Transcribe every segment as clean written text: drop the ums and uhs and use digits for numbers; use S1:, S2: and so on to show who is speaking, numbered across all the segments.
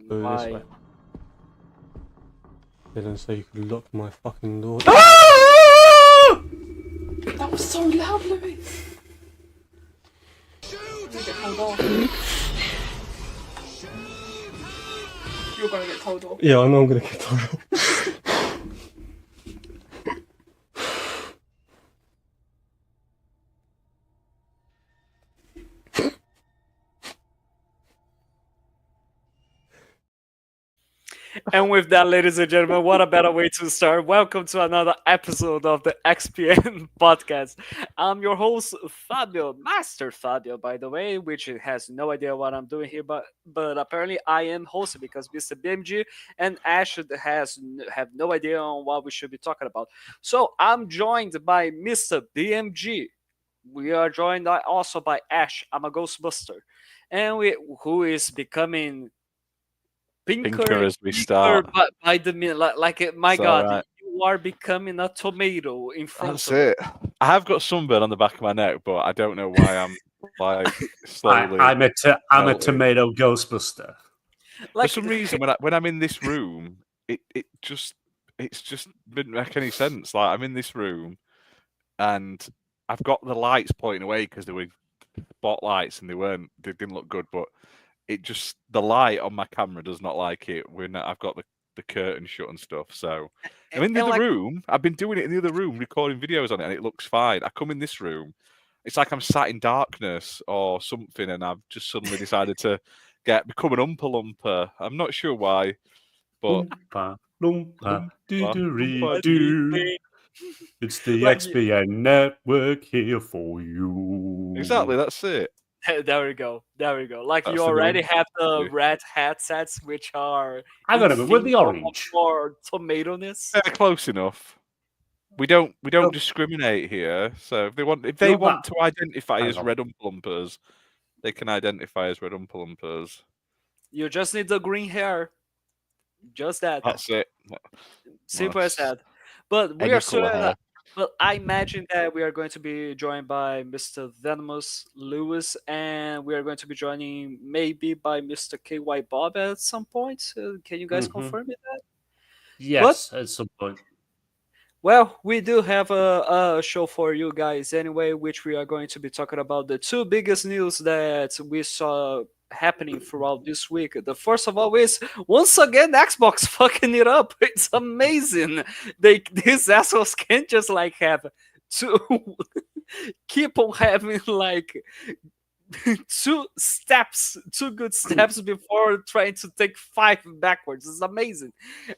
S1: Go this
S2: Why?
S1: way. Didn't say you could lock my fucking door.
S2: That was so loud, Louis. Hold on. You're gonna get told off.
S1: Yeah, I know I'm gonna get told off.
S2: And with that, ladies and gentlemen, what a better way to start. Welcome to another episode of the XPN Podcast. I'm your host, Fabio, Master Fabio, by the way, which has no idea what I'm doing here, but apparently I am hosting because Mr. BMG and Ash have no idea on what we should be talking about. So I'm joined by Mr. BMG. We are joined also by Ash. I'm a Ghostbuster. And who is becoming pinker
S3: as we start.
S2: By the minute, my
S3: It's
S2: God,
S3: alright.
S2: you are becoming a tomato in front
S3: That's
S2: of
S3: it. I have got sunburn on the back of my neck, but I don't know why I'm like slowly.
S4: I'm a
S3: melting.
S4: tomato Ghostbuster.
S3: For some reason, when I'm in this room, it's just didn't make any sense. Like I'm in this room, and I've got the lights pointing away because they were spotlights and they didn't look good, but the light on my camera does not like it when I've got the curtain shut and stuff. So I'm in the other room. I've been doing it in the other room, recording videos on it, and it looks fine. I come in this room, it's like I'm sat in darkness or something, and I've just suddenly decided to become an Oompa Loompa. I'm not sure why, but
S4: Loompa, loompa,
S3: Loompa,
S4: doo-doo-doo. It's the XPN network here for you.
S3: exactly, that's it.
S2: There we go. Like
S3: That's
S2: you
S3: the
S2: already
S3: one.
S2: have the
S3: Yeah.
S2: red headsets, which are
S4: I got it with the orange.
S2: or tomato-ness.
S3: They're close enough. We don't discriminate here. So if they want to identify
S4: Hang
S3: as
S4: on.
S3: red Oompa Loompas, they can identify as red Oompa Loompas.
S2: You just need the green hair. Just that.
S3: That's it.
S2: Simple as
S3: Nice.
S2: that. But we
S3: Any
S2: are still.
S3: colour hair.
S2: But I imagine that we are going to be joined by Mr. Venomous Lewis, and we are going to be joining maybe by Mr. KY Bob at some point. Can you guys
S3: Mhm.
S2: confirm me that?
S4: Yes, at some point.
S2: Well, we do have a show for you guys anyway, which we are going to be talking about the two biggest news that we saw happening throughout this week. The first of all is once again Xbox fucking it up. It's amazing. These assholes can't just like have to keep on having like two good steps before trying to take 5 backwards. It's amazing.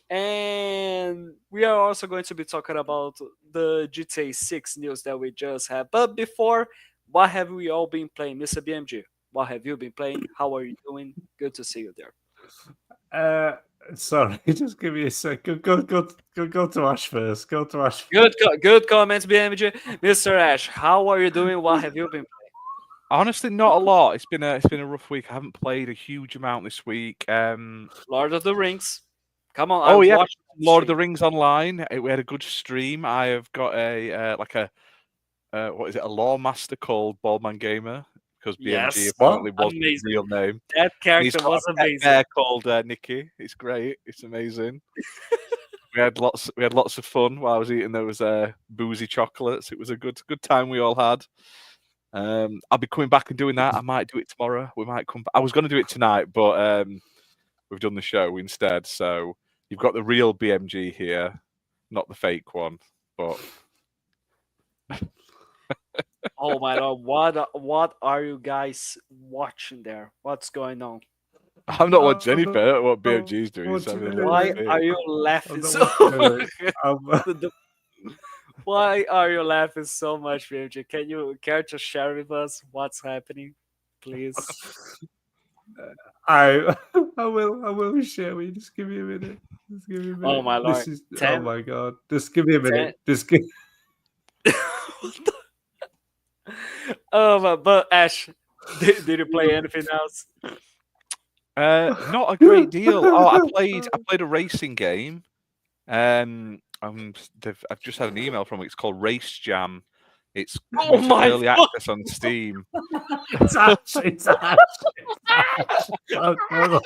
S2: And we are also going to be talking about the GTA 6 news that we just had. But before, what have we all been playing? Mr. BMG, what have you been playing? How are you doing? Good to see you there.
S4: Sorry, just give me a second. Go to Ash first. Go to Ash.
S2: Good comments, BMG. Mr. Ash, how are you doing? What have you been playing?
S3: Honestly, not a lot. It's been a rough week. I haven't played a huge amount this week.
S2: Lord of the Rings. Come on.
S3: Oh
S2: I've
S3: yeah,
S2: watched the
S3: Lord of the
S2: stream.
S3: Rings online. We had a good stream. I have got a what is it? A lore master called Baldman Gamer because BMG
S2: Yes.
S3: apparently was his
S2: Amazing.
S3: real name.
S2: That
S3: And he's
S2: character
S3: got
S2: was
S3: a pet
S2: amazing.
S3: bear called Nikki. It's great. It's amazing. We had lots of fun while I was eating those boozy chocolates. It was a good time we all had. I'll be coming back and doing that. I might do it tomorrow. We might come back. I was going to do it tonight, but we've done the show instead. So you've got the real BMG here, not the fake one. But
S2: Oh my lord, what are you guys watching there? What's going on?
S3: I'm not watching anything. I don't know what BMG is doing.
S4: What
S3: So
S4: do you
S3: I'm
S4: mean?
S2: Why
S3: like,
S2: are you laughing
S4: I'm
S2: so
S4: not
S2: much?
S4: watching
S2: Why are you laughing so much, BMG? Can you care to share with us what's happening, please?
S4: I will share with you. Just give me a minute.
S2: Oh my lord.
S4: Oh
S2: 10
S4: my god. Just give me a minute. Just give
S2: but Ash, did you play anything else?
S3: not a great deal. Oh, I played a racing game. I've just had an email from it. It's called Race Jam. It's
S2: Oh my
S3: early
S2: God.
S3: access on Steam.
S4: It's Ash. It's Ash. Oh, hold on.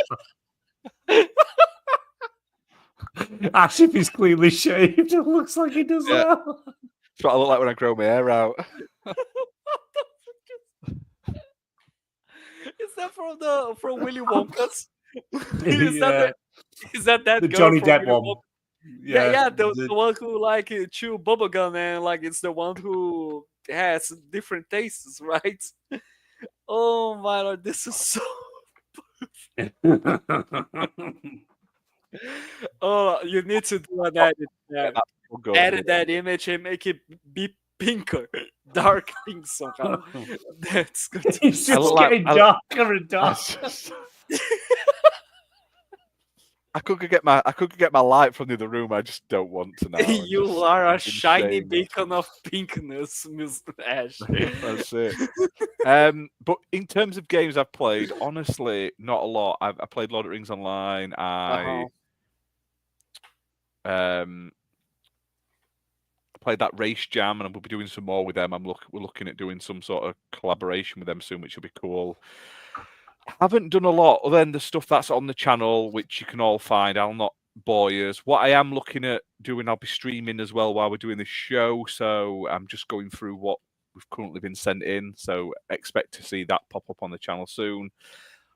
S4: Ashif is clearly shaved. It looks like he does
S3: Yeah.
S4: that.
S3: That's what I look like when I grow my hair out.
S2: Is that from Willy Wonka's?
S4: Yeah.
S2: Is that
S4: The
S2: girl
S4: Johnny
S2: from
S4: Depp
S2: Willy
S4: one.
S2: Wonka? Yeah, the one who like chew bubblegum and like it's the one who has different tastes, right? Oh my lord, this is so. Oh, you need to do an edit. Yeah. Edit that image and make it be pinker, dark pink somehow. That's good.
S4: It's
S3: I
S4: just
S3: look like-
S4: getting
S3: I-
S4: darker and darker.
S3: I could go get my light from the other room. I just don't want to now. I'm
S2: You
S3: just
S2: are a
S3: in
S2: shiny
S3: shame.
S2: beacon of pinkness, Mr. Ash.
S3: That's it. But in terms of games I've played, honestly, not a lot. I played Lord of the Rings Online. I played that Race Jam, and we'll be doing some more with them. We're looking at doing some sort of collaboration with them soon, which will be cool. Haven't done a lot other than the stuff that's on the channel, which you can all find. I'll not bore you. What I am looking at doing, I'll be streaming as well while we're doing this show. So I'm just going through what we've currently been sent in. So expect to see that pop up on the channel soon.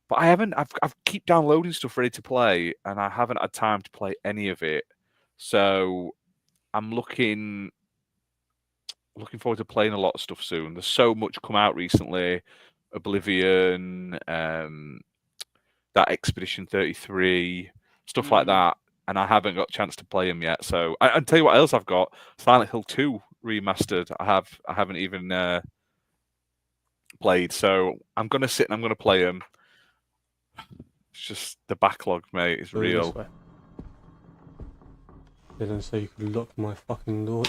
S3: But I've keep downloading stuff ready to play, and I haven't had time to play any of it. So I'm looking forward to playing a lot of stuff soon. There's so much come out recently. Oblivion, that Expedition 33, stuff like that, and I haven't got a chance to play them yet. So I'll tell you what else I've got: Silent Hill 2 remastered. I haven't even played, so I'm gonna sit and I'm gonna play them. It's just the backlog, mate, is
S1: Go this
S3: real.
S1: way. Didn't say you could lock my fucking door.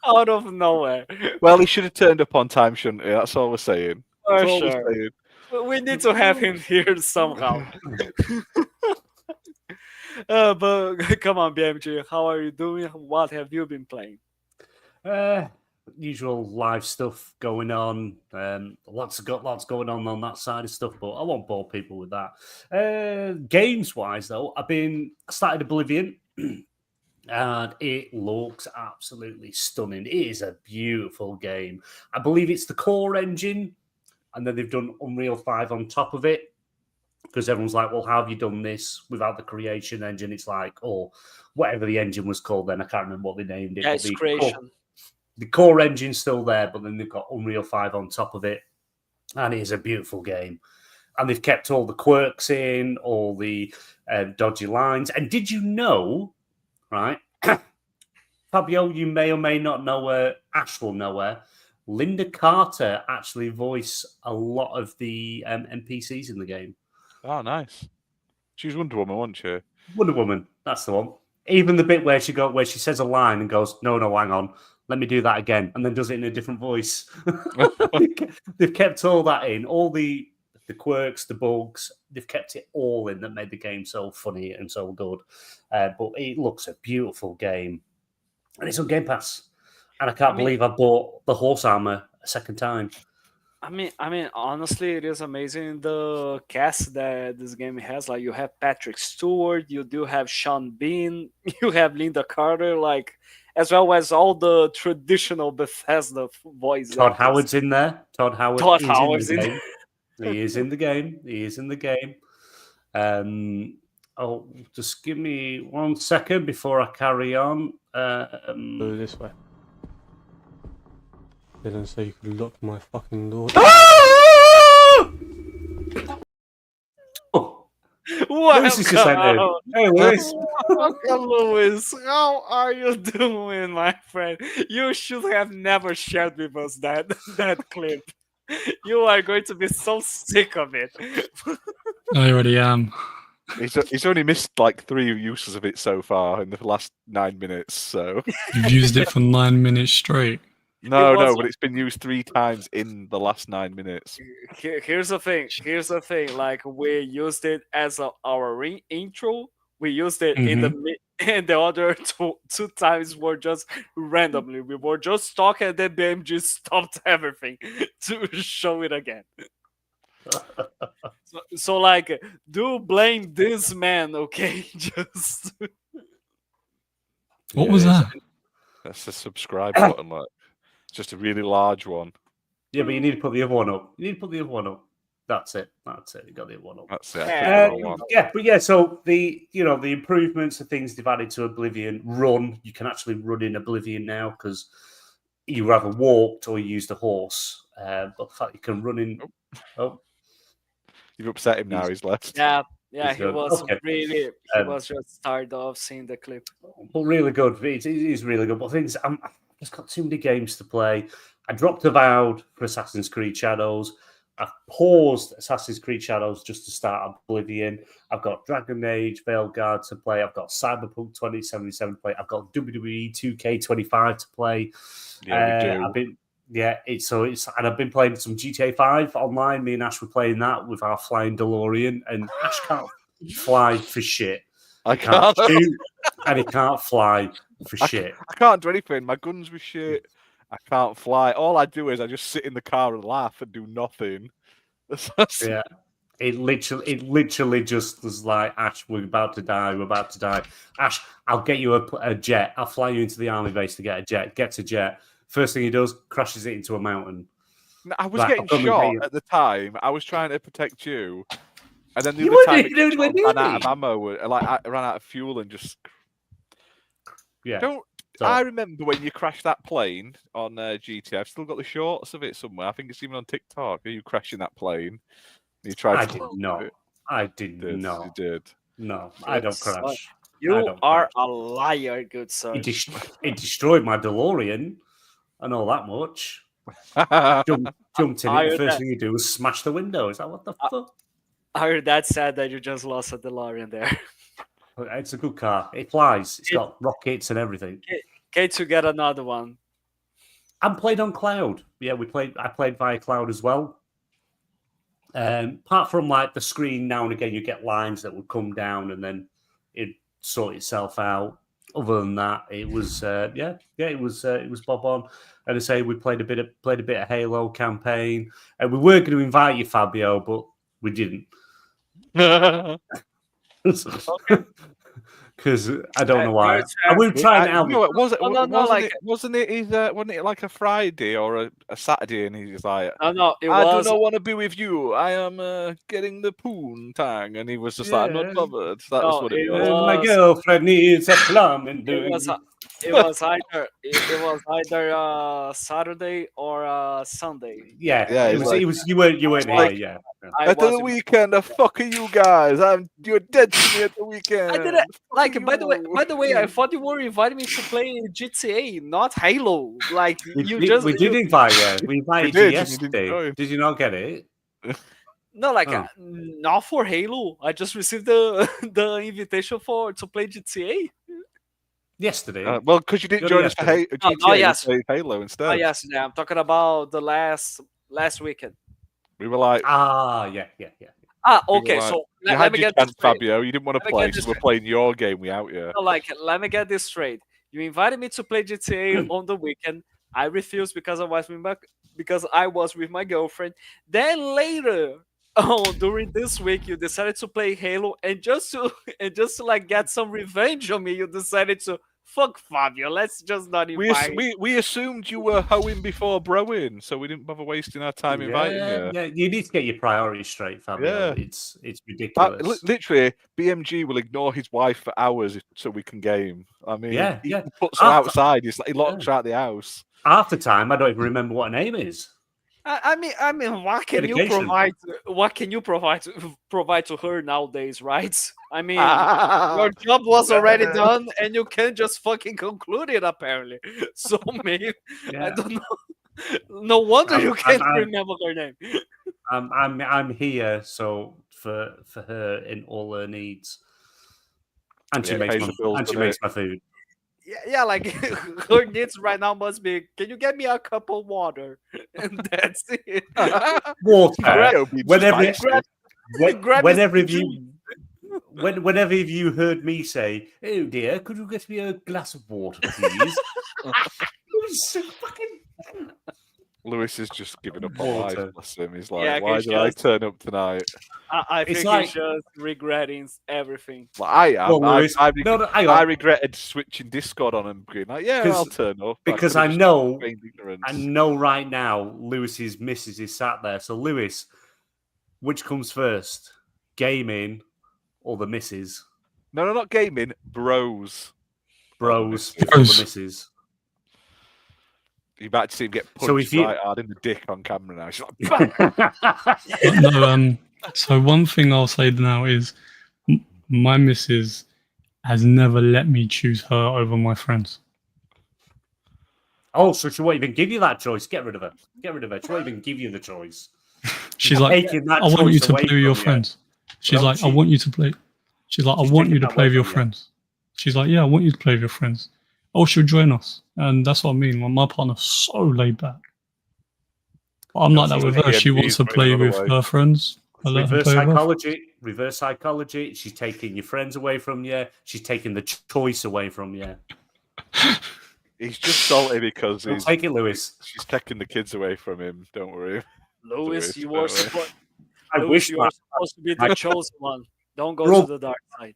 S2: Out of nowhere.
S3: Well, he should have turned up on time, shouldn't he? That's all we're saying.
S2: For
S3: That's all we're
S2: sure.
S3: saying.
S2: We need to have him here somehow. But come on, BMG, how are you doing? What have you been playing?
S4: Usual live stuff going on. Lots going on that side of stuff, but I won't bore people with that. Games wise, though, I started Oblivion. And it looks absolutely stunning. It is a beautiful game. I believe it's the core engine, and then they've done Unreal 5 on top of it. Because everyone's like, well, how have you done this without the creation engine? It's like, oh, whatever the engine was called then. I can't remember what they named it.
S2: Yeah, it's creation.
S4: The core engine's still there, but then they've got Unreal 5 on top of it. And it is a beautiful game. And they've kept all the quirks in, all the dodgy lines. And did you know... Right, Fabio, you may or may not know her. Ash will know her. Linda Carter actually voiced a lot of the NPCs in the game.
S3: Oh, nice. She was Wonder Woman, wasn't she?
S4: Wonder Woman, that's the one. Even the bit where she says a line and goes, "No, hang on, let me do that again," and then does it in a different voice. They've kept all that in, all the quirks, the bugs. They've kept it all in that made the game so funny and so good. But it looks a beautiful game, and it's on Game Pass. And I can't believe I bought the horse armor a second time.
S2: I mean, honestly, it is amazing the cast that this game has. Like, you have Patrick Stewart, you do have Sean Bean, you have Linda Carter, like, as well as all the traditional Bethesda voices.
S4: Todd Howard's in there. Todd Howard's in the game. He is in the game. He is in the game. Oh, just give me 1 second before I carry on.
S1: Go this way. Didn't say you could lock my fucking door.
S4: Lewis is just sent in. Hey, Lewis.
S2: Welcome, Lewis. How are you doing, my friend? You should have never shared with us that clip. You are going to be so sick of it.
S5: I already am.
S3: He's only missed like 3 uses of it so far in the last 9 minutes. So
S5: You've used it for 9 minutes straight.
S3: no, but it's been used 3 times in the last 9 minutes.
S2: Here's the thing. Like, we used it as our intro. We used it in the and the other two times were just randomly. We were just talking, and then BMG stopped everything to show it again. So like, do blame this man, okay? Just
S5: What was that?
S3: That's the subscribe button, like just a really large one.
S4: Yeah, but you need to put the other one up. That's it. You got the other one up.
S3: That's it. I clicked the wrong one.
S4: But yeah. So the improvements of things they've added to Oblivion run. You can actually run in Oblivion now because you either walked or you used a horse. But the fact you can run in. Oh,
S3: You've upset him now. He's left.
S2: yeah,
S4: He's
S2: he
S4: good.
S2: was
S4: Okay.
S2: really. He was just tired of seeing the clip.
S4: but really good. It is really good. But things, I've just got too many games to play. I dropped Avowed for Assassin's Creed Shadows. I've paused Assassin's Creed Shadows just to start Oblivion. I've got Dragon Age Veilguard to play. I've got Cyberpunk 2077 to play. I've got WWE 2K25 to play.
S3: Yeah, we do.
S4: And I've been playing some GTA 5 online. Me and Ash were playing that with our flying DeLorean, and Ash can't fly for shit.
S3: I can't.
S4: Shoot, and he can't fly for shit.
S3: I can't do anything. My guns were shit. I can't fly. All I do is I just sit in the car and laugh and do nothing.
S4: Yeah. It literally just was like, Ash, we're about to die. Ash, I'll get you a jet. I'll fly you into the army base to get a jet. Gets a jet. First thing he does, crashes it into a mountain.
S3: I was getting shot at the time. I was trying to protect you. And then the
S4: You
S3: other time
S4: weren't
S3: I ran out of ammo. Like, I ran out of fuel and just...
S4: Yeah.
S3: I remember when you crashed that plane on GTA. I've still got the shorts of it somewhere. I think it's even on TikTok. Are you crashing that plane? You tried
S4: I
S3: to
S4: did not. I did not.
S3: You did.
S4: No, I don't crash.
S2: You are a liar, good sir.
S4: It destroyed my DeLorean. I know that much. Jumped in it. The first thing you do was smash the window. Is that what the fuck?
S2: I heard that sad that you just lost a DeLorean there.
S4: It's a good car. It flies. It's got rockets and everything.
S2: Okay, to get another one.
S4: And played on cloud. Yeah, I played via cloud as well. Apart from like the screen, now and again you get lines that would come down and then it'd sort itself out. Other than that, it was it was bob on. And I say we played a bit of Halo campaign, and we were going to invite you, Fabio, but we didn't. Because I don't know why. I would try and help.
S3: Wasn't it like a Friday or a Saturday? And he's like,
S2: no,
S3: I do not want to be with you. I am getting the poon tang, and he was just like, I'm not bothered. That's what it was.
S4: My girlfriend needs a plum, and
S2: it was either Saturday or Sunday.
S4: Yeah. It was. You weren't here. Yeah.
S3: At the weekend, the fuck are you guys? You're dead to me at the weekend.
S2: I didn't like. By the way, I thought you were inviting me to play GTA, not Halo. Like
S4: we did invite you. We invited you yesterday. Did you not get it?
S2: No, not for Halo. I just received the invitation to play GTA.
S4: Yesterday.
S3: Well, because you didn't join us for GTA,
S2: yes.
S3: you played Halo instead.
S2: Oh yes, yeah. I'm talking about the last weekend.
S3: We were like,
S4: yeah.
S2: Okay.
S3: Like,
S2: so
S3: let me get this straight. Fabio, you didn't want to play, so we're playing your game. We out here.
S2: No, let me get this straight. You invited me to play GTA on the weekend. I refused because I was with my girlfriend. Then later, during this week, you decided to play Halo, and just to like get some revenge on me, you decided to. Fuck Fabio, let's just not invite.
S3: We assumed you were hoeing before broing, so we didn't bother wasting our time inviting you.
S4: Yeah, you need to get your priorities straight, Fabio. Yeah. It's ridiculous.
S3: Literally, BMG will ignore his wife for hours so we can game. I mean, he puts her outside. He locks her out the house.
S4: Half the time, I don't even remember what her name is.
S2: I mean, what can you provide? What can you provide to her nowadays, right? I mean, your job was already done, and you can't just fucking conclude it. Apparently, so maybe I don't know. No wonder you can't remember her name.
S4: I'm here, so for her in all her needs, and she makes my food.
S2: Yeah, like her needs right now must be, can you get me a cup of water? And that's it.
S4: Water. Whenever whenever you heard me say, "Oh dear, could you get me a glass of water, please?" It was so fucking
S3: Lewis is just giving up on life.
S4: Water.
S3: Bless him. He's like,
S2: Yeah,
S3: why
S2: he's
S3: did I
S2: just-
S3: turn up tonight?
S2: I
S4: It's
S2: think
S4: like-
S2: he's just regretting everything.
S3: Like, I am.
S4: Well, Lewis,
S3: I
S4: hang on.
S3: regretted switching Discord on and being like, yeah,
S4: 'Cause-
S3: I'll turn up.
S4: because
S3: could've
S4: I
S3: just
S4: know-
S3: feigned ignorance.
S4: I know right now Lewis's missus is sat there. So Lewis, which comes first, gaming or the missus?
S3: No, not gaming. Bros.
S4: Bros
S3: Bros.
S4: before the missus.
S3: You might see him get punched
S4: So if you-
S3: right hard in the dick on camera now. She's like,
S5: No, so one thing I'll say now is my missus has never let me choose her over my friends.
S4: Oh, so she won't even give you that choice. Get rid of her. Get rid of her. She won't even give you the choice.
S5: She's like,
S4: Taking that
S5: I want you
S4: choice
S5: to
S4: away
S5: play with your
S4: from you.
S5: friends. She's
S4: No,
S5: like, I
S4: she-
S5: want you to play. She's like, I
S4: She's
S5: want you
S4: taking
S5: to
S4: that
S5: play
S4: away
S5: with your
S4: from you.
S5: friends. She's like, yeah, I want you to play with your friends. Oh, she'll join us. And that's what I mean. My partner's so laid back. But I'm
S3: No,
S5: like that
S3: she's
S5: with
S3: like
S5: her. She
S3: EMP
S5: wants to
S3: going
S5: play
S3: another
S5: with
S3: way.
S5: her friends. I let her
S4: Reverse
S5: play with her.
S4: psychology. Reverse psychology. She's taking your friends away from you. She's taking the choice away from you.
S3: he's just salty because
S4: Don't
S3: he's,
S4: take it, Lewis.
S3: she's taking the kids away from him. Don't worry.
S2: Lewis,
S3: Lewis,
S2: you
S3: don't
S2: were
S3: worry.
S2: supposed.
S4: I
S2: Lewis,
S4: wish
S2: you are supposed to be the chosen one. Don't go
S4: Bro.
S2: to the dark side.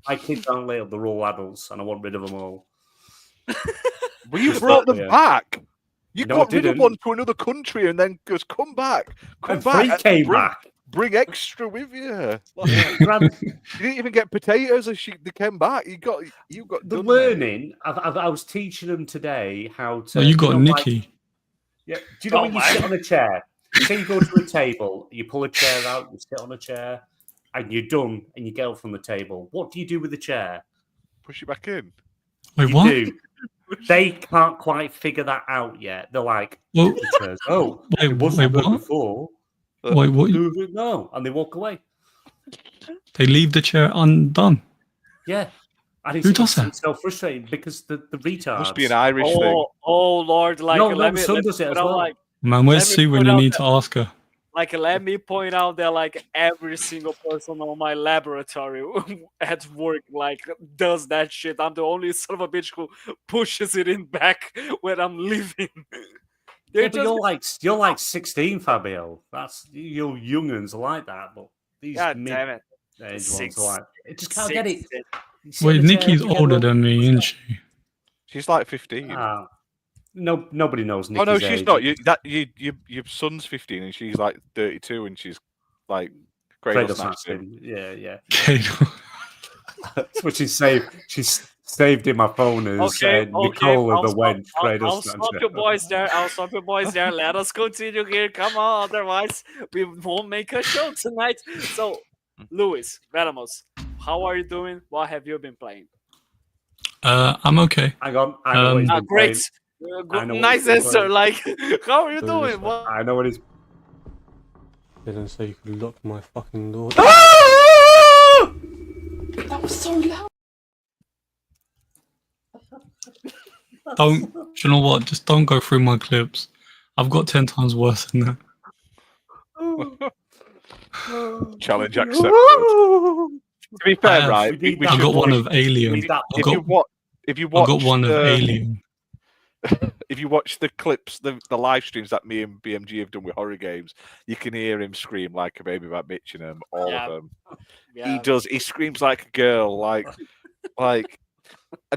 S4: my kids aren't little. They're all adults, and I want rid of them all.
S3: Well, you brought them
S4: Yeah.
S3: back. You
S4: No, I
S3: got rid of
S4: didn't.
S3: one to another country and then goes, come back. Come
S4: And
S3: back.
S4: three
S3: and
S4: came
S3: bring,
S4: back.
S3: Bring extra with you. Like,
S4: Grand-
S3: you didn't even get potatoes as they came back. You got
S4: the
S3: done, mate.
S4: learning. I was teaching them today how to.
S5: No, you got
S4: know, like-
S5: Nikki.
S4: Yeah. Do you know
S2: Oh,
S4: when you
S2: man.
S4: sit on a chair? Say you go to a table, you pull a chair out, you sit on a chair, and you're done, and you get up from the table. What do you do with the chair?
S3: Push you back in.
S5: Wait,
S4: You
S5: what?
S4: do. They can't quite figure that out yet. They're like,
S5: Well,
S4: the chair's, oh,
S5: wait,
S4: it wasn't
S5: wait,
S4: there
S5: what?
S4: before.
S5: Wait, what?
S4: No, and they walk away.
S5: They leave the chair undone.
S4: Yeah. And
S5: Who does that?
S4: It's so frustrating because the retards.
S3: Must be an Irish thing.
S2: Oh Lord! Like
S4: No,
S2: let
S4: my
S2: me,
S4: son
S2: let me
S4: does it
S2: put
S4: as
S2: out,
S4: well.
S2: Like,
S5: Man, where's
S2: Let me
S5: Sue when
S2: put
S5: you
S2: out
S5: need
S2: that-
S5: to ask her?
S2: let me point out that like every single person on my laboratory at work like does that shit. I'm the only son of a bitch who pushes it in back when I'm leaving. They're
S4: Yeah, but
S2: just
S4: you're like 16, Fabio. That's your younguns are like that, but these
S2: God damn it.
S4: mid-age
S2: Six-
S4: ones are like, I just can't get it.
S2: Six-
S4: You sit
S5: Wait,
S4: in the chair,
S5: Nikki's
S4: you get
S5: older
S4: up.
S5: than me, isn't she?
S3: She's like 15.
S4: No, nobody knows Nikki's
S3: Oh no, she's
S4: age.
S3: not. Your son's 15 and she's like 32 and she's like
S4: Cradle
S3: cradle
S4: snatched
S3: snatching.
S4: him. Yeah.
S5: Okay.
S4: That's what she saved. She's saved in my phone as
S2: Okay,
S4: Nicole
S2: I'll
S4: of the
S2: stop-
S4: Wench
S2: I'll
S4: Cradle
S2: stop
S4: Snatcher.
S2: your boys there. I'll stop your boys there. Let us continue here. Come on, otherwise we won't make a show tonight. So, Luis, Veramos, how are you doing? What have you been playing?
S5: I'm okay.
S4: Hang on, I know what he's
S2: Ah,
S4: been
S2: great.
S4: I know what
S2: Nice
S4: he's been
S2: answer.
S4: playing.
S2: Like, how are you
S1: Do
S2: doing?
S1: this
S2: What?
S4: playing. I know what he's.
S1: Didn't say you could lock my fucking door.
S5: Don't. Do you know what? Just don't go through my clips. I've got 10 times worse than that.
S3: Challenge accepted. To be
S5: I
S3: fair,
S5: have-
S3: right?
S4: we need
S3: we
S4: that
S5: I
S3: should
S5: got one
S3: watch-
S5: of Alien.
S4: Need that-
S5: I
S3: if you
S5: got,
S3: watch, if you
S5: I
S3: watch,
S5: got one of Alien.
S3: if you watch the clips, the live streams that me and BMG have done with horror games, you can hear him scream like a baby about bitching him. All
S2: Yeah.
S3: of them.
S2: Yeah.
S3: He does. He screams like a girl, like, and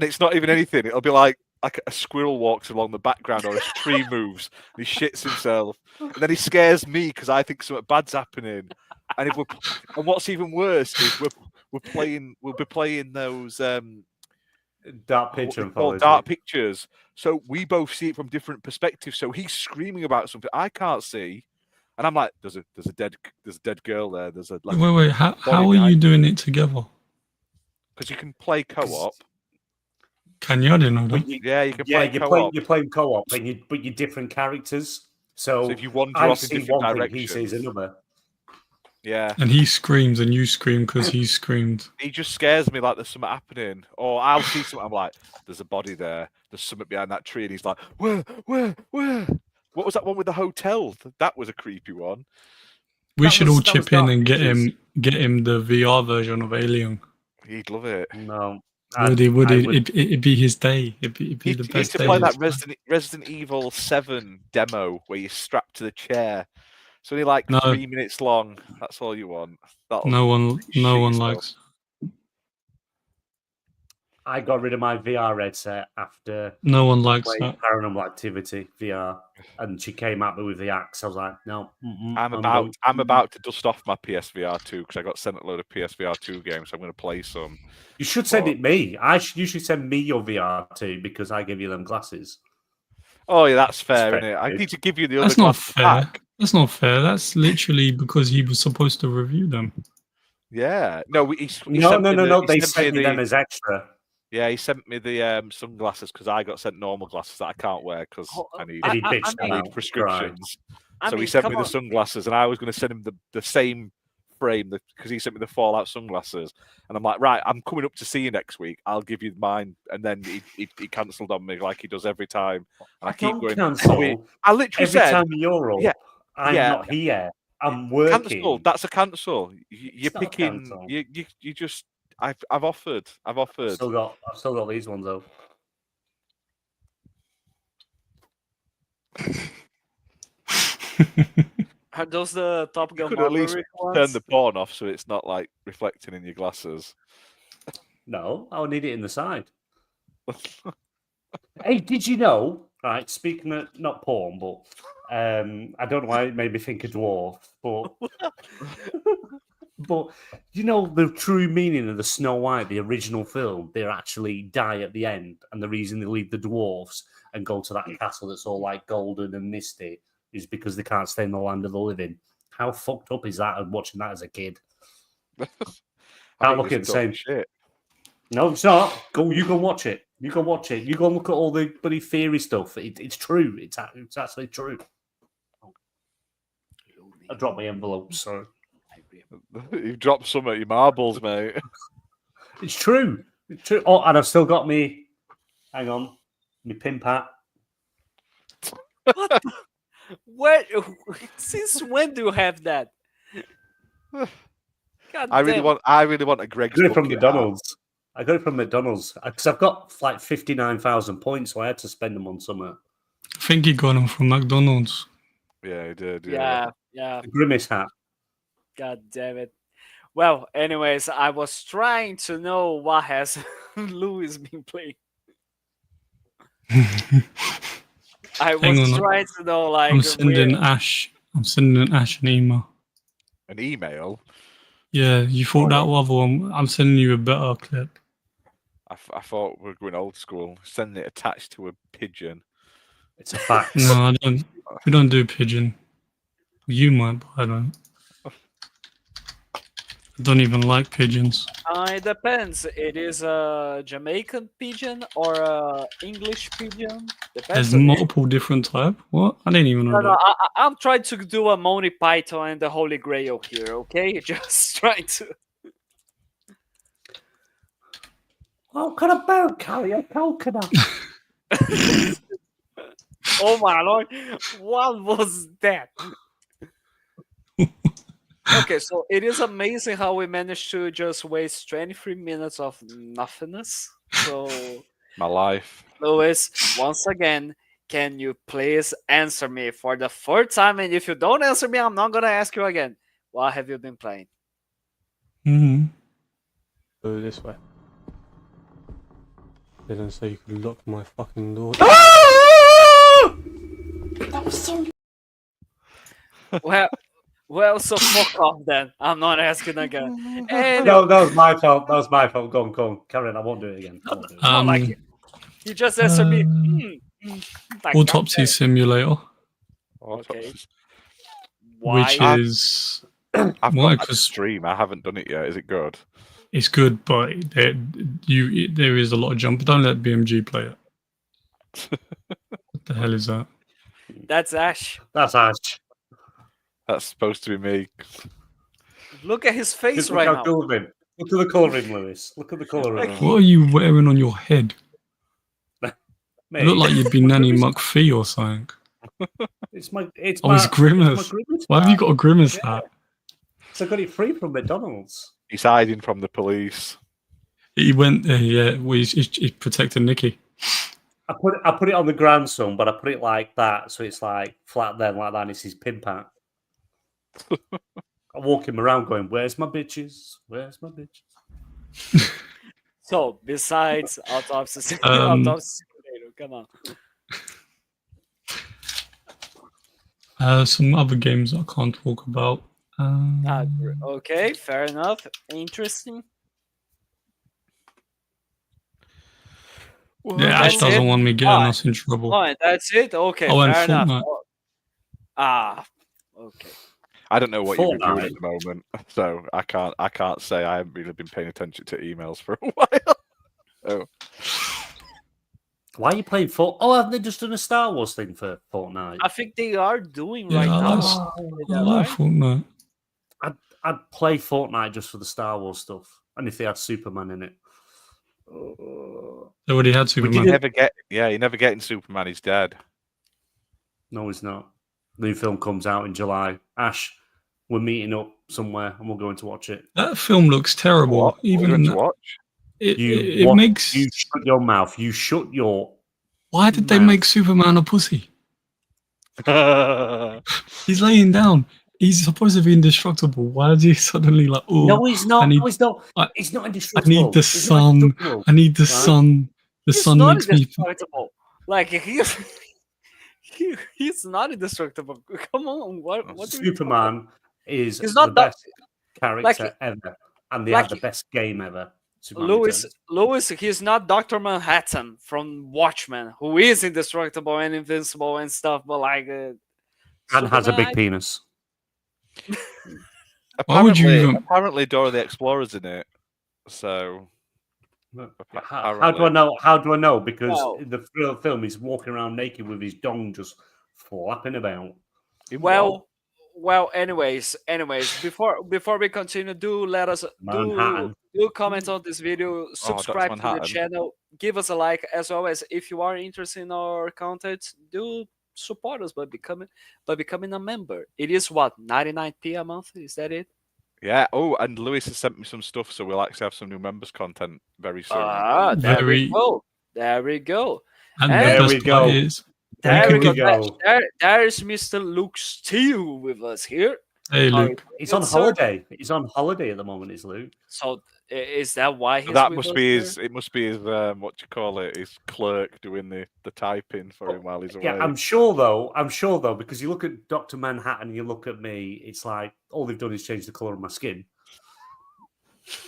S3: it's not even anything. It'll be like a squirrel walks along the background or a tree moves and he shits himself, and then he scares me because I think something bad's happening. And if and what's even worse is we'll be playing those
S4: Dark
S3: what
S4: picture
S3: they
S4: and
S3: call
S4: follows
S3: dark
S4: me.
S3: pictures. So we both see it from different perspectives. So he's screaming about something I can't see, and I'm like, there's a dead girl there. There's a
S5: Wait. How are you
S3: behind-
S5: doing it together?
S3: because you can play co-op.
S5: Can you? I didn't know that.
S4: But you-
S3: Yeah, you can
S4: Yeah,
S3: play
S4: you're
S3: co-op.
S4: playing co-op, but you're different characters. So,
S3: So if you wander
S4: I
S3: off in
S4: see
S3: different
S4: one
S3: directions,
S4: thing, he sees another.
S3: yeah,
S5: And he screams and you scream because he screamed.
S3: he just scares me like there's something happening, or I'll see something. I'm like, there's a body there. There's something behind that tree, and he's like, where? What was that one with the hotel? That was a creepy one.
S5: We
S4: That
S5: should
S4: was-
S5: all
S4: that was
S5: chip in
S4: Dark
S5: and get
S4: Pictures.
S5: him get him the VR version of Alien.
S3: He'd love it.
S4: No.
S5: Would he? It'd be his day. It'd be
S3: He
S5: the
S3: used
S5: best
S3: to
S5: day.
S3: play
S5: of
S3: that
S5: his life.
S3: Resident Evil 7 demo where you're strapped to the chair. It's only like
S5: No.
S3: 3 minutes long. That's all you want.
S5: No one
S3: yourself.
S5: likes.
S4: I got rid of my VR headset after
S5: No one likes
S4: playing
S5: that.
S4: Paranormal Activity VR, and she came at me with the axe. I was like, no.
S3: I'm about to dust off my PSVR 2 because I got sent a load of PSVR 2 games. So I'm going to play some.
S4: You should send it me. You should send me your VR too because I give you them glasses.
S3: Oh yeah, that's fair,
S4: fair,
S3: isn't it? I
S4: dude.
S3: need to give you the other
S5: That's not
S3: glasses
S5: fair.
S3: back.
S5: That's not fair. That's literally because he was supposed to review them.
S3: Yeah. No, he
S4: No.
S3: sent me
S4: They sent me them as extra.
S3: Yeah, he sent me the sunglasses because I got sent normal glasses that I can't wear because I need prescriptions. So he sent me the sunglasses, and I was going to send him the same frame because he sent me the Fallout sunglasses. And I'm like, right, I'm coming up to see you next week. I'll give you mine. And then he cancelled on me like he does every time. And I keep going.
S4: Cancel.
S3: I literally
S4: every
S3: said,
S4: time you're up, I'm not here. I'm working.
S3: Cancel. That's a cancel. You're picking.
S4: Cancel.
S3: You just. I've offered. I've
S4: still got these ones though.
S2: Are those the Top Gun
S3: You could at least
S2: Maverick ones?
S3: turn the porn off so it's not like reflecting in your glasses.
S4: No, I'll need it in the side. Hey, did you know? Right, speaking of not porn, but I don't know why it made me think of dwarf, but but you know the true meaning of the Snow White, the original film, they actually die at the end, and the reason they leave the dwarfs and go to that castle that's all like golden and misty is because they can't stay in the land of the living. How fucked up is that? And watching that as a kid, can't look at the same
S3: shit.
S4: No, it's not. You go watch it. You go watch it. You go and look at all the bloody theory stuff. It's true. It's actually true. I dropped my envelope. Sorry.
S3: You dropped some at your marbles, mate.
S4: It's true. It's true. Oh, and I've still got me. Hang on, my pimp hat.
S2: What? Where? Since when do you have that? God
S3: I really want a Greg's.
S4: I got it from
S3: bucket
S4: McDonald's. I got it from McDonald's because I've got like 59,000 points, so I had to spend them on somewhere.
S5: I think he got them from McDonald's.
S3: Yeah, he did.
S2: Yeah.
S4: The Grimace hat.
S2: God damn it. Well, anyways, I was trying to know what has Lewis been playing. I was trying to know, like,
S5: I'm sending Ash an email.
S3: An email?
S5: Yeah, you thought that other one. I'm sending you a better clip.
S3: I thought we were going old school. Sending it attached to a pigeon.
S4: It's a fact.
S5: No, I don't. We don't do pigeon. You might, but I don't. I don't even like pigeons.
S2: It depends. It is a Jamaican pigeon or a English pigeon. Depends.
S5: There's multiple different type. What? I didn't even know
S2: No,
S5: that.
S2: I'm trying to do a Monty Python and the Holy Grail here, okay? Just trying to.
S4: How can a bird carry a coconut?
S2: Oh my lord, what was that? Okay, so it is amazing how we managed to just waste 23 minutes of nothingness. So,
S3: My life.
S2: Lewis, once again, can you please answer me for the third time? And if you don't answer me, I'm not going to ask you again. What have you been playing?
S5: Mm-hmm.
S1: Go this way. Didn't say you could lock my fucking door.
S4: That was so.
S2: Well, so fuck off then. I'm not asking again. And
S4: No, that was my fault. That was my fault. Go on, Karen. I won't do it again. I won't do it.
S2: not like it. You just answered me. Like,
S5: Autopsy
S2: okay.
S5: Simulator,
S2: Okay. Why?
S5: which is
S3: I've
S5: why?
S3: got that
S5: Because
S3: stream. I haven't done it yet. Is it good?
S5: it's good, but there is a lot of jump. Don't let BMG play it. What the hell is that?
S2: That's Ash.
S4: That's Ash.
S3: That's supposed to be me.
S2: Look at his face
S4: Just look
S2: right
S4: how
S2: now.
S4: cool of him. Look at the colour of him, Lewis. Look at the colour of him.
S5: What are you wearing on your head?
S4: Mate,
S5: You look like you'd be Nanny McPhee or something.
S4: it's my. It's
S5: Oh,
S4: my.
S5: it's Grimace.
S4: It's my Grimace
S5: Why have you
S4: hat.
S5: got a grimace
S4: Yeah.
S5: hat?
S4: So I got it free from McDonald's.
S3: He's hiding from the police.
S5: He went there, yeah. Well, he's protecting Nikki.
S4: I put it on the ground, son, but I put it like that, so it's like flat there, like that, and it's his pin pat. I walk him around going, "Where's my bitches? Where's my bitches?"
S2: So, besides Autopsy
S5: Um,
S2: Simulator, come on.
S5: Some other games I can't talk about.
S2: Okay, fair enough. Interesting.
S5: Yeah, Ash
S2: That's
S5: doesn't
S2: it?
S5: want me getting
S2: Alright.
S5: us in trouble.
S2: Oh, and that's it? Okay,
S5: Oh, and
S2: fair enough.
S5: Fortnite.
S2: Okay.
S3: I don't know what you're
S4: Fortnite.
S3: doing at the moment, so I can't say. I haven't really been paying attention to emails for a while. Oh,
S4: Why are you playing Fortnite? Oh, haven't they just done a Star Wars thing for Fortnite?
S2: I think they are doing
S5: Yeah,
S2: right
S5: I
S2: now.
S5: like-
S2: Is
S5: I
S2: that
S5: like
S2: right?
S5: Fortnite.
S4: I'd play Fortnite just for the Star Wars stuff, and if they had Superman in it.
S5: They already had
S3: you
S5: Superman.
S3: never get. Yeah, you never get in Superman. He's dead.
S4: No, he's not. New film comes out in July. Ash, we're meeting up somewhere, and we're going to watch it.
S5: That film looks terrible.
S3: What?
S5: Even
S3: What
S5: in
S3: to
S5: that,
S3: watch?
S5: it makes.
S4: You shut your mouth. You shut your.
S5: Why did they
S4: mouth.
S5: make Superman a pussy? He's laying down. He's supposed to be indestructible. Why is he suddenly like, oh,
S4: No, he's not.
S5: I need-
S4: No, he's not.
S5: I-
S4: He's not
S5: I
S4: indestructible.
S5: need the
S4: He's not
S5: sun.
S4: indestructible.
S5: I need the
S4: Right.
S5: sun. The
S2: He's
S5: sun
S2: not
S5: makes me.
S2: indestructible. Like he's not indestructible. Come on, what? Are we talking
S4: Superman is
S2: He's
S4: the
S2: not that-
S4: best character
S2: like-
S4: ever, and they
S2: like-
S4: have the best game ever. Superman
S2: Lewis,
S4: Returns.
S2: he's not Dr. Manhattan from Watchmen, who is indestructible and invincible and stuff, but like,
S4: and has a
S2: Superman,
S4: big penis.
S5: Why would you even-
S3: Apparently, Dora the Explorer's in it. So
S4: How do I know? How do I know? Because
S2: Well-
S4: in the film, he's walking around naked with his dong just flapping about.
S2: Well, anyways, before we continue, do let us
S4: Manhattan.
S2: do comment on this video, subscribe to the
S3: Manhattan.
S2: channel, give us a like, as always. If you are interested in our content, do support us by becoming a member. It is what, 99p a month? Is that it?
S3: yeah. Oh, and Lewis has sent me some stuff, so we'll actually have some new members content very soon.
S2: There
S5: Very-
S2: we go. There we go.
S5: And
S2: And-
S5: the
S4: There
S5: best
S4: we go.
S5: part is,
S2: There
S4: There
S2: we
S4: we
S2: go.
S4: go.
S2: There's Mr. Luke Steele with us here.
S5: hey
S2: Sorry.
S5: Luke,
S4: He's on
S2: Yes, sir.
S4: holiday. He's on holiday at the moment. Is Luke?
S2: So is that why he's
S3: that
S2: with
S3: must
S2: us
S3: be
S2: here?
S3: his. It must be his. What you call it? His clerk doing the typing for him while he's away.
S4: Yeah, I'm sure though. Because you look at Dr. Manhattan, you look at me. It's like all they've done is change the color of my skin.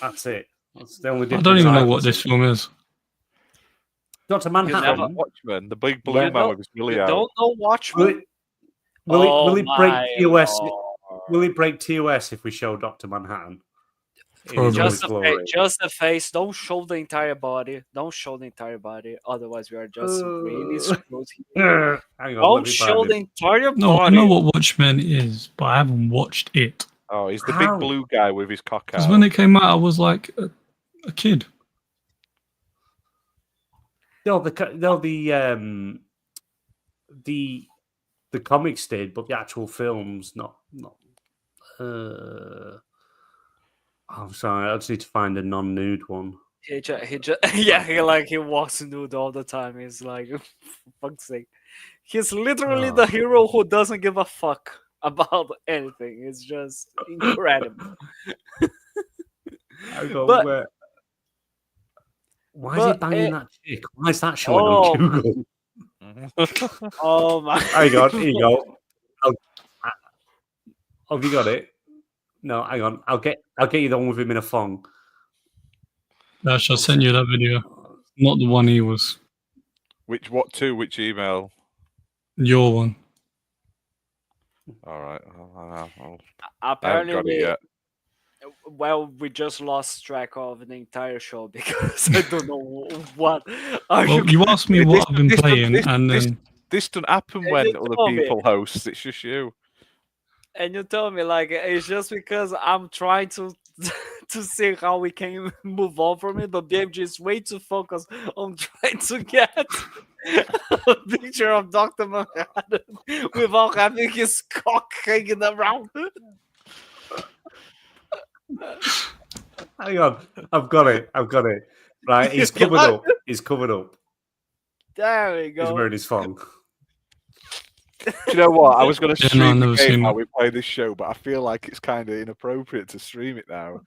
S4: That's it. That's the only
S5: I
S4: difference.
S5: don't even know
S4: I
S5: what
S4: can
S5: this
S4: see.
S5: film is.
S4: Dr.
S3: From
S4: Manhattan.
S3: Watchmen, the big blue
S4: Yeah.
S3: man with his
S2: You
S3: willy out.
S2: don't know
S4: Will
S2: Watchmen?
S4: it, will it break
S2: my
S4: TOS?
S2: lord.
S4: Will it break TOS if we show Dr. Manhattan? In
S5: Probably.
S4: his all his
S2: Just the,
S4: glory?
S2: just the face. Don't show the entire body. Don't show the entire body. Otherwise, we are just really screwed here.
S4: Hang on, let
S2: Don't
S4: me
S2: show
S4: find
S2: the
S4: it.
S2: entire
S5: No, I
S2: body.
S5: know what Watchmen is, but I haven't watched it.
S3: Oh, he's the
S4: How?
S3: big blue guy with his cock
S5: Because
S3: out.
S5: when it came out, I was like a kid.
S4: No, the comics did, but the actual films not. I'm sorry, I just need to find a non-nude one.
S2: He yeah, he walks nude all the time. He's like, for fuck's sake. He's literally the hero who doesn't give a fuck about anything. It's just incredible.
S4: I go,
S2: But-
S4: why is he
S2: but,
S4: banging that chick? Why is that showing on Google?
S2: Oh my!
S4: Hang on, here you go. Have you got it? No, hang on. I'll get you the one with him in a thong.
S5: Ash, I sent you that video. Not the one he was.
S3: Which email?
S5: Your one.
S3: All right. I haven't
S2: Apparently,
S3: got it yet.
S2: we just lost track of the entire show because I don't know what. Are
S5: Well, you asked me what I've been
S3: this-
S5: playing,
S3: this-
S5: and then
S3: This doesn't happen
S2: And
S3: when
S2: you
S3: other
S2: told me.
S3: people host. It's just you.
S2: And you tell me like it's just because I'm trying to to see how we can move on from it, but BMG is way too focused on trying to get a picture of Dr. Manhattan without having his cock hanging around.
S4: Hang on, I've got it. Right, he's covered up.
S2: There we
S4: He's
S2: go.
S4: wearing his phone.
S3: Do you know what? I was going to
S5: Yeah, no, I've
S3: stream the
S5: never
S3: game
S5: seen
S3: while
S5: it.
S3: we play this show, but I feel like it's kind of inappropriate to stream it now.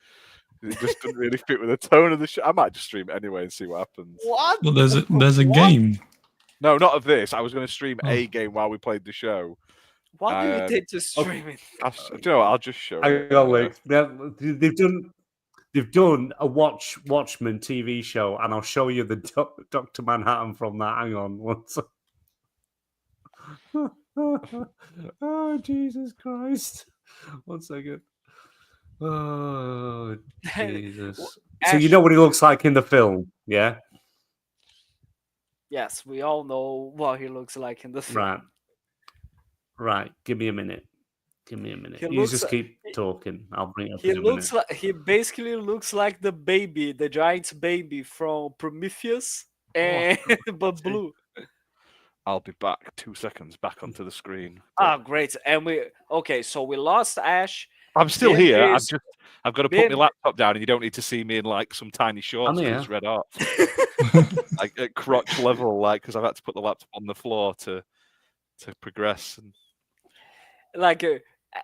S3: It just doesn't really fit with the tone of the show. I might just stream it anyway and see what happens.
S2: What?
S5: Well, there's a
S2: What?
S5: game.
S3: No, not of this. I was going to stream
S5: Oh.
S3: a game while we played the show.
S2: What do you take to stream it?
S3: Do you know what? I'll just show it.
S4: Hang on, Luke. They've done a Watchmen TV show, and I'll show you the Dr. Manhattan from that. Hang on, one second. Oh, Jesus Christ! 1 second. Oh, Jesus. So you know what he looks like in the film, yeah?
S2: Yes, we all know what he looks like in the film.
S4: Right. Give me a minute.
S2: He
S4: You
S2: looks
S4: just keep talking. I'll bring it up
S2: He
S4: in a
S2: looks
S4: minute.
S2: like he basically looks like the baby, the giant baby from Prometheus, and but blue.
S3: I'll be back. 2 seconds back onto the screen.
S2: Ah, great. And so we lost Ash.
S3: I'm still
S2: Ben
S3: here.
S2: is-
S3: I've got to put my
S2: Ben-
S3: laptop down, and you don't need to see me in like some tiny shorts
S4: I'm
S3: with
S4: here.
S3: this red heart, like at crotch level, like because I've had to put the laptop on the floor to progress. And
S2: Like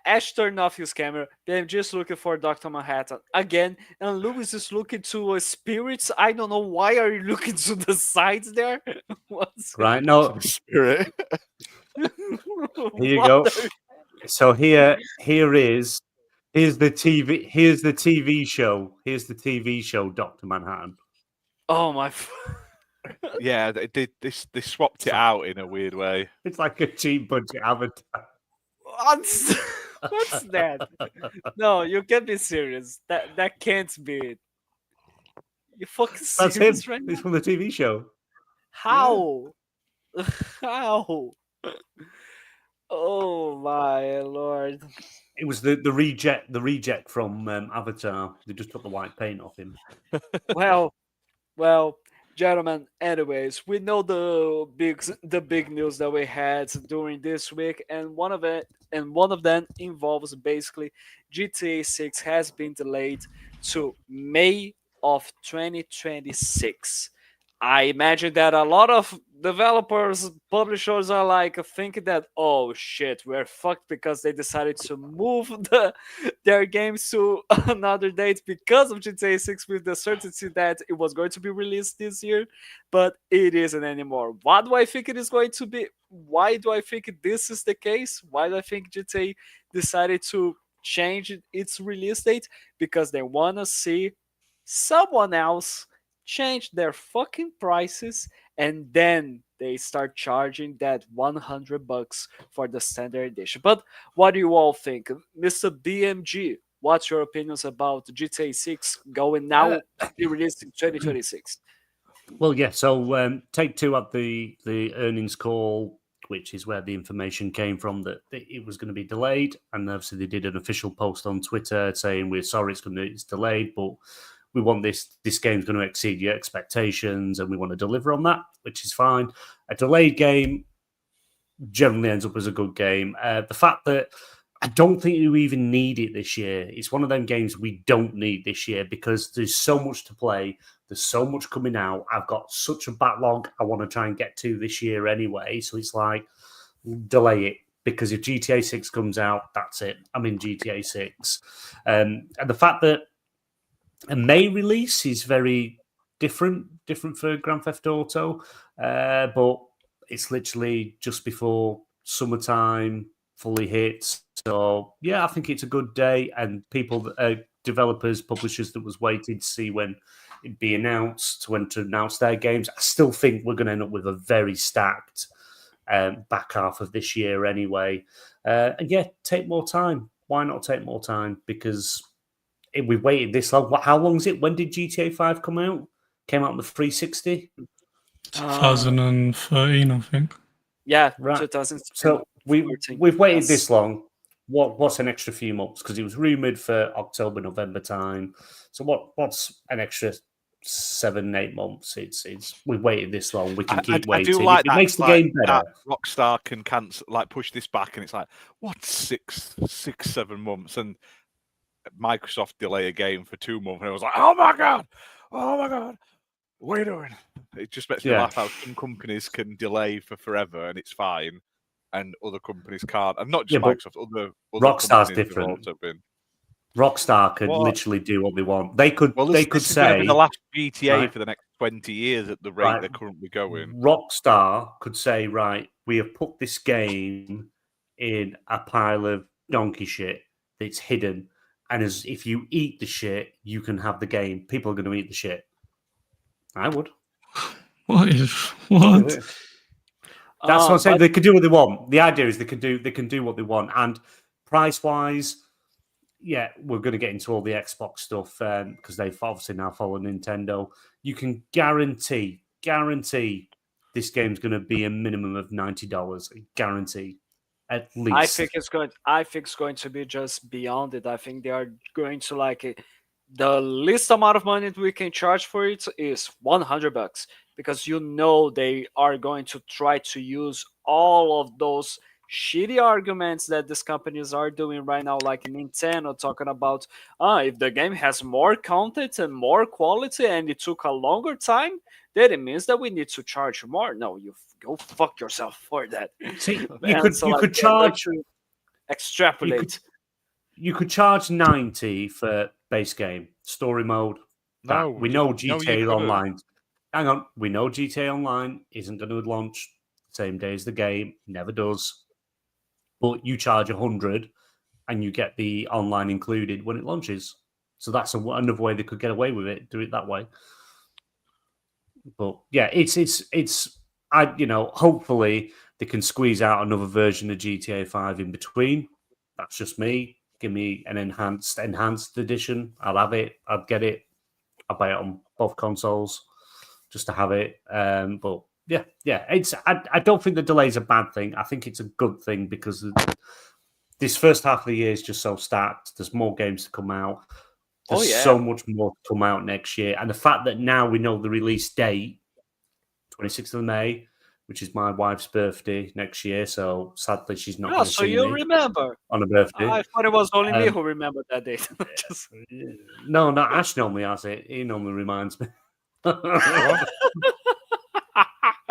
S2: Ash turned off his camera. Then just looking for Dr. Manhattan again, and Lewis is looking to spirits. I don't know why are you looking to the sides there. What's
S4: Right, no,
S3: spirit.
S4: here you
S2: What
S4: go.
S2: the-
S4: So here's the TV show. Here's the TV show, Dr. Manhattan.
S2: Oh my!
S3: Yeah, they swapped it out in a weird way.
S4: It's like a cheap budget avatar.
S2: What's that? No, you can't be serious. That can't be it. You fucking
S4: That's
S2: serious
S4: him.
S2: right
S4: It's
S2: now?
S4: from the TV show.
S2: How? How? Oh my lord!
S4: It was the reject from Avatar. They just took the white paint off him.
S2: Well, gentlemen. Anyways, we know the big news that we had during this week, and one of them involves basically GTA 6 has been delayed to May of 2026. I imagine that a lot of developers, publishers are like thinking that, oh shit, we're fucked because they decided to move their games to another date because of GTA 6 with the certainty that it was going to be released this year, but it isn't anymore. What do I think it is going to be? Why do I think this is the case? Why do I think GTA decided to change its release date? Because they want to see someone else change their fucking prices, and then they start charging that $100 for the standard edition. But what do you all think, Mr. BMG? What's your opinions about GTA 6 going now to be released in 2026?
S4: Well, yeah. So Take-Two had the earnings call, which is where the information came from that it was going to be delayed, and obviously they did an official post on Twitter saying we're sorry it's delayed, but we want this game's going to exceed your expectations, and we want to deliver on that, which is fine. A delayed game generally ends up as a good game. The fact that I don't think you even need it this year. It's one of them games we don't need this year because there's so much to play. There's so much coming out. I've got such a backlog I want to try and get to this year anyway. So it's like, delay it. Because if GTA 6 comes out, that's it. I'm in GTA 6. And the fact that a May release is very different for Grand Theft Auto, but it's literally just before summertime fully hits. So yeah, I think it's a good day, and people, developers, publishers that was waiting to see when it'd be announced, when to announce their games. I still think we're going to end up with a very stacked back half of this year anyway. And yeah, take more time. Why not take more time? Because we've waited this long. How long is it? When did GTA 5 come out? Came out on the 360?
S5: 2013, I think.
S2: Yeah,
S4: Right.
S2: 2000.
S4: So we've waited
S2: yes.
S4: this long. What's an extra few months? Because it was rumoured for October, November time. So what's an extra 7-8 months? It's we've waited this long. We can keep waiting.
S3: I do like
S4: it
S3: that.
S4: makes the
S3: like,
S4: game better.
S3: that Rockstar can cancel, like push this back, and it's like, what, 6-7 months? And Microsoft delay a game for 2 months, and I was like, oh my god, what are you doing? It just makes me laugh how some companies can delay for forever and it's fine, and other companies can't. And not just Microsoft, other
S4: Rockstar's
S3: companies
S4: different.
S3: have also been.
S4: Rockstar could literally do what they want. They could. They could
S3: this
S4: say
S3: is going to be the last GTA for the next 20 years at the rate they're currently going.
S4: Rockstar could say, right, we have put this game in a pile of donkey shit that's hidden, and as if you eat the shit, you can have the game. People are going to eat the shit. I would.
S5: What?
S4: That's what I'm saying. They can do what they want. The idea is they can do what they want, and price wise. Yeah, we're going to get into all the Xbox stuff because they've obviously now followed Nintendo. You can guarantee this game's going to be a minimum of $90. Guarantee, at least.
S2: I think it's going to be just beyond it. I think they are going to like it. The least amount of money we can charge for it is $100 because they are going to try to use all of those shitty arguments that these companies are doing right now, like Nintendo talking about if the game has more content and more quality and it took a longer time, then it means that we need to charge more. No, you go fuck yourself for that.
S4: See, you could charge
S2: extrapolate.
S4: You could charge 90 for base game story mode. We know GTA Online. Hang on, we know GTA Online isn't going to launch same day as the game. Never does. But you charge 100 and you get the online included when it launches. So that's another way they could get away with it. Do it that way. But yeah, hopefully they can squeeze out another version of GTA 5 in between. That's just me. Give me an enhanced edition. I'll have it. I'll get it. I'll buy it on both consoles just to have it. But yeah. I don't think the delay is a bad thing. I think it's a good thing because this first half of the year is just so stacked. There's more games to come out. There's so much more to come out next year. And the fact that now we know the release date, 26th of May, which is my wife's birthday next year. So sadly, she's not going to see me
S2: remember
S4: on her birthday.
S2: I thought it was only me who remembered that date.
S4: No, Ash normally has it. He normally reminds me.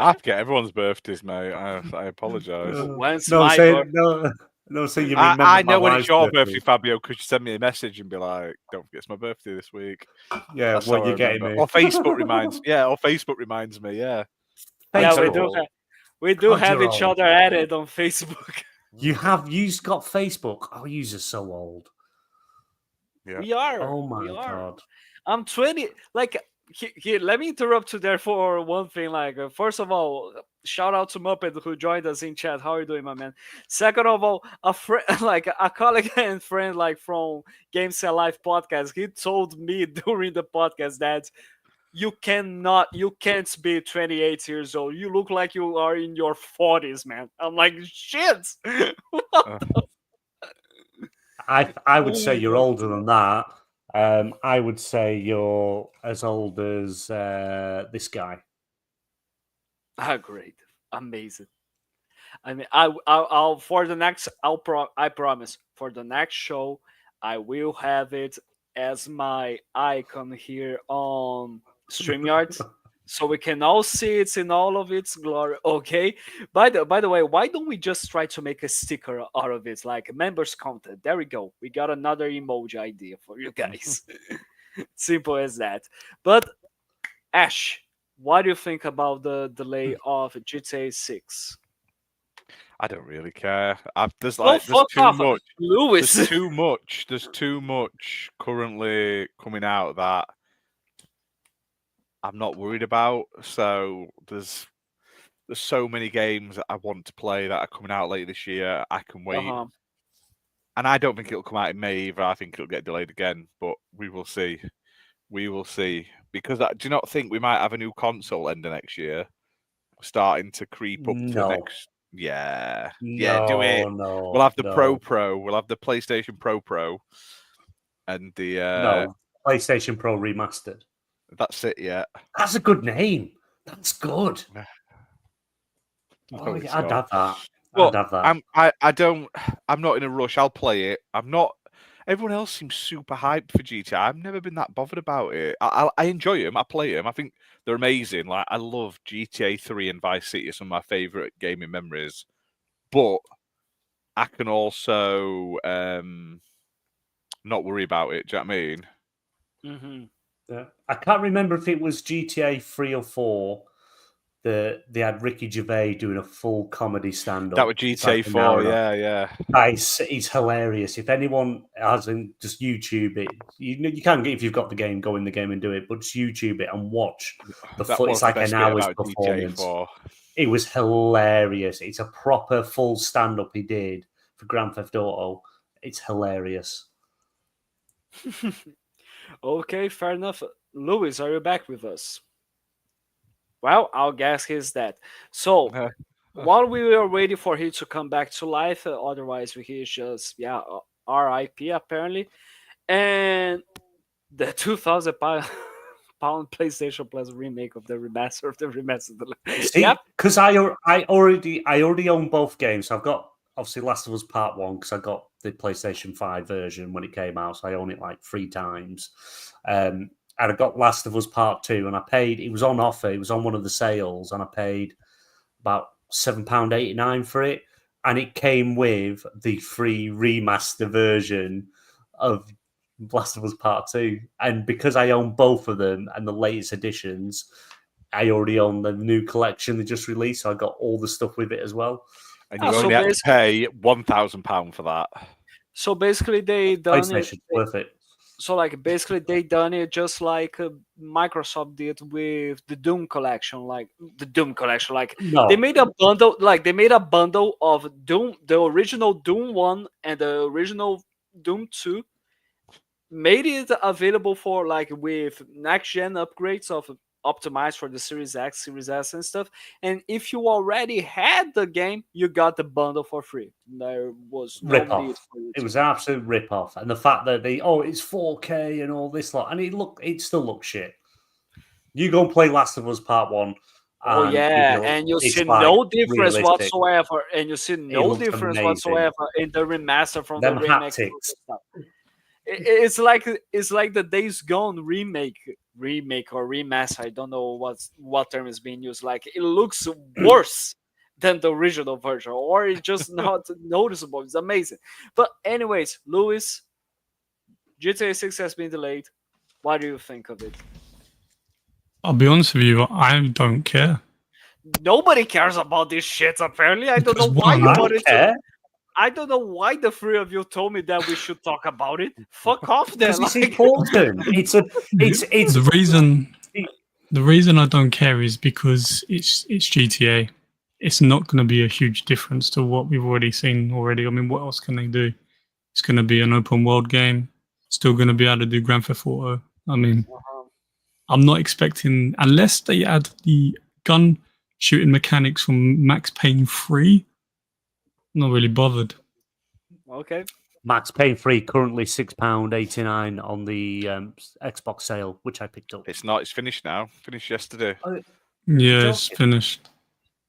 S3: I forget everyone's birthdays, mate. I apologise.
S4: So you remember
S3: I know when it's your birthday, Fabio, because you send me a message and be like, "Don't forget it's my birthday this week."
S4: Yeah,
S3: that's
S4: what you getting me?
S3: Or Facebook reminds. Me. Yeah.
S2: Yeah, we do have each other added on Facebook.
S4: You've got Facebook. Oh, you are so old.
S3: Yeah.
S2: We are.
S4: Oh my god.
S2: I'm 20. Like, let me interrupt you there for one thing. Like, first of all, shout out to Muppet who joined us in chat. How are you doing, my man? Second of all, a friend, like a colleague and friend, like from Games and Life podcast, he told me during the podcast that you can't be 28 years old. You look like you are in your 40s, man. I'm like, shit.
S4: I would say you're older than that. I would say you're as old as this guy.
S2: Great, amazing. I mean, I'll for the next. I promise for the next show, I will have it as my icon here on StreamYard, so we can all see it in all of its glory. Okay. By the way, why don't we just try to make a sticker out of it, like members content? There we go. We got another emoji idea for you guys. Simple as that. But Ash, what do you think about the delay of GTA 6?
S3: I don't really care. There's too much.
S2: Lewis.
S3: There's too much currently coming out that I'm not worried about. So there's so many games that I want to play that are coming out late this year. I can wait. And I don't think it'll come out in May either. I think it'll get delayed again, but we will see. Because do you not think we might have a new console end of next year? Starting to creep up to the next. Yeah. Do it.
S4: No,
S3: we'll have the Pro. We'll have the PlayStation Pro. And the
S4: PlayStation Pro Remastered.
S3: That's it, yeah.
S4: That's a good name. That's good.
S3: No,
S4: I'd have that.
S3: Well,
S4: I'd have that.
S3: I'm not in a rush. I'll play it. I'm not. everyone else seems super hyped for GTA. I've never been that bothered about it. I enjoy them. I play them. I think they're amazing. Like I love GTA 3 and Vice City. Some of my favorite gaming memories. But I can also not worry about it. Do you know what I mean?
S2: Mm-hmm.
S4: Yeah. I can't remember if it was GTA 3 or 4 that they had Ricky Gervais doing a full comedy stand-up.
S3: That was GTA 4. Yeah.
S4: It's hilarious. If anyone hasn't, just YouTube it. You can get, if you've got the game, go in the game and do it, but just YouTube it and watch the
S3: That
S4: full.
S3: was
S4: It's
S3: the
S4: like
S3: best
S4: an
S3: bit
S4: hour's
S3: about GTA
S4: performance.
S3: 4.
S4: It was hilarious. It's a proper full stand-up he did for Grand Theft Auto. It's hilarious.
S2: Okay, fair enough. Lewis, are you back with us? Well, I'll guess he's dead. So, while we were waiting for him to come back to life, otherwise he's just, RIP apparently. And the 2,000 pound PlayStation Plus remake of the remaster of the remaster.
S4: See, because I already own both games. So I've got obviously Last of Us Part 1 because I got the PlayStation 5 version when it came out, so I own it like 3 times. And I got Last of Us Part 2, and I paid. It was on offer. It was on one of the sales, and I paid about £7.89 for it, and it came with the free remaster version of Last of Us Part 2. And because I own both of them and the latest editions, I already own the new collection they just released, so I got all the stuff with it as well.
S3: And you only had to pay £1,000 for that.
S2: So basically, they done
S4: PlayStation's worth it.
S2: So like basically they done it just like Microsoft did with the Doom collection, like
S4: No.
S2: they made a bundle of Doom, the original Doom 1 and the original Doom 2, made it available for like with next gen upgrades of optimized for the Series X, Series S and stuff. And if you already had the game, you got the bundle for free. There was no
S4: Rip
S2: need
S4: off.
S2: for you
S4: It was an absolute rip off. And the fact that it's 4K and all this lot, and it still looks shit. You go and play Last of Us Part 1.
S2: Oh yeah, and you see no difference
S4: realistic.
S2: whatsoever, and you see no difference
S4: amazing.
S2: whatsoever in the remaster from
S4: Them
S2: the remake.
S4: haptics.
S2: It's like the Days Gone remake or remaster. I don't know what term is being used. Like it looks worse than the original version, or it's just not noticeable. It's amazing. But anyways, Lewis, GTA 6 has been delayed. What do you think of it?
S5: I'll be honest with you, I don't care.
S2: Nobody cares about this shit. Apparently, I don't know
S5: Because
S2: why you
S5: one,
S2: wanted to. I don't know why the three of you told me that we should talk about it. Fuck off, then.
S4: Because it's important. It's
S5: the reason I don't care is because it's GTA. It's not going to be a huge difference to what we've already seen already. I mean, what else can they do? It's going to be an open world game. Still going to be able to do Grand Theft Auto. I mean, I'm not expecting, unless they add the gun shooting mechanics from Max Payne 3. I'm not really bothered.
S2: Okay.
S4: Max Payne 3 currently £6.89 on the Xbox sale, which I picked up.
S3: It's not. It's finished now. Finished yesterday.
S5: Yeah, it's finished.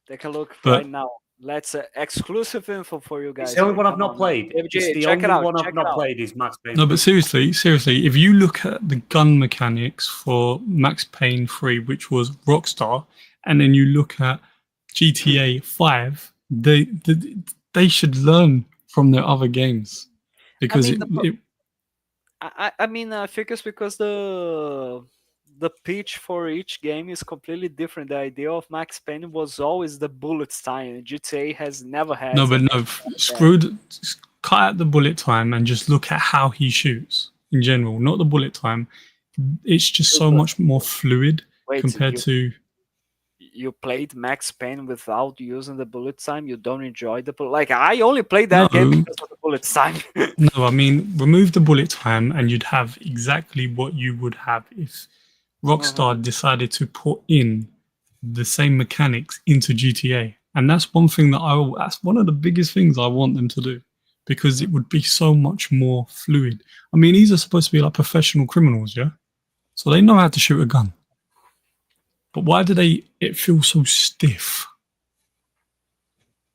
S2: Take a look right now. Let's exclusive info for you guys.
S4: It's the only one I've not played.
S2: MJ,
S4: the only one I've not played is Max Payne.
S5: No, but seriously, if you look at the gun mechanics for Max Payne 3, which was Rockstar, and then you look at GTA 5, they should learn from their other games because
S2: I think it's because the pitch for each game is completely different. The idea of Max Payne was always the bullet time. GTA has never had.
S5: Cut out the bullet time and just look at how he shoots in general, not the bullet time. It's just so much more fluid compared to.
S2: You played Max Payne without using the bullet time. You don't enjoy the bullet. Like I only played that game because of the bullet time.
S5: No, I mean remove the bullet time, and you'd have exactly what you would have if Rockstar decided to put in the same mechanics into GTA. And that's one thing that's one of the biggest things I want them to do, because it would be so much more fluid. I mean, these are supposed to be like professional criminals, yeah? So they know how to shoot a gun. But why do it feel so stiff?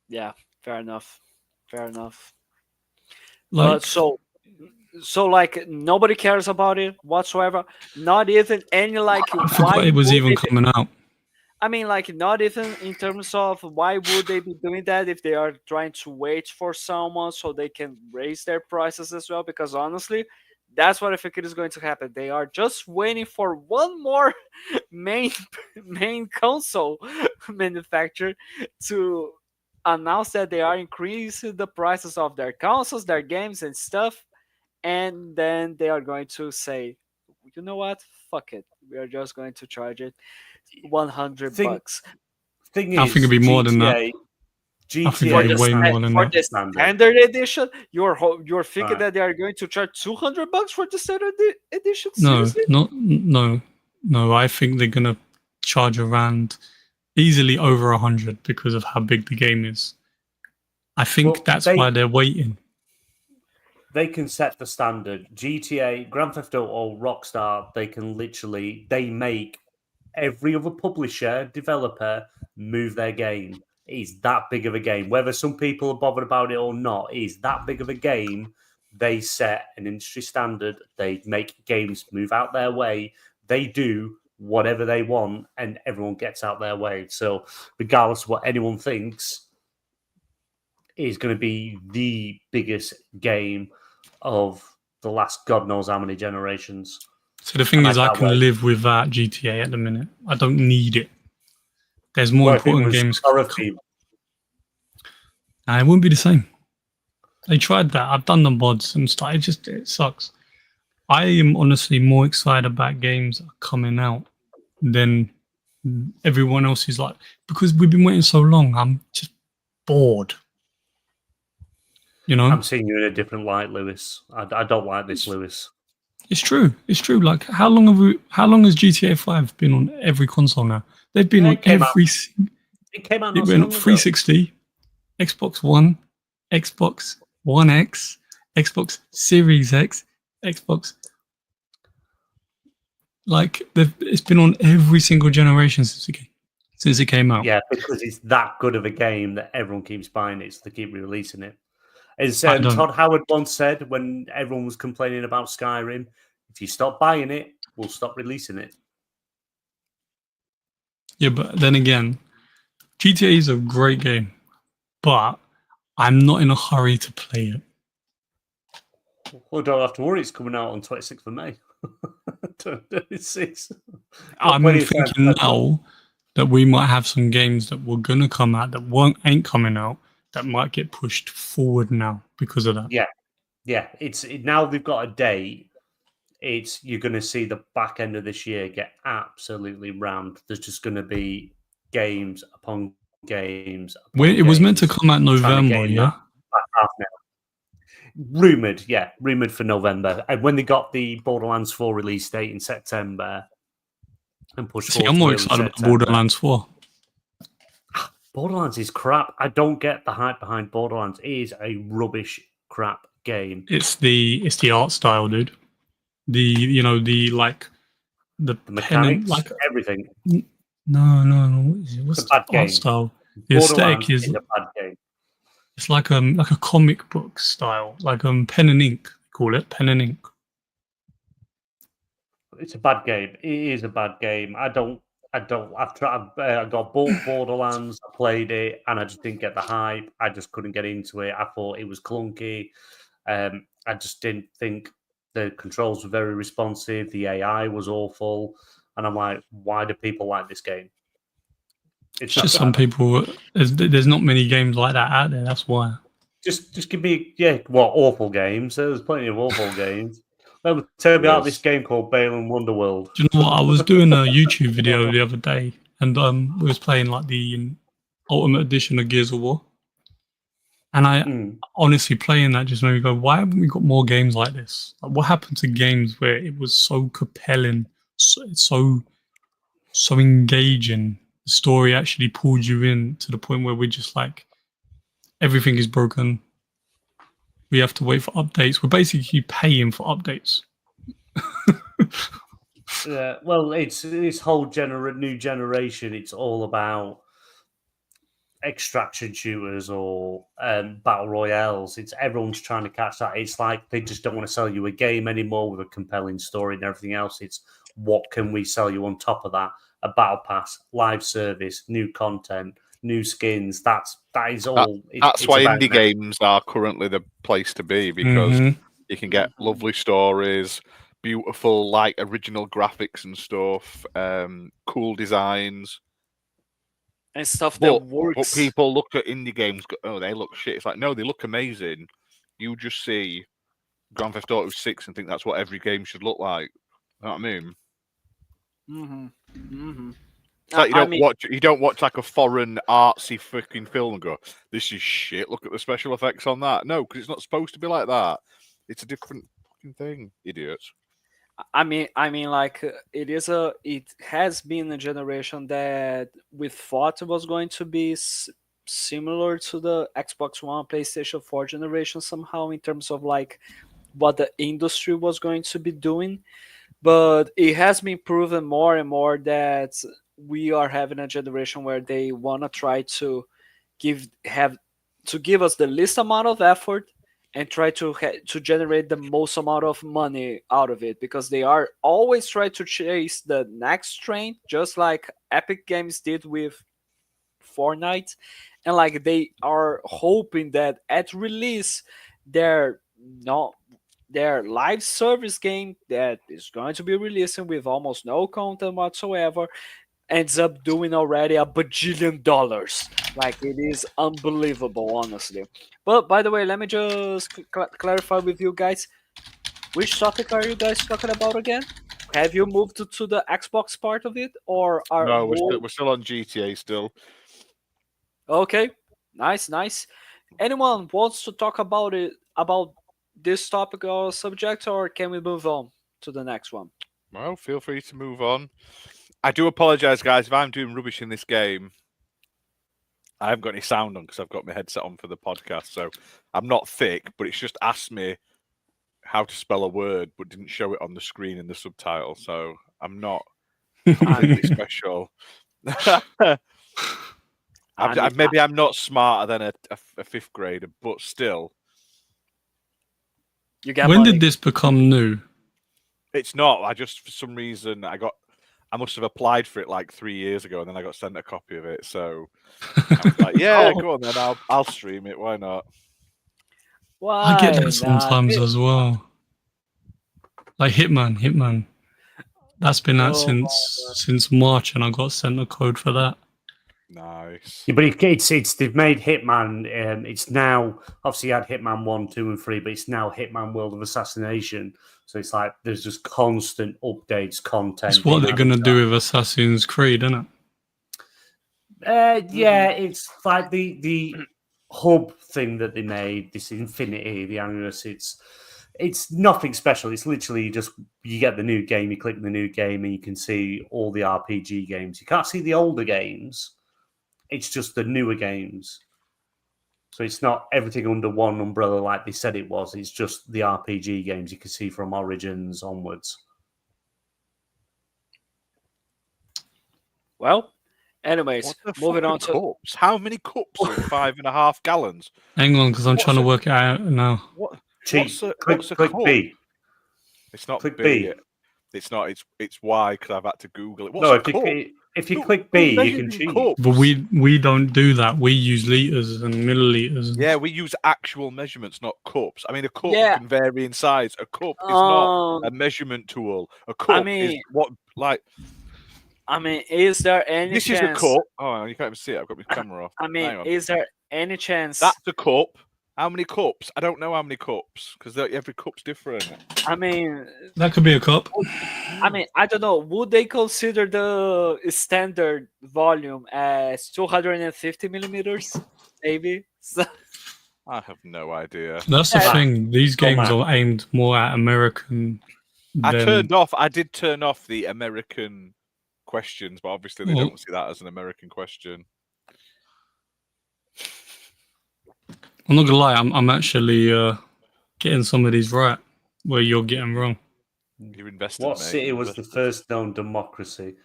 S2: Yeah, fair enough.
S5: Like,
S2: So So like nobody cares about it whatsoever. Not even any like
S5: I forgot it was
S2: would
S5: even
S2: they
S5: coming out.
S2: I mean, like, not even in terms of why would they be doing that if they are trying to wait for someone so they can raise their prices as well? Because honestly, that's what I think it is going to happen. They are just waiting for one more main main console manufacturer to announce that they are increasing the prices of their consoles, their games, and stuff, and then they are going to say, you know what? Fuck it. We are just going to charge it
S4: Thing
S2: $100
S4: thing
S5: I think it'd
S4: is,
S5: be more than that.
S4: GTA
S5: I think
S2: for
S5: it'd
S2: the
S5: be way
S4: standard.
S5: more than
S2: for
S5: that.
S2: the
S4: Standard.
S2: standard edition. You're thinking
S4: Right.
S2: that they are going to charge $200 for the standard edition?
S5: No,
S2: Seriously?
S5: no. I think they're gonna charge around easily over 100 because of how big the game is. I think
S4: Well,
S5: that's why they're waiting.
S4: They can set the standard. GTA, Grand Theft Auto, or Rockstar, they make every other publisher, developer move their game. It's that big of a game. Whether some people are bothered about it or not, it's that big of a game. They set an industry standard. They make games move out their way. They do whatever they want, and everyone gets out their way. So, regardless of what anyone thinks, is going to be the biggest game of the last God knows how many generations.
S5: So the thing
S4: And
S5: is, I
S4: can't
S5: can
S4: wait.
S5: live without GTA at the minute. I don't need it. There's more
S4: Well, if it
S5: important
S4: was
S5: games.
S4: horror theme,
S5: Nah, it wouldn't be the same. They tried that. I've done the mods and stuff. It sucks. I am honestly more excited about games that are coming out than everyone else is like, because we've been waiting so long. I'm just bored. You know,
S4: I'm seeing you in a different light, Lewis. I don't like this, Lewis.
S5: it's true. It's true. Like, how long has GTA 5 been on every console now? They've been
S4: Yeah,
S5: on
S4: it came out
S5: every.
S4: It came out
S5: It
S4: not so
S5: went
S4: long
S5: up
S4: ago.
S5: 360, Xbox One, Xbox One X, Xbox Series X, Xbox. Like, it's been on every single generation since it came out.
S4: Yeah, because it's that good of a game that everyone keeps buying it, so they keep releasing it. As
S5: I don't-
S4: Todd Howard once said when everyone was complaining about Skyrim, if you stop buying it, we'll stop releasing it.
S5: Yeah, but then again, GTA is a great game, but I'm not in a hurry to play it.
S4: Well, don't have to worry, it's coming out on 26th of May. 26.
S5: I'm
S4: plenty of time
S5: thinking
S4: to-
S5: now that we might have some games that were gonna come out that ain't coming out that might get pushed forward now because of that.
S4: Yeah, now they've got a date. You're going to see the back end of this year get absolutely rammed. There's just going to be games upon games.
S5: When it was meant to
S4: games
S5: come out
S4: trying to
S5: November,
S4: get in
S5: yeah.
S4: that half now. Rumored for November. And when they got the Borderlands 4 release date in September and pushed
S5: See,
S4: forward
S5: I'm
S4: to
S5: more
S4: early
S5: excited about
S4: September.
S5: Borderlands 4.
S4: Borderlands is crap. I don't get the hype behind Borderlands. It is a rubbish crap game.
S5: It's the art style, dude. The
S4: The
S5: pennant,
S4: mechanics,
S5: like
S4: everything.
S5: no. What is it? What's
S4: It's a bad
S5: the art
S4: game.
S5: style? The
S4: Borderlands
S5: aesthetic is
S4: a bad game.
S5: it's like a comic book style, like pen and ink. Call it pen and ink.
S4: It's a bad game. It is a bad game. I got bought Borderlands. I played it, and I just didn't get the hype. I just couldn't get into it. I thought it was clunky. I just didn't think the controls were very responsive. The AI was awful, and I'm like, why do people like this game?
S5: It's just some people. There's not many games like that out there. That's why.
S4: Just give me awful games. There's plenty of awful games. Tell me about this game called Bale and Wonderworld.
S5: Do you know what? I was doing a YouTube video the other day, and we was playing like the Ultimate Edition of Gears of War, and I honestly playing that just made me go, why haven't we got more games like this? Like, what happened to games where it was so compelling, so engaging? The story actually pulled you in to the point where we're just like, everything is broken. We have to wait for updates. We're basically paying for updates.
S4: Yeah, well, it's this whole new generation. It's all about extraction shooters or battle royales. It's everyone's trying to catch that. It's like they just don't want to sell you a game anymore with a compelling story and everything else. It's what can we sell you on top of that? A battle pass, live service, new content, new skins. That is all.
S3: That's why
S4: about
S3: indie
S4: now.
S3: games are currently the place to be, because you can get lovely stories, beautiful like original graphics and stuff, cool designs.
S2: And stuff that works.
S3: But people look at indie games, go, oh, they look shit. It's like, no, they look amazing. You just see Grand Theft Auto 6 and think that's what every game should look like. You know what I mean? It's like you don't watch like a foreign artsy freaking film and go, this is shit. Look at the special effects on that. No, because it's not supposed to be like that. It's a different fucking thing, idiots.
S2: I mean, like it has been a generation that we thought was going to be similar to the Xbox One, PlayStation 4 generation somehow in terms of like what the industry was going to be doing, but it has been proven more and more that we are having a generation where they want to try to give us the least amount of effort and try to generate the most amount of money out of it, because they are always trying to chase the next trend, just like Epic Games did with Fortnite, and like they are hoping that at release their live service game that is going to be releasing with almost no content whatsoever ends up doing already $1 bajillion. Like, it is unbelievable, honestly. But by the way, let me just clarify with you guys. Which topic are you guys talking about again? Have you moved to the Xbox part of it, or are
S3: No, we're still on GTA still.
S2: Okay, nice. Anyone wants to talk about this topic or subject, or can we move on to the next one?
S3: Well, feel free to move on. I do apologise, guys, if I'm doing rubbish in this game. I haven't got any sound on because I've got my headset on for the podcast, so I'm not thick, but it's just asked me how to spell a word, but didn't show it on the screen in the subtitle, so I'm not completely special. Maybe I'm not smarter than a fifth grader, but still.
S5: When did this become new?
S3: It's not. I just, for some reason, I must have applied for it like 3 years ago, and then I got sent a copy of it. So I was like, yeah, go on then. I'll stream it. Why not?
S2: Why
S5: I get that sometimes as well. Like Hitman. That's been out since March, and I got sent a code for that.
S3: Nice.
S4: Yeah, but they've made Hitman. It's now obviously you had Hitman 1, 2, and 3, but it's now Hitman World of Assassination. So it's like there's just constant updates, content.
S5: It's what they're gonna do with Assassin's Creed, isn't
S4: it? Yeah, it's like the hub thing that they made. This Infinity, the Animus. It's nothing special. It's literally just you get the new game, you click the new game, and you can see all the RPG games. You can't see the older games. It's just the newer games. So it's not everything under one umbrella like they said it was. It's just the RPG games you can see from Origins onwards.
S2: Well, anyways, moving on to
S3: cups. How many cups are 5.5 gallons?
S5: Hang on, because I'm trying to work it out now.
S3: Click
S4: B.
S3: It's not
S4: click
S3: B.
S4: B.
S3: It's not. It's Y because I've had to Google it.
S4: If you click B, you can choose.
S5: But we don't do that. We use liters and milliliters.
S3: Yeah, we use actual measurements, not cups. I mean, a cup can vary in size. A cup is not a measurement tool. A cup is what, like.
S2: I mean, is there any
S3: this
S2: chance...
S3: is a cup. Oh, you can't even see it. I've got my camera off.
S2: I mean, is there any chance...
S3: That's a cup. How many cups? I don't know how many cups because every cup's different.
S2: I mean...
S5: That could be a cup.
S2: I mean, I don't know. Would they consider the standard volume as 250 millimeters? Maybe?
S3: I have no idea.
S5: That's the thing. These games are aimed more at American...
S3: I did turn off the American questions, but obviously they don't see that as an American question.
S5: I'm not gonna lie, I'm actually getting some of these right where you're getting wrong.
S3: You're invested.
S4: What city was the first known democracy?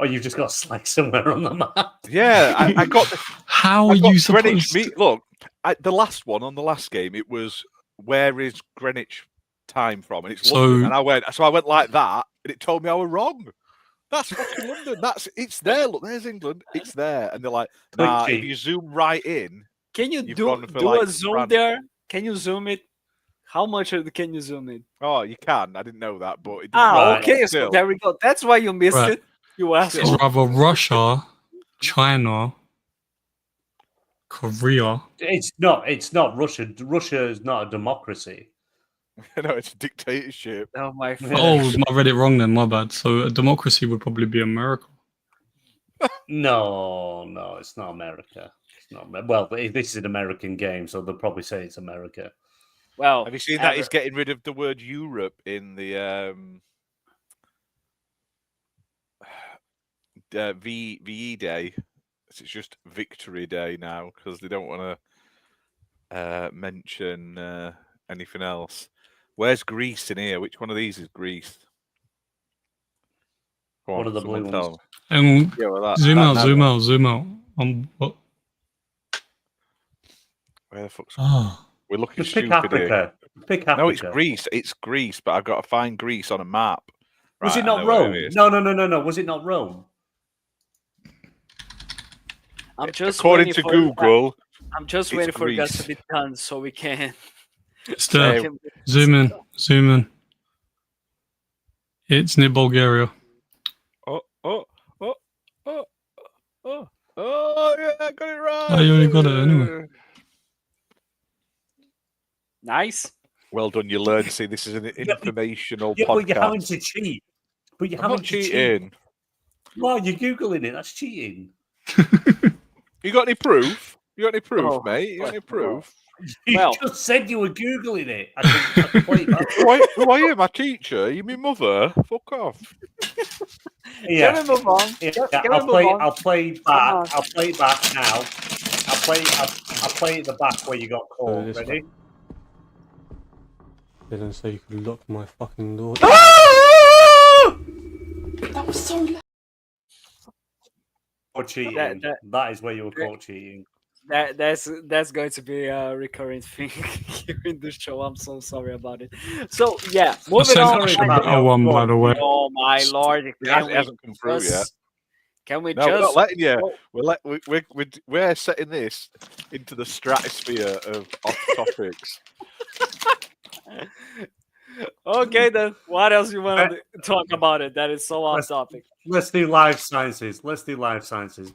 S4: Or you've just got a slag somewhere on the map.
S3: Yeah, I got the
S5: How are
S3: I got
S5: you
S3: Greenwich
S5: supposed to?
S3: Look, the last one on the last game, it was where is Greenwich time from, and it's
S5: So-
S3: London. And I went like that, and it told me I was wrong. That's fucking London. It's there. Look, there's England. It's there. And they're like, nah.
S4: Quick
S3: If you zoom right in,
S2: Can you
S3: You've
S2: do
S3: gone for,
S2: do
S3: like,
S2: a zoom
S3: France.
S2: there? Can you zoom it? How much can you zoom it?
S3: oh, you can. I didn't know that, but it doesn't
S2: Ah,
S3: matter.
S2: okay. So
S3: Still.
S2: there we go. That's why you missed
S5: Right.
S2: it. You asked.
S5: It's rather Russia, China, Korea.
S4: It's not Russia. Russia is not a democracy.
S3: No, it's a dictatorship.
S2: Oh my.
S5: Oh, I read it wrong then. My bad. So a democracy would probably be America.
S4: No, it's not America. It's not. Well, this is an American game, so they'll probably say it's America.
S2: Well,
S3: Have you seen that he's getting rid of the word Europe in the VE Day? It's just Victory Day now because they don't want to mention anything else. Where's Greece in here? Which one of these is Greece? Come
S4: One
S3: on,
S4: of the
S3: someone
S4: blue
S3: tell
S4: ones.
S3: me.
S5: And
S3: Yeah, well,
S5: zoom out,
S3: that-
S5: zoom out, zoom out. What?
S3: Where the fuck's
S5: Ah,
S3: we're looking
S4: Just pick
S3: stupid here.
S4: Africa. Pick Africa.
S3: No, it's Greece. It's Greece, but I've got to find Greece on a map.
S4: Was
S3: Right,
S4: it
S3: I
S4: not
S3: know where
S4: Rome?
S3: it is.
S4: No. Was it not Rome?
S2: I'm just
S3: According
S2: waiting
S3: to
S2: for
S3: Google,
S2: I'm just
S3: it's
S2: waiting for guys
S3: Greece.
S2: to be done so we can.
S5: it's there.
S3: Hey.
S5: Zoom in, zoom in. It's near Bulgaria.
S3: Oh, yeah, I got it right.
S5: Oh, you already got it anyway.
S2: Nice.
S3: Well done, you learned. See, this is an informational
S4: Yeah, but you're having
S3: podcast.
S4: to cheat. But you're
S3: I'm
S4: having
S3: not
S4: to cheat.
S3: cheating.
S4: Well, you're googling it. That's cheating.
S3: You got any proof? You got any proof,
S2: Oh,
S3: mate? You got any proof?
S4: You
S2: Well-
S4: just said you were googling it. I can play it back.
S3: Who are you, my teacher? You my mother? Fuck off.
S4: Yeah.
S2: Can we move on?
S4: Yeah,
S2: Can we
S4: I'll
S2: move
S4: play.
S2: on?
S4: I'll play
S2: Come on.
S4: back. I'll play back now. I'll play at the back where you got caught.
S1: this
S4: Ready?
S1: Didn't say you could lock my fucking door.
S4: Or cheating.
S2: That-
S4: That is where you were caught cheating.
S2: That's going to be a recurring thing here in the show. I'm so sorry about it. So yeah,
S5: I
S2: moving
S5: sent
S2: on.
S5: actually
S4: about
S5: better one, by the way.
S2: Oh my lord!
S3: It hasn't come through yet.
S2: Can we
S3: No, we're not
S2: just?
S3: letting you.
S2: Oh,
S3: We're setting this into the stratosphere of off topics.
S2: okay then. What else you want to talk about it? That is so off
S4: Let's-
S2: topic.
S4: Let's do life sciences. Go life sciences.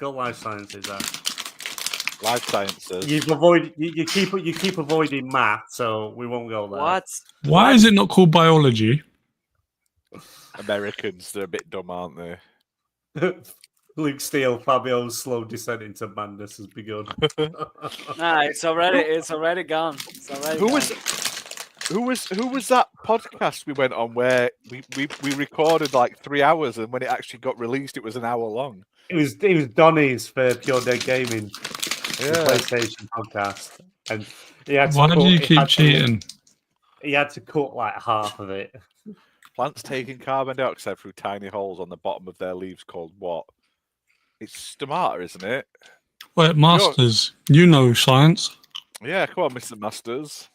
S3: Life sciences.
S4: You keep avoiding math, so we won't go there.
S2: What?
S5: Why is it not called biology?
S3: Americans, they're a bit dumb, aren't they?
S4: Luke Steele, Fabio's slow descent into madness has begun.
S2: Nah, it's already gone. It's already
S3: Who
S2: gone.
S3: was that podcast we went on where we recorded like 3 hours and when it actually got released it was an hour long?
S4: It was Donny's for Pure Dead Gaming, the
S3: Yeah.
S4: PlayStation podcast, and he had to
S5: Why
S4: cut,
S5: do you
S4: he
S5: keep
S4: had to-
S5: cheating?
S4: He had to cut like half of it.
S3: Plants taking carbon dioxide through tiny holes on the bottom of their leaves called what? It's stomata, isn't it?
S5: Wait, Masters, you know science.
S3: Yeah, come on, Mr. Masters.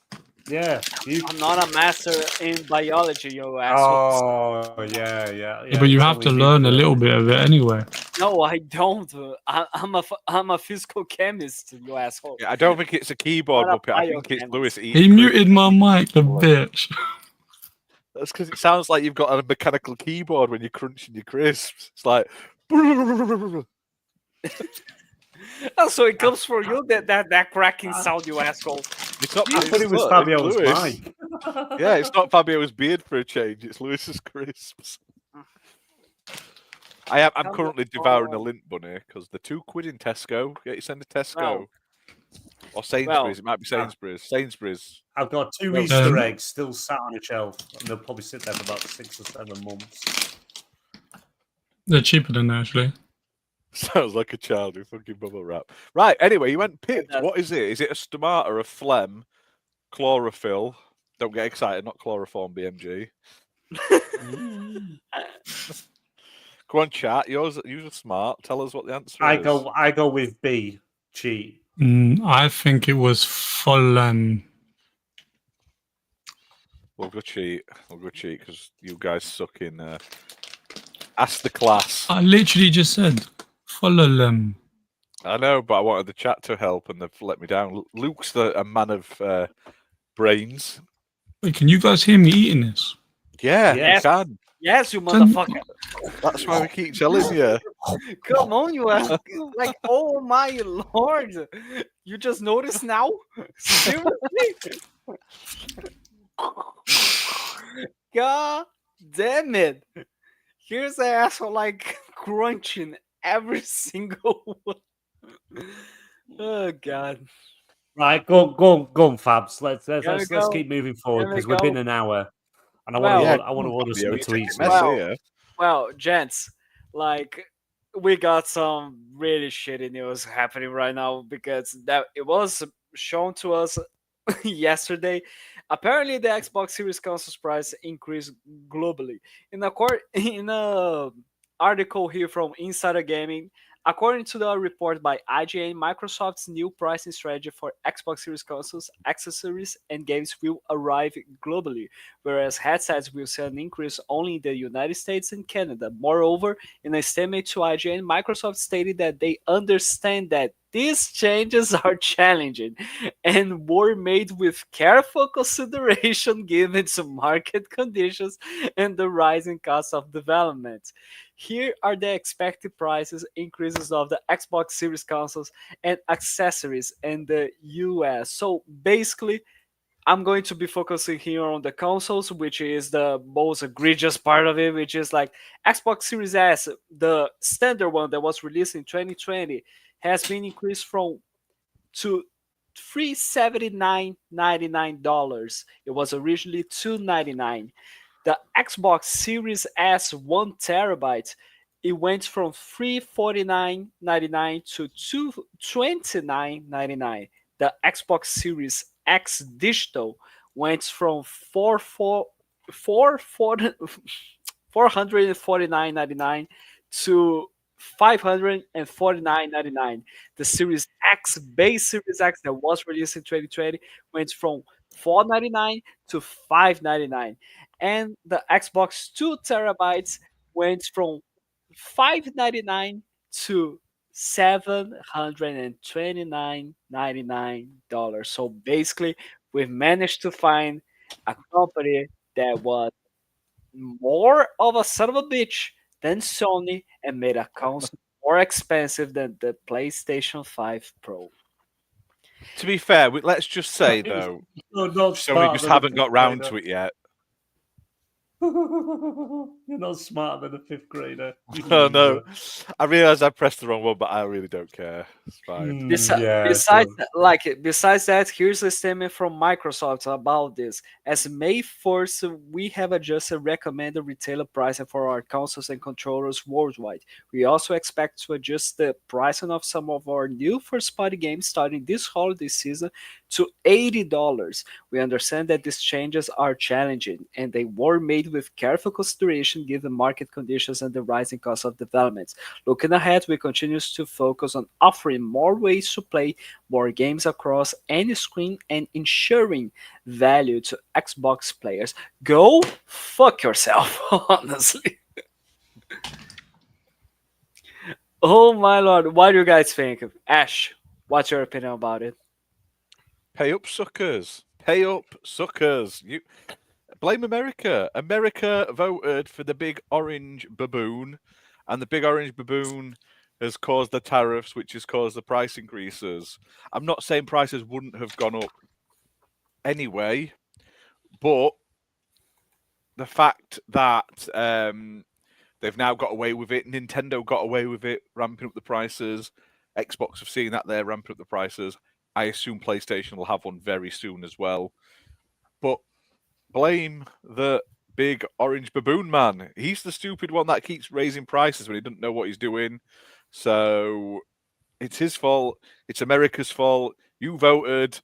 S4: Yeah, you.
S2: I'm not a master in biology, you asshole.
S4: Oh yeah.
S5: Yeah, but you have to learn a little bit of it anyway.
S2: No, I don't. I'm a physical chemist, you asshole.
S3: Yeah, I don't think it's a keyboard
S2: Not a
S3: muppet. I think it's
S2: biochemist.
S3: Lewis.
S5: He muted my mic, the bitch.
S3: That's because it sounds like you've got a mechanical keyboard when you're crunching your crisps. It's like.
S2: Oh, so it comes for you that cracking sound, you asshole.
S3: It's not.
S4: I thought it was
S3: it's
S4: Fabio's
S3: Lewis.
S4: mic.
S3: Yeah, it's not Fabio's beard for a change. It's Lewis's crisps. I'm currently devouring a lint bunny because they're £2 in Tesco. Get you send a Tesco
S2: Well-
S3: or Sainsbury's. It might be Sainsbury's. Sainsbury's.
S4: I've got two
S5: Well,
S4: Easter eggs still sat on a shelf, and they'll probably sit there for about 6 or 7 months.
S5: They're cheaper than that, actually.
S3: Sounds like a child who fucking bubble wrap. Right. Anyway, you went picked.
S2: does.
S3: What is it? Is it a stomata, a phlegm, chlorophyll? Don't get excited. Not chloroform. BMG. Go on, chat. You're smart. Tell us what the answer
S4: I
S3: is.
S4: go with B. Cheat.
S5: I think it was Follan.
S3: We'll go cheat. Because you guys suck in. Ask the class.
S5: I literally just said Follan.
S3: I know, but I wanted the chat to help, and they've let me down. Luke's a man of brains.
S5: Wait, can you guys hear me eating this?
S3: Yeah,
S2: Yes.
S3: you can.
S2: Yes, you motherfucker.
S3: That's why we keep telling you.
S2: Come on, you are like, oh my lord. You just noticed now? Seriously? God damn it. Here's the asshole like crunching every single one. Oh god.
S4: Right, go on, Fabs. Let's
S2: go.
S4: keep moving forward
S2: Here we
S4: because we've been
S2: go.
S4: an hour, and I
S2: Well,
S4: want to order some
S3: You're taking
S4: tweets.
S3: mess
S2: Well,
S3: here.
S2: Well, gents, like we got some really shitty news happening right now because that it was shown to us yesterday. Apparently, the Xbox Series consoles price increased globally. In a article here from Insider Gaming, according to the report by IGN, Microsoft's new pricing strategy for Xbox Series consoles, accessories, and games will arrive globally, whereas headsets will see an increase only in the United States and Canada. Moreover, in a statement to IGN, Microsoft stated that they understand that these changes are challenging and were made with careful consideration given to market conditions and the rising cost of development. Here are the expected prices increases of the Xbox Series consoles and accessories in the US. So basically, I'm going to be focusing here on the consoles, which is the most egregious part of it, which is like Xbox Series S, the standard one that was released in 2020, has been increased from to $379.99. It was originally $299. The Xbox Series S 1 terabyte, it went from $349.99 to $229.99. The Xbox Series X digital went from $449.99 to $549.99. The Series X, base Series X that was released in 2020, went from $499 to $599. And the Xbox 2 terabytes went from $599 to $729.99. So basically, we've managed to find a company that was more of a son of a bitch than Sony and made a console more expensive than the PlayStation 5 Pro.
S3: To be fair, let's just say though, Sony just haven't got round to it yet.
S4: You're not smarter than a fifth grader.
S3: Oh no, I realise I pressed the wrong one, but I really don't care. It's fine.
S2: Besides that, here's a statement from Microsoft about this. As May 1st, we have adjusted recommended retailer pricing for our consoles and controllers worldwide. We also expect to adjust the pricing of some of our new first-party games starting this holiday season to $80. We understand that these changes are challenging, and they were made with careful consideration given market conditions and the rising cost of development. Looking ahead, we continue to focus on offering more ways to play more games across any screen and ensuring value to Xbox players. Go fuck yourself, honestly. Oh my lord, what do you guys think? Ash, what's your opinion about it?
S3: Pay up, suckers. Pay up, suckers. You blame America. America voted for the big orange baboon, and the big orange baboon has caused the tariffs, which has caused the price increases. I'm not saying prices wouldn't have gone up anyway, but the fact that they've now got away with it, Nintendo got away with it, ramping up the prices. Xbox have seen that they're ramping up the prices. I assume PlayStation will have one very soon as well. But blame the big orange baboon man. He's the stupid one that keeps raising prices when he doesn't know what he's doing. So it's his fault. It's America's fault. You voted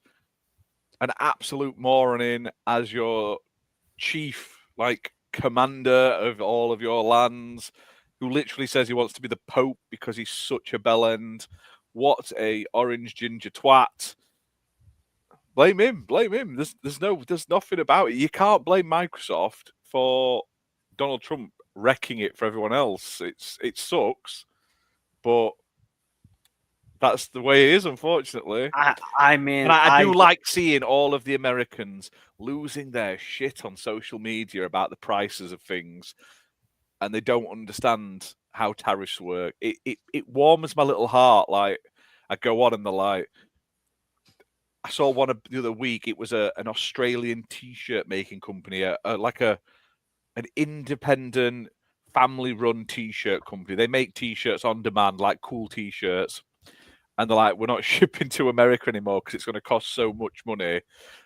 S3: an absolute moron in as your chief, commander of all of your lands. who literally says he wants to be the Pope because he's such a bellend. What a orange ginger twat. Blame him. There's nothing about it. You can't blame Microsoft for Donald Trump wrecking it for everyone else. It sucks, but that's the way it is, unfortunately.
S2: I mean,
S3: and I do like seeing all of the Americans losing their shit on social media about the prices of things, and they don't understand how tariffs work. It warms my little heart. Like, I go on and they're like, I saw one the other week. It was an Australian T-shirt making company, an independent family-run T-shirt company. They make T-shirts on demand, like cool T-shirts. And they're like, we're not shipping to America anymore because it's going to cost so much money.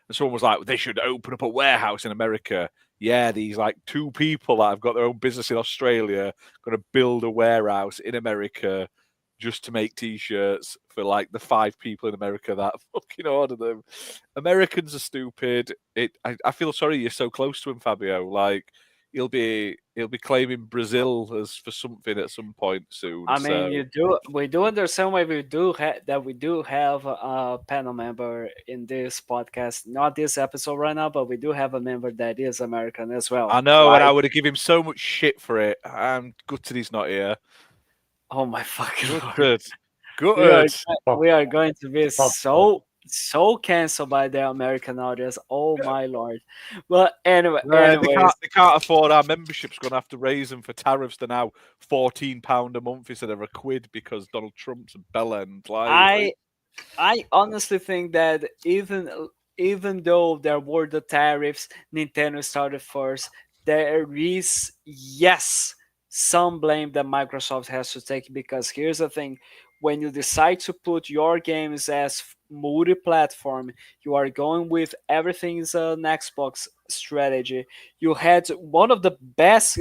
S3: And someone was like, they should open up a warehouse in America. Yeah, these like 2 people that have got their own business in Australia going to build a warehouse in America just to make T-shirts for like the 5 people in America that fucking order them. Americans are stupid. I feel sorry you're so close to him, Fabio. Like, he'll be claiming Brazil as for something at some point soon.
S2: I mean, we do understand why we do have a panel member in this podcast, not this episode right now, but we do have a member that is American as well.
S3: I know,
S2: right?
S3: and I would have given him so much shit for it. I'm gutted he's not here.
S2: Oh my fucking lord!
S3: Good.
S2: We are going to be so cancelled by the American audience. Oh my lord! But anyway,
S3: they can't afford our memberships. Going to have to raise them for tariffs. They're now £14 a month instead of £1 because Donald Trump's a bellend.
S2: I honestly think that even though there were the tariffs, Nintendo started first. There is some blame that Microsoft has to take, because here's the thing: when you decide to put your games as multi-platform, you are going with everything's an Xbox strategy. You had one of the best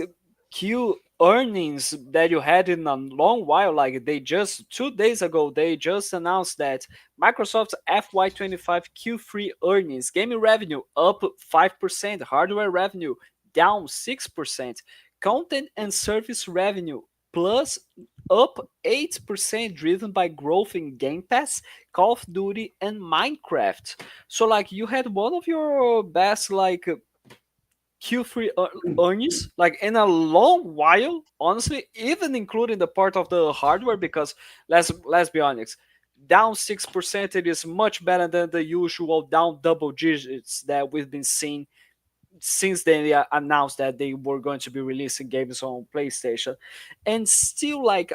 S2: Q earnings that you had in a long while. Like, they just 2 days ago they just announced that Microsoft's FY25 Q3 earnings, gaming revenue up 5%, hardware revenue down 6%, content and service revenue plus up 8%, driven by growth in Game Pass, Call of Duty, and Minecraft. So like, you had one of your best like Q3 earnings like in a long while, honestly, even including the part of the hardware, because let's be honest, down 6%, it is much better than the usual down double digits that we've been seeing since they announced that they were going to be releasing games on PlayStation. And still, like,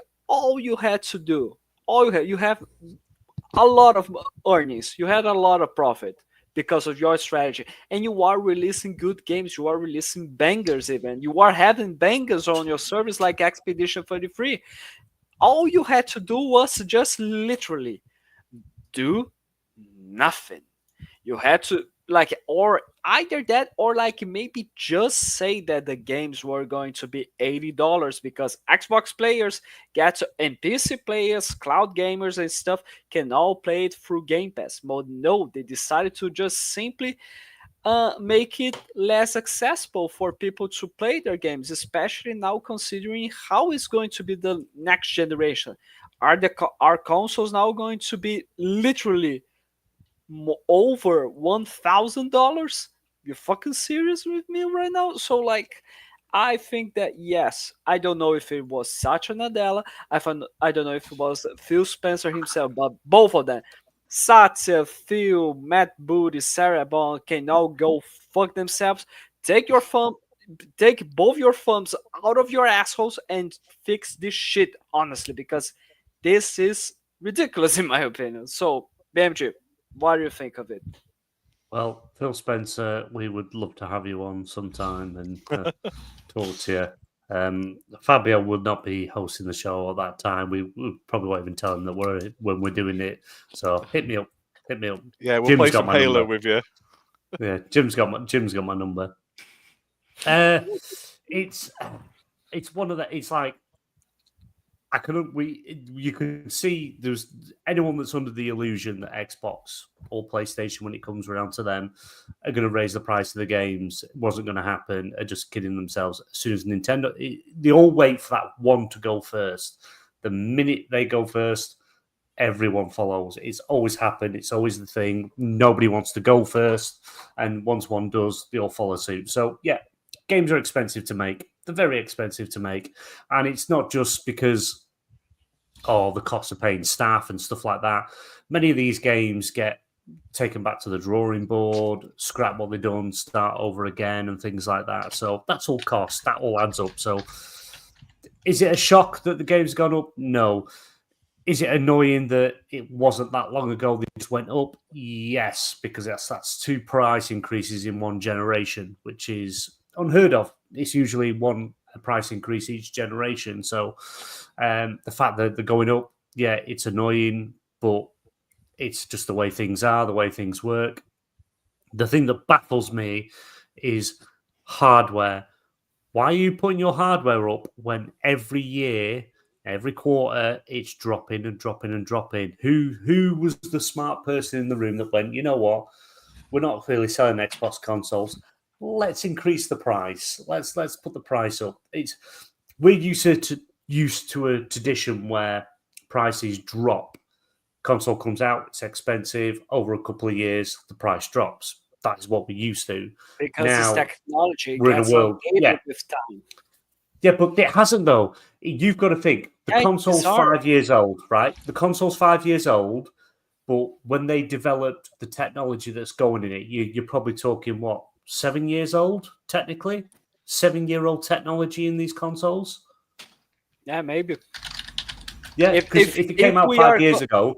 S2: you have a lot of earnings, you had a lot of profit because of your strategy, and you are releasing good games, you are releasing bangers, even you are having bangers on your service like Expedition 33. All you had to do was just literally do nothing. You had to or either that, or like maybe just say that the games were going to be $80 because Xbox players and PC players, cloud gamers and stuff can all play it through Game Pass. But no, they decided to just simply make it less accessible for people to play their games, especially now considering how it's going to be the next generation. Are consoles now going to be literally over $1,000? You fucking serious with me right now? So like, I think that yes, I don't know if it was Satya Nadella, I don't know if it was Phil Spencer himself, but both of them, Satya, Phil, Matt Booty, Sarah Bond, can all go fuck themselves. Take both your thumbs out of your assholes and fix this shit, honestly, because this is ridiculous in my opinion. So BMG, what do you think of it?
S4: Well, Phil Spencer, we would love to have you on sometime and talk to you. Fabio would not be hosting the show at that time. We probably won't even tell him that when we're doing it. So hit me up.
S3: Yeah, we'll play some Halo with you.
S4: Yeah, Jim's got my number. It's one of the. It's like you can see there's anyone that's under the illusion that Xbox or PlayStation, when it comes around to them, are going to raise the price of the games. It wasn't going to happen. Are just kidding themselves. As soon as Nintendo, they all wait for that one to go first. The minute they go first, everyone follows. It's always happened. It's always the thing. Nobody wants to go first, and once one does, they all follow suit. So yeah, games are expensive to make. They're very expensive to make, and it's not just because the cost of paying staff and stuff like that. Many of these games get taken back to the drawing board, scrap what they've done, start over again, and things like that. So that's all cost. That all adds up. So is it a shock that the game's gone up? No. Is it annoying that it wasn't that long ago they just went up? Yes, because that's 2 price increases in one generation, which is unheard of. It's usually one price increase each generation. So the fact that they're going up, yeah, it's annoying, but it's just the way things are, the way things work. The thing that baffles me is hardware. Why are you putting your hardware up when every year, every quarter, it's dropping and dropping and dropping? Who was the smart person in the room that went, you know what, we're not really selling Xbox consoles. Let's increase the price. Let's put the price up. We're used to a tradition where prices drop. Console comes out, it's expensive. Over a couple of years, the price drops. That is what we're used to.
S2: Because
S4: now,
S2: this technology
S4: we're in
S2: gets
S4: a world,
S2: outdated with time.
S4: Yeah, but it hasn't though. You've got to think the console's 5 years old, right? The console's 5 years old, but when they developed the technology that's going in it, you're probably talking what, 7 years old, technically? 7-year-old technology in these consoles?
S2: Yeah, maybe.
S4: Yeah, because if it came out 5 years ago,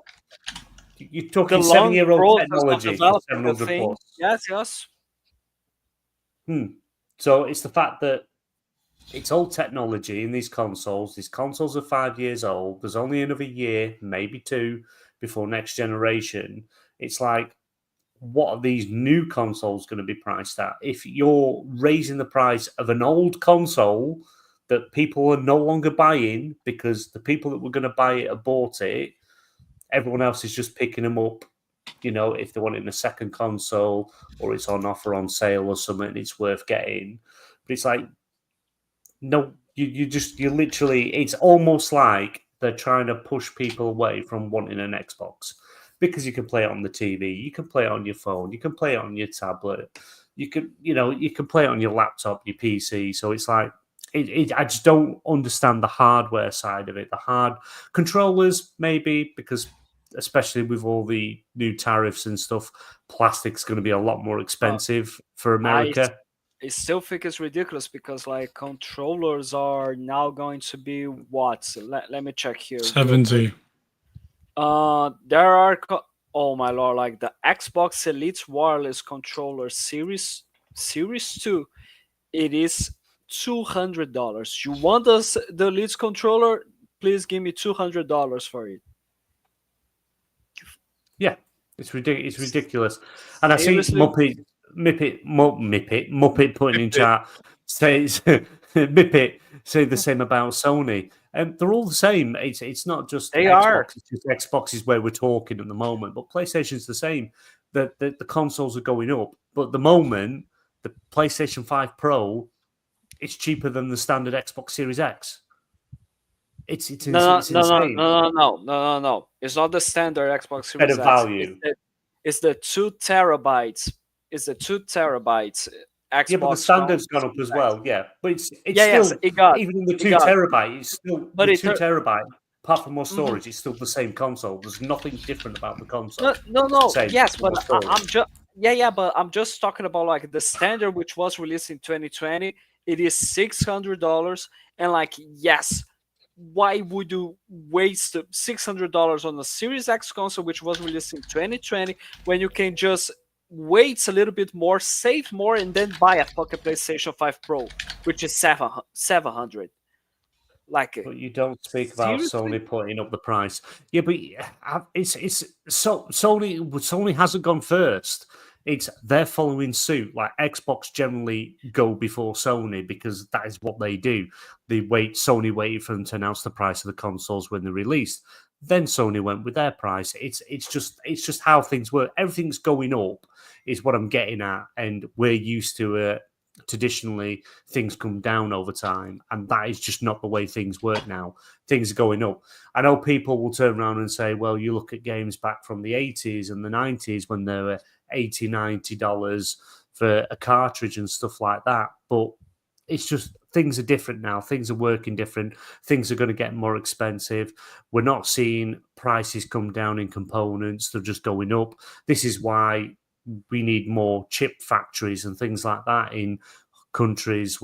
S4: you're talking 7-year-old technology. 700 plus.
S2: Yes.
S4: So it's the fact that it's old technology in these consoles. These consoles are 5 years old. There's only another year, maybe 2, before next generation. It's like, what are these new consoles going to be priced at? If you're raising the price of an old console that people are no longer buying because the people that were going to buy it have bought it, everyone else is just picking them up, if they want it in a second console or it's on offer on sale or something, it's worth getting. But it's like, no, you literally, it's almost like they're trying to push people away from wanting an Xbox. Because you can play it on the TV, you can play it on your phone, you can play it on your tablet, you can play it on your laptop, your PC. So it's like, I just don't understand the hardware side of it. The hard controllers, maybe, because especially with all the new tariffs and stuff, plastic's going to be a lot more expensive for America.
S2: I still think it's ridiculous because controllers are now going to be what? Let me check here.
S5: 70.
S2: There are oh my lord, the Xbox Elite Wireless Controller Series 2, it is $200. You want the Elite controller? Please give me $200 for it.
S4: Yeah, it's ridiculous. And I see
S2: Seriously?
S4: Muppet putting in chat says Muppet say the same about Sony. They're all the same. It's not just Xbox. It's just Xbox is where we're talking at the moment. But PlayStation's the same. The consoles are going up. But at the moment, the PlayStation 5 Pro, it's cheaper than the standard Xbox Series X. It's insane.
S2: No. It's not the standard Xbox Series
S4: X. Value.
S2: It's the 2 terabytes. It's the 2 terabytes. Xbox,
S4: yeah, but the standard's gone up as well. Yeah, but it's still even in the 2 terabyte. It's still the 2 terabyte. Apart from more storage, it's still the same console. There's nothing different about the console.
S2: No. Yes, but I'm just talking about the standard, which was released in 2020. It is $600, and yes, why would you waste $600 on a Series X console, which was released in 2020, when you can just wait a little bit more, save more, and then buy a fucking PlayStation 5 Pro, which is $700. But
S4: you don't speak about Sony putting up the price. Yeah, but Sony hasn't gone first. It's they're following suit. Like Xbox generally go before Sony because that is what they do. Sony waited for them to announce the price of the consoles when they released. Then Sony went with their price. It's just how things work. Everything's going up is what I'm getting at, and we're used to traditionally things come down over time, and that is just not the way things work now. Things are going up. I know people will turn around and say, well, you look at games back from the 80s and the 90s when they were $80, $90 for a cartridge and stuff like that, but it's just things are different now. Things are working different. Things are going to get more expensive. We're not seeing prices come down in components. They're just going up. This is why we need more chip factories and things like that in countries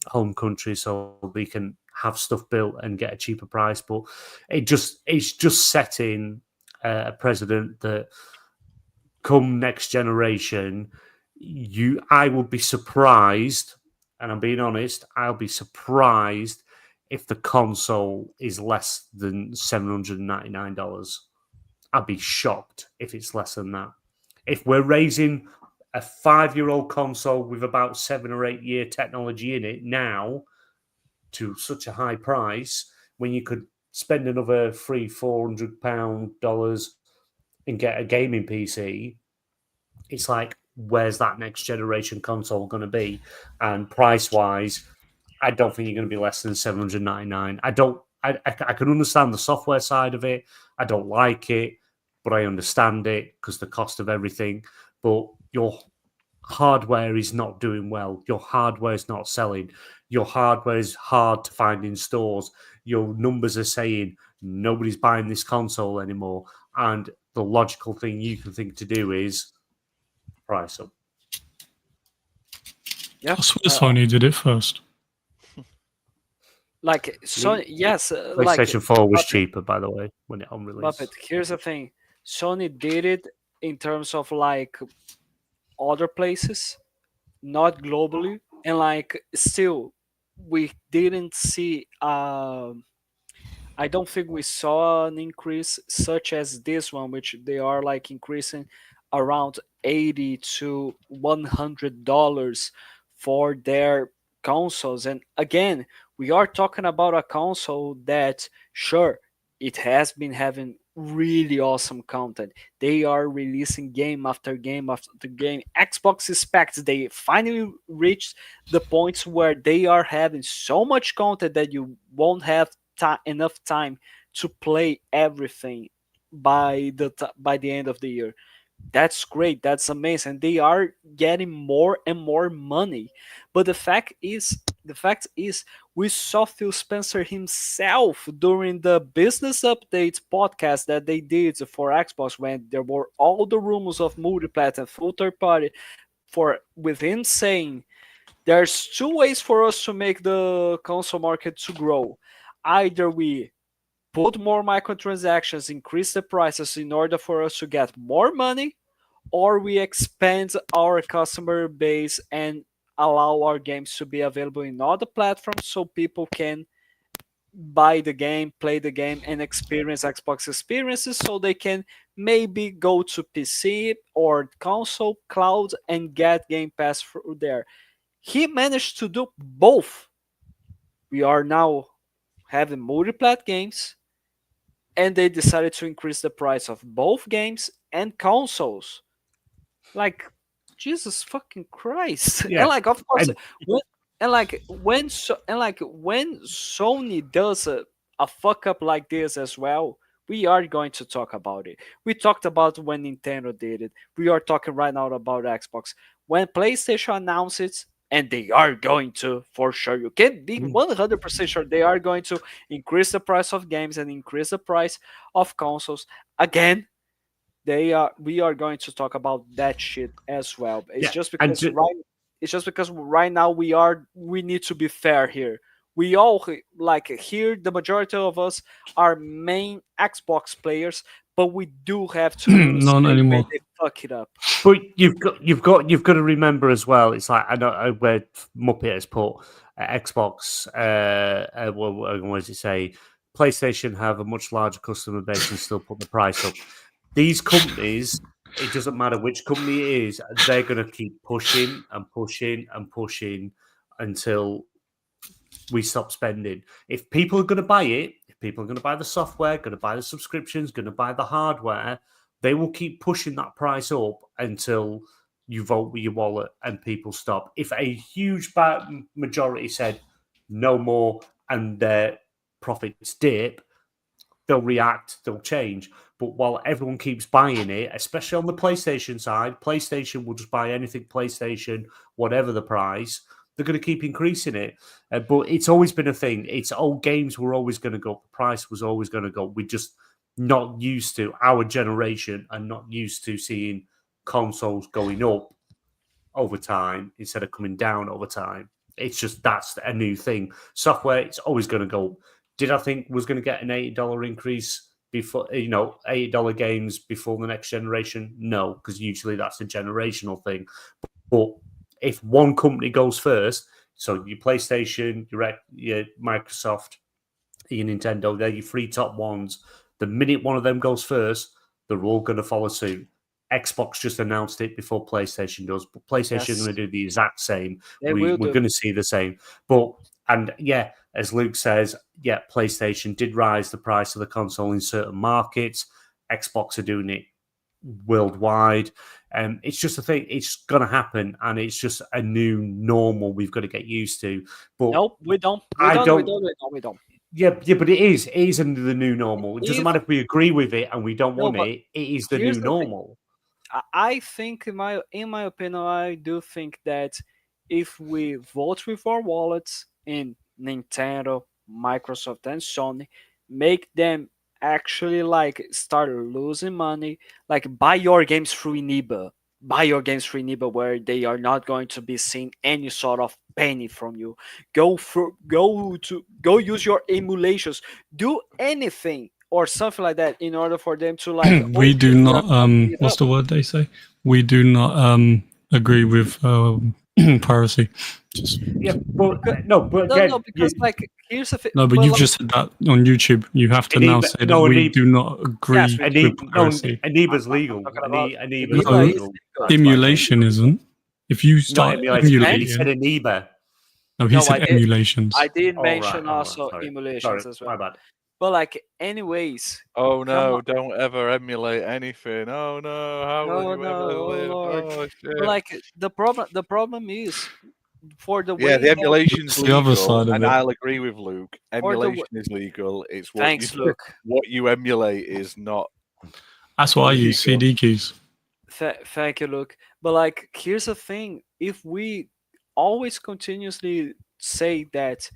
S4: home countries, so we can have stuff built and get a cheaper price. But it's just setting a precedent that come next generation, I would be surprised, and I'm being honest, I'll be surprised if the console is less than $799. I'd be shocked if it's less than that. If we're raising a 5-year-old console with about 7 or 8 year technology in it now to such a high price, when you could spend another $300-400 and get a gaming PC, it's like, where's that next generation console going to be? And price wise, I don't think you're going to be less than $799. I can understand the software side of it. I don't like it, but I understand it because the cost of everything. But your hardware is not doing well. Your hardware is not selling. Your hardware is hard to find in stores. Your numbers are saying nobody's buying this console anymore. And the logical thing you can think to do is price up.
S2: Yeah,
S5: I swear Sony did it first.
S2: like Sony, yes,
S4: PlayStation 4 was cheaper, by the way, when it on release.
S2: But here's the thing: Sony did it in terms of like other places, not globally, and like still, we didn't see. I don't think we saw an increase such as this one, which they are like increasing around $80 to $100 for their consoles. And again, we are talking about a console that, sure, it has been having really awesome content. They are releasing game after game after game. Xbox specs, they finally reached the points where they are having so much content that you won't have enough time to play everything by the end of the year. That's great. That's amazing. They are getting more and more money. But the fact is, we saw Phil Spencer himself during the business update podcast that they did for Xbox when there were all the rumors of multi-plat and full third party. With him saying, there's two ways for us to make the console market to grow. Either we put more microtransactions, increase the prices in order for us to get more money, or we expand our customer base and allow our games to be available in other platforms so people can buy the game, play the game, and experience Xbox experiences so they can maybe go to PC or console, cloud, and get Game Pass through there. He managed to do both. We are now having multi-plat games, and they decided to increase the price of both games and consoles. Like, Jesus fucking Christ!
S4: Yeah.
S2: And like, of course, when Sony does a fuck up like this as well, we are going to talk about it. We talked about when Nintendo did it. We are talking right now about Xbox. When PlayStation announced it, and they are going to, for sure. You can be 100% sure they are going to increase the price of games and increase the price of consoles. Again, we are going to talk about that shit as well. It's just because right now we need to be fair here. We all like here, the majority of us are main Xbox players, but we do have to
S5: not anymore.
S2: They fuck it up.
S4: But you've got to remember as well. It's like I know where Muppet has put Xbox. What does it say? PlayStation have a much larger customer base and still put the price up. These companies It doesn't matter which company it is, they're going to keep pushing and pushing and pushing until we stop spending. If people are going to buy it, if people are going to buy the software, going to buy the subscriptions, going to buy the hardware, they will keep pushing that price up until you vote with your wallet and people stop. If a huge majority said no more and their profits dip, they'll react, they'll change. But while everyone keeps buying it, especially on the PlayStation side, PlayStation will just buy anything PlayStation, whatever the price. They're going to keep increasing it. But it's always been a thing. It's old games were always going to go up. The price was always going to go. We're just not used to, our generation and not used to seeing consoles going up over time instead of coming down over time. It's just, that's a new thing. Software, it's always going to go up. Did I think was going to get an $80 increase before, $80 games before the next generation? No, because usually that's a generational thing. But if one company goes first, so your PlayStation, your Microsoft, your Nintendo, they're your three top ones. The minute one of them goes first, they're all going to follow suit. Xbox just announced it before PlayStation does, but PlayStation is going to do the exact same. We're going to see the same. And as Luke says, PlayStation did rise the price of the console in certain markets. Xbox are doing it worldwide. It's just a thing. It's going to happen, and it's just a new normal we've got to get used to. But
S2: nope, we don't. We don't.
S4: Yeah, but it is. It is the new normal. It doesn't matter if we agree with it and we don't want it. It is the new normal.
S2: I think, in my opinion, I do think that if we vote with our wallets in Nintendo, Microsoft, and Sony, make them actually start losing money, buy your games through Iniba. Buy your games through Iniba, where they are not going to be seeing any sort of penny from you. Go use your emulations. Do anything or something like that in order for them to
S5: we do not what's the word they say? We do not agree with piracy.
S2: Because here's the thing.
S5: No, but you've just said that on YouTube. You have to now say that we do not agree with piracy.
S4: Aniba's legal. Aniba's legal.
S5: Emulation isn't. If you start emulating,
S4: he said Aniba.
S5: No, he said emulations.
S2: I did mention also emulations as well.
S4: My bad.
S2: But anyways.
S3: Oh no! Don't ever emulate anything. Oh no! How will you ever live? Oh shit!
S2: But the problem is for the way.
S3: Yeah, the emulation's legal,
S5: the other side of
S3: and
S5: it.
S3: I'll agree with Luke. Emulation is legal. It's what
S2: Luke.
S3: What you emulate is not.
S5: That's why I use CD keys.
S2: Thank you, Luke. But here's the thing: if we always continuously say that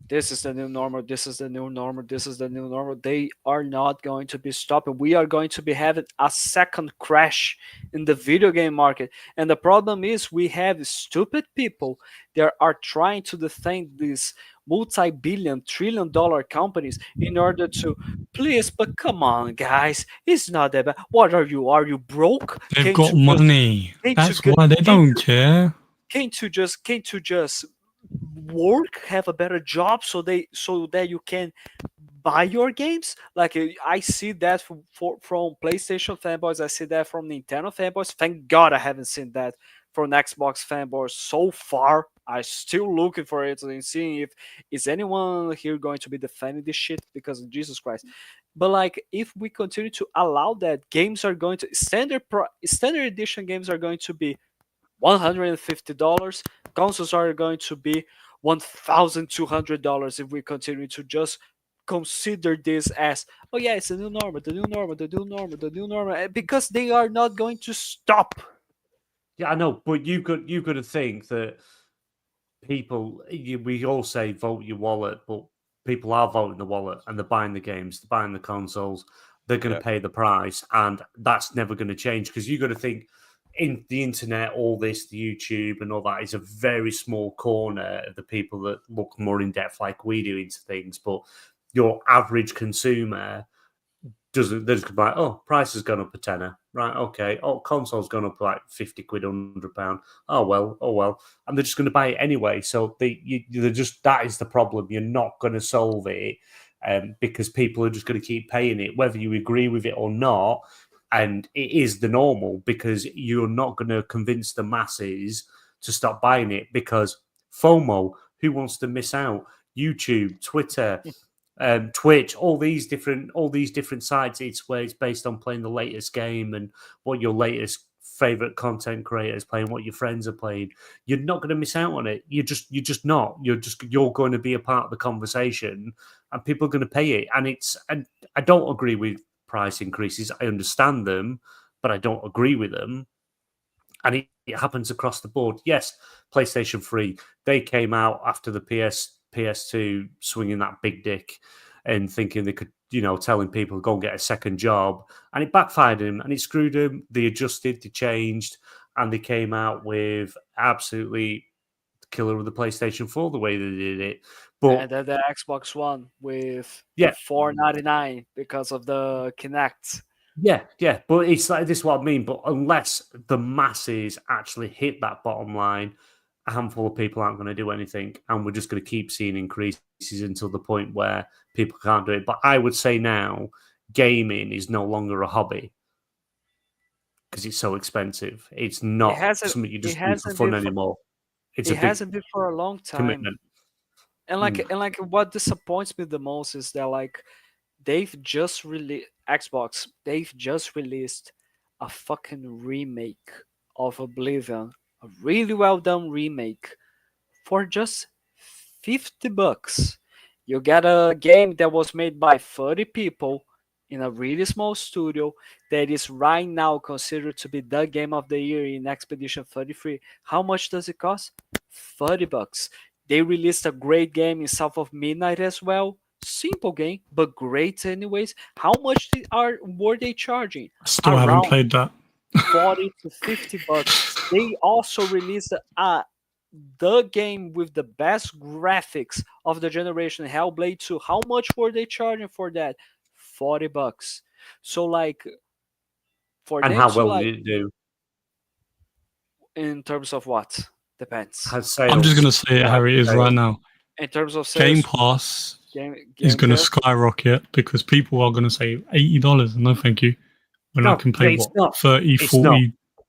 S2: this is the new normal, this is the new normal, this is the new normal, they are not going to be stopping. We are going to be having a second crash in the video game market. And the problem is we have stupid people that are trying to defend these multi-billion, trillion-dollar companies in order to, please, but come on, guys, it's not that bad. What are you? Are you broke?
S5: They've got money. That's why they don't care.
S2: Can't you just work, have a better job, so that you can buy your games? I see that from PlayStation fanboys. I see that from Nintendo fanboys. Thank God I haven't seen that from Xbox fanboys so far. I'm still looking for it and seeing if is anyone here going to be defending this shit, because of Jesus Christ. But if we continue to allow that, games are going to standard edition games are going to be $150. Consoles are going to be $1,200 if we continue to just consider this as, oh yeah, it's the new normal, because they are not going to stop.
S4: Yeah, I know, but you've got to think that people, we all say vote your wallet, but people are voting the wallet and they're buying the games, they're buying the consoles, they're going to pay the price, and that's never going to change, because you've got to think, in the internet, all this, the YouTube and all that is a very small corner of the people that look more in depth like we do into things. But your average consumer doesn't, they're just like, oh, price has gone up a tenner. Right, okay. Oh, console's gone up like 50 quid, £100. Oh well. And they're just going to buy it anyway. So they're just, that is the problem. You're not going to solve it because people are just going to keep paying it. Whether you agree with it or not, And it is the normal because you're not going to convince the masses to stop buying it because FOMO, who wants to miss out? YouTube, Twitter, Twitch, all these different sites. It's where it's based on playing the latest game and what your latest favorite content creators playing, what your friends are playing. You're not going to miss out on it. You're just not. You're going to be a part of the conversation, and people are going to pay it. And I don't agree with price increases. I understand them, but I don't agree with them. And it happens across the board. Yes, PlayStation 3, they came out after the PS2 swinging that big dick and thinking they could, telling people go and get a second job. And it backfired them and it screwed them. They adjusted, they changed, and they came out with absolutely killer of the PlayStation 4 the way they did it. But
S2: And then the Xbox One with
S4: Yeah.
S2: $4.99 because of the Kinect.
S4: Yeah, but it's like this is what I mean. But unless the masses actually hit that bottom line, a handful of people aren't going to do anything, and we're just going to keep seeing increases until the point where people can't do it. But I would say now, gaming is no longer a hobby because it's so expensive. It's not
S2: hasn't-
S4: something you
S2: it
S4: just do for
S2: hasn't
S4: fun
S2: been for-
S4: anymore. It's
S2: It
S4: a big
S2: hasn't been for a long time.
S4: commitment.
S2: And like what disappoints me the most is that like they've just released a fucking remake of Oblivion, a really well done remake for just $50. You get a game that was made by 30 people in a really small studio that is right now considered to be the game of the year in Expedition 33. How much does it cost? $30. They released a great game in South of Midnight as well. Simple game, but great anyways. How much were they charging?
S5: Still haven't
S2: Around
S5: played that.
S2: 40 to $50. They also released the game with the best graphics of the generation, Hellblade 2. How much were they charging for that? $40. So like for
S4: And
S2: them
S4: how
S2: to
S4: well
S2: like
S4: did it do?
S2: in terms of what? Depends.
S4: Has sales?
S5: I'm just going to say it how it is right now.
S2: In terms of
S5: Game
S2: sales,
S5: Pass
S2: game
S5: is going to
S2: Pass,
S5: skyrocket because people are going to say $80. No, thank you. When I
S4: No,
S5: can pay
S4: it's
S5: what,
S4: not.
S5: $30,
S4: It's not.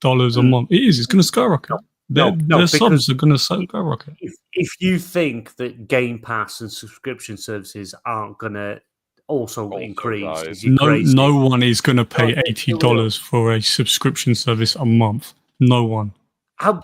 S5: $40 a month. It is. It's going to skyrocket.
S4: No,
S5: Their
S4: because
S5: subs are going to skyrocket.
S4: if you think that Game Pass and subscription services aren't going to also increase,
S3: rise.
S4: you're crazy.
S5: No one is going to pay
S2: No, they
S5: $80 for a subscription service a month. No one.
S4: But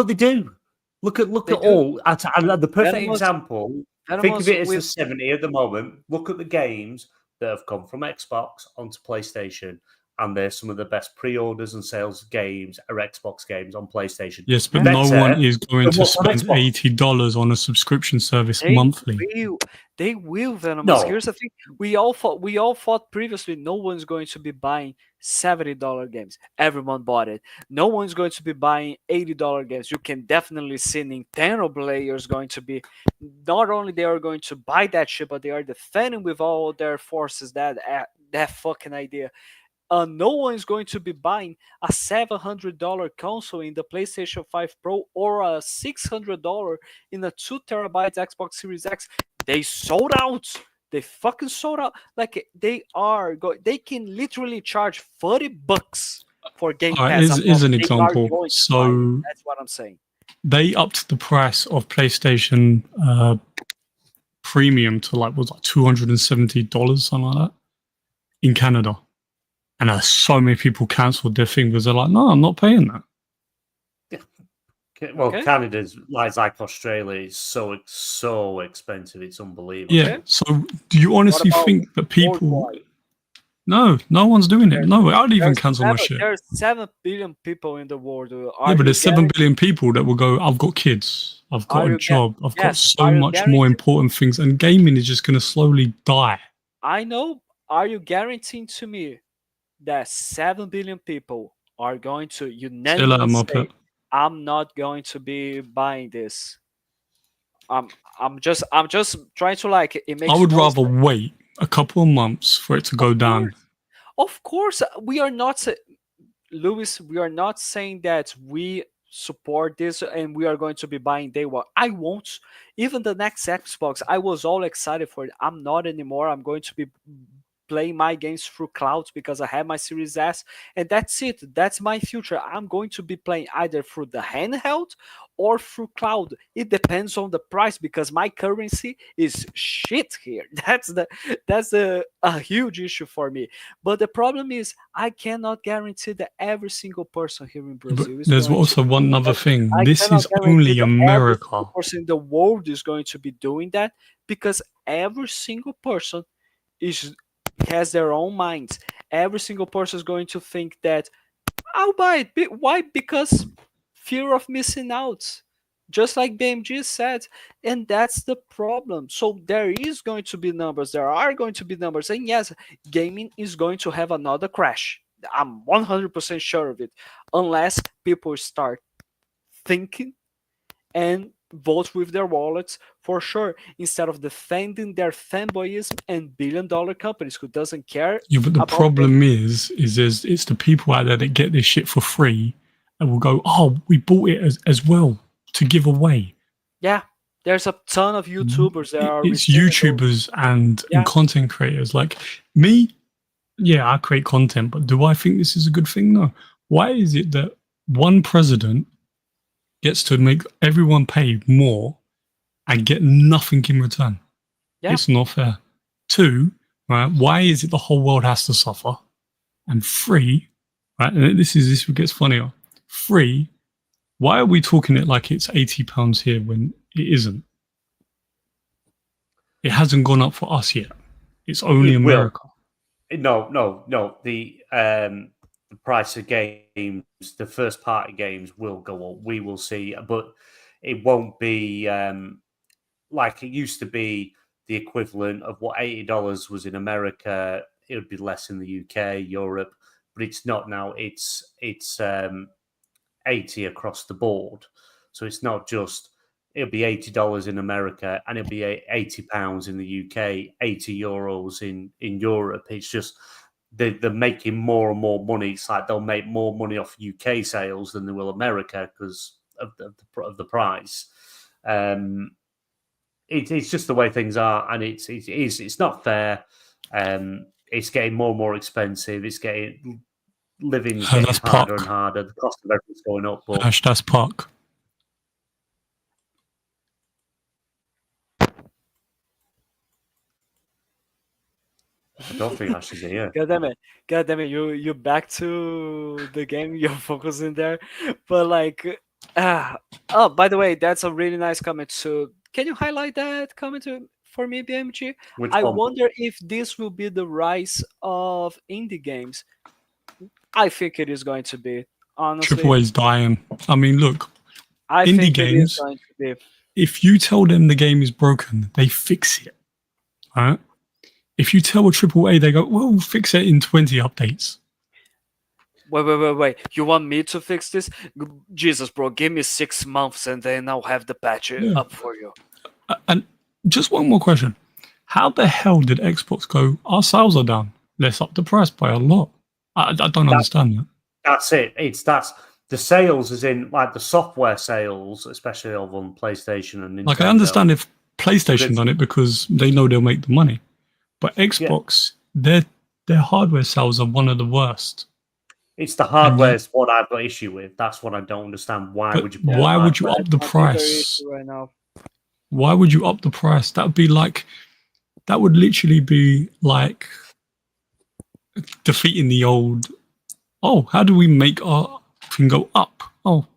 S4: they do. Look at
S2: They do.
S4: all. And the perfect
S2: Venomous-
S4: example. Think of it as the 70 at the moment. Look at the games that have come from Xbox onto PlayStation, and they're some of the best pre-orders and sales games are Xbox games on PlayStation.
S5: Yes, but
S4: Better
S5: no one is going
S4: than
S5: to
S4: what's on
S5: spend
S4: Xbox.
S5: $80 on a subscription service monthly.
S2: They will, Venomous.
S4: No.
S2: Here's the thing: we all thought previously no one's going to be buying $70 games. Everyone bought it. No one's going to be buying $80 games. You can definitely see Nintendo players going to be. Not only they are going to buy that shit, but they are defending with all their forces that fucking idea. No one's going to be buying a $700 console in the PlayStation 5 Pro or a $600 in a 2 terabytes Xbox Series X. They sold out. They fucking sold out. Like they can literally charge $30 for Game Pass.
S5: Here's an
S2: They are
S5: example.
S2: going to buy it.
S5: So
S2: that's what I'm saying.
S5: they upped the price of PlayStation Premium to like $270, something like that, in Canada. And so many people cancelled their thing because they're like, no, I'm not paying that.
S4: Well,
S2: Okay.
S4: Canada's like Australia. It's so expensive. It's unbelievable.
S5: Yeah. So do you honestly
S2: about
S5: think that people...
S2: Worldwide?
S5: No one's doing it. No, I'd even cancel my shit.
S2: There's 7 billion people in the world.
S5: Yeah, but there's 7 billion people that will go, I've got kids, I've got a job, I've got so much more important things, and gaming is just going to slowly die.
S2: I know. Are you guaranteeing to me that 7 billion people are going to
S5: Say that,
S2: unanimously say,
S5: Muppet.
S2: I'm not going to be buying this? I'm just trying to like it makes
S5: I would
S2: no
S5: rather
S2: sense.
S5: wait a couple of months for it to go down.
S2: Of course, we are not, Lewis. We are not saying that we support this and we are going to be buying day one. I won't. Even the next Xbox, I was all excited for it. I'm not anymore. I'm going to be playing my games through clouds because I have my Series S, and that's it. That's my future. I'm going to be playing either through the handheld or through cloud. It depends on the price because my currency is shit here. That's a huge issue for me. But the problem is I cannot guarantee that every single person here in
S5: But
S2: Brazil is
S5: there's
S2: going
S5: also
S2: to.
S5: one other thing.
S2: I
S5: This
S2: cannot
S5: is
S2: guarantee
S5: only
S2: that every
S5: America.
S2: single person in the world is going to be doing that because every single person is has their own minds. Every single person is going to think that I'll buy it. Why? Because fear of missing out. Just like BMG said, and that's the problem. So there is going to be numbers. There are going to be numbers, and yes, gaming is going to have another crash. I'm 100% sure of it, unless people start thinking and vote with their wallets for sure, instead of defending their fanboyism and billion-dollar companies who doesn't care.
S5: Yeah, but the
S2: about
S5: problem is it's the people out there that get this shit for free and will go, oh, we bought it as well to give away.
S2: Yeah, there's a ton of YouTubers that are
S5: It's
S2: receiving those.
S5: YouTubers and
S2: Yeah.
S5: content creators like me. Yeah, I create content, but do I think this is a good thing? No. Why is it that one president gets to make everyone pay more and get nothing in return?
S2: Yeah.
S5: It's not fair. Two, right? Why is it the whole world has to suffer? And three, right? And this gets funnier. Three, why are we talking it like it's £80 here when it isn't? It hasn't gone up for us yet. It's only
S4: It will.
S5: America.
S4: No. The price of games, the first party games will go up. We will see, but it won't be like it used to be. The equivalent of what $80 was in America, it would be less in the UK, Europe, but it's not now. It's 80 across the board. So it's not just, it'll be $80 in America and it'll be £80 in the UK, €80 in Europe. It's just they're making more and more money. It's like they'll make more money off UK sales than they will America because of the price. It's just the way things are, and it's not fair. It's getting more and more expensive. It's getting living's getting
S5: That's
S4: harder
S5: Park.
S4: and harder. The cost of everything's going up. But
S5: That's Park.
S4: I don't think Ash is here.
S2: God damn it, you back to the game, you're focusing there. But like oh, by the way, that's a really nice comment. So can you highlight that comment for me, BMG?
S4: Which
S2: I
S4: one?
S2: wonder if this will be the rise of indie games. I think it is going to be, honestly.
S5: Triple A's dying. I mean, look,
S2: I
S5: indie
S2: think it is
S5: games,
S2: going to be.
S5: if you tell them the game is broken, they fix it. Right? If you tell a AAA, they go, well, we'll fix it in 20 updates.
S2: Wait. You want me to fix this? Jesus, bro, give me 6 months and then I'll have the patch up for you.
S5: And just one more question. How the hell did Xbox go, our sales are down? Let's up the price by a lot. I don't understand that.
S4: That's it. That's the sales, as in like the software sales, especially over on PlayStation and Nintendo.
S5: Like, I understand if PlayStation done it because they know they'll make the money. But Xbox, their hardware sales are one of the worst.
S4: It's the hardware is what I've got issue with. That's what I don't understand. Why would you
S5: up the price?
S2: Right now.
S5: Why would you up the price? That would literally be like defeating the old, oh, how do we make our thing go up? Oh,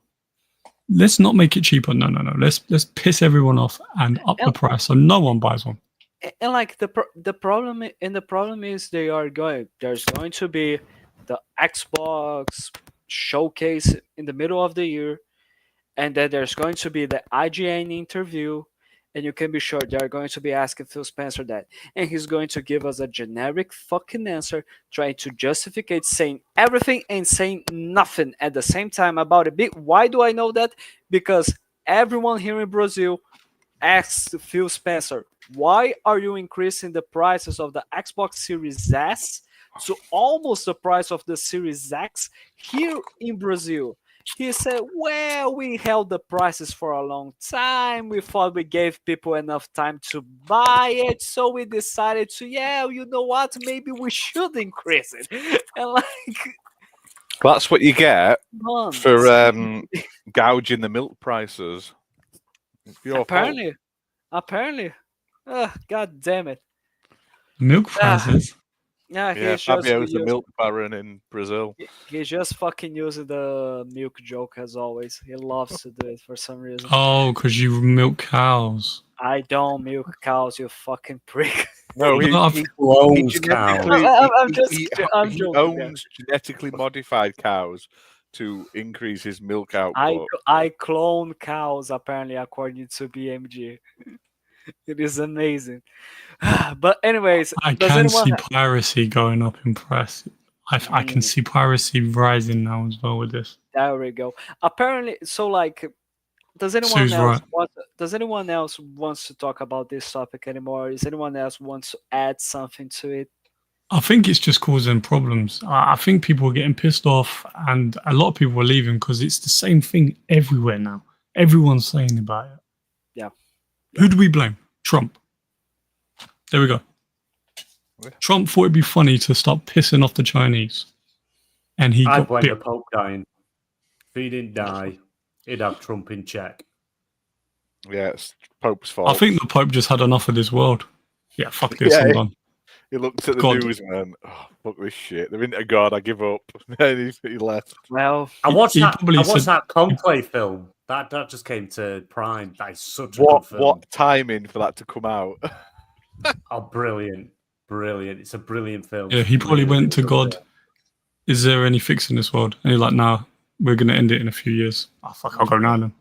S5: let's not make it cheaper. No. Let's piss everyone off and up the price so no one buys one.
S2: And like the problem is there's going to be the Xbox showcase in the middle of the year, and then there's going to be the IGN interview, and you can be sure they're going to be asking Phil Spencer that, and he's going to give us a generic fucking answer, trying to justify saying everything and saying nothing at the same time about it. Why do I know that? Because everyone here in Brazil asked Phil Spencer, why are you increasing the prices of the Xbox Series S to almost the price of the Series X here in Brazil? He said, well, we held the prices for a long time. We thought we gave people enough time to buy it. So we decided to, you know what? Maybe we should increase it. And like,
S3: That's what you get
S2: months.
S3: for gouging the milk prices. It's your fault.
S2: Apparently. God damn it.
S5: Milk prices.
S2: Yeah,
S3: Yeah,
S2: he's just
S3: Fabio's the milk baron in Brazil.
S2: he's just fucking using the milk joke as always. He loves to do it for some reason.
S5: Oh, because you milk cows.
S2: I don't milk cows, you fucking prick.
S3: No, he
S4: Clones cows.
S2: I'm
S3: he
S2: joking.
S3: owns genetically modified cows to increase his milk output.
S2: I clone cows apparently according to BMG. It is amazing. But anyways,
S5: I
S2: does
S5: can
S2: anyone
S5: see piracy going up in price. I can see piracy rising now as well with this.
S2: there we go. Apparently, so like, does anyone
S5: Sue's
S2: else
S5: right.
S2: does anyone else wants to talk about this topic anymore? Is anyone else wants to add something to it?
S5: I think it's just causing problems. I think people are getting pissed off, and a lot of people are leaving because it's the same thing everywhere now. Everyone's saying about it.
S2: Yeah.
S5: Who do we blame? Trump. There we go.
S3: Yeah.
S5: Trump thought it'd be funny to start pissing off the Chinese, and he
S4: I
S5: got
S4: blame
S5: bit.
S4: the Pope dying. If he didn't die, he'd have Trump in check.
S3: Yeah, it's Pope's fault.
S5: I think the Pope just had enough of this world. Yeah, fuck this,
S3: Yeah,
S5: I'm done.
S3: he looked at the
S5: God.
S3: news and went, "Oh, fuck this shit. They're into God. I give up." And he left.
S2: Well,
S4: I watched
S5: He
S4: that.
S5: probably
S4: I watched
S5: said-
S4: that Conclave film. That just came to Prime. That is such a
S3: What
S4: good film.
S3: what timing for that to come out?
S4: Oh, brilliant, brilliant! It's a brilliant film.
S5: Yeah, he probably
S4: Really,
S5: went to
S4: really
S5: God.
S4: good.
S5: Is there any fix in this world? And he's like, nah, we're gonna end it in a few years. Oh fuck, I'll go now then.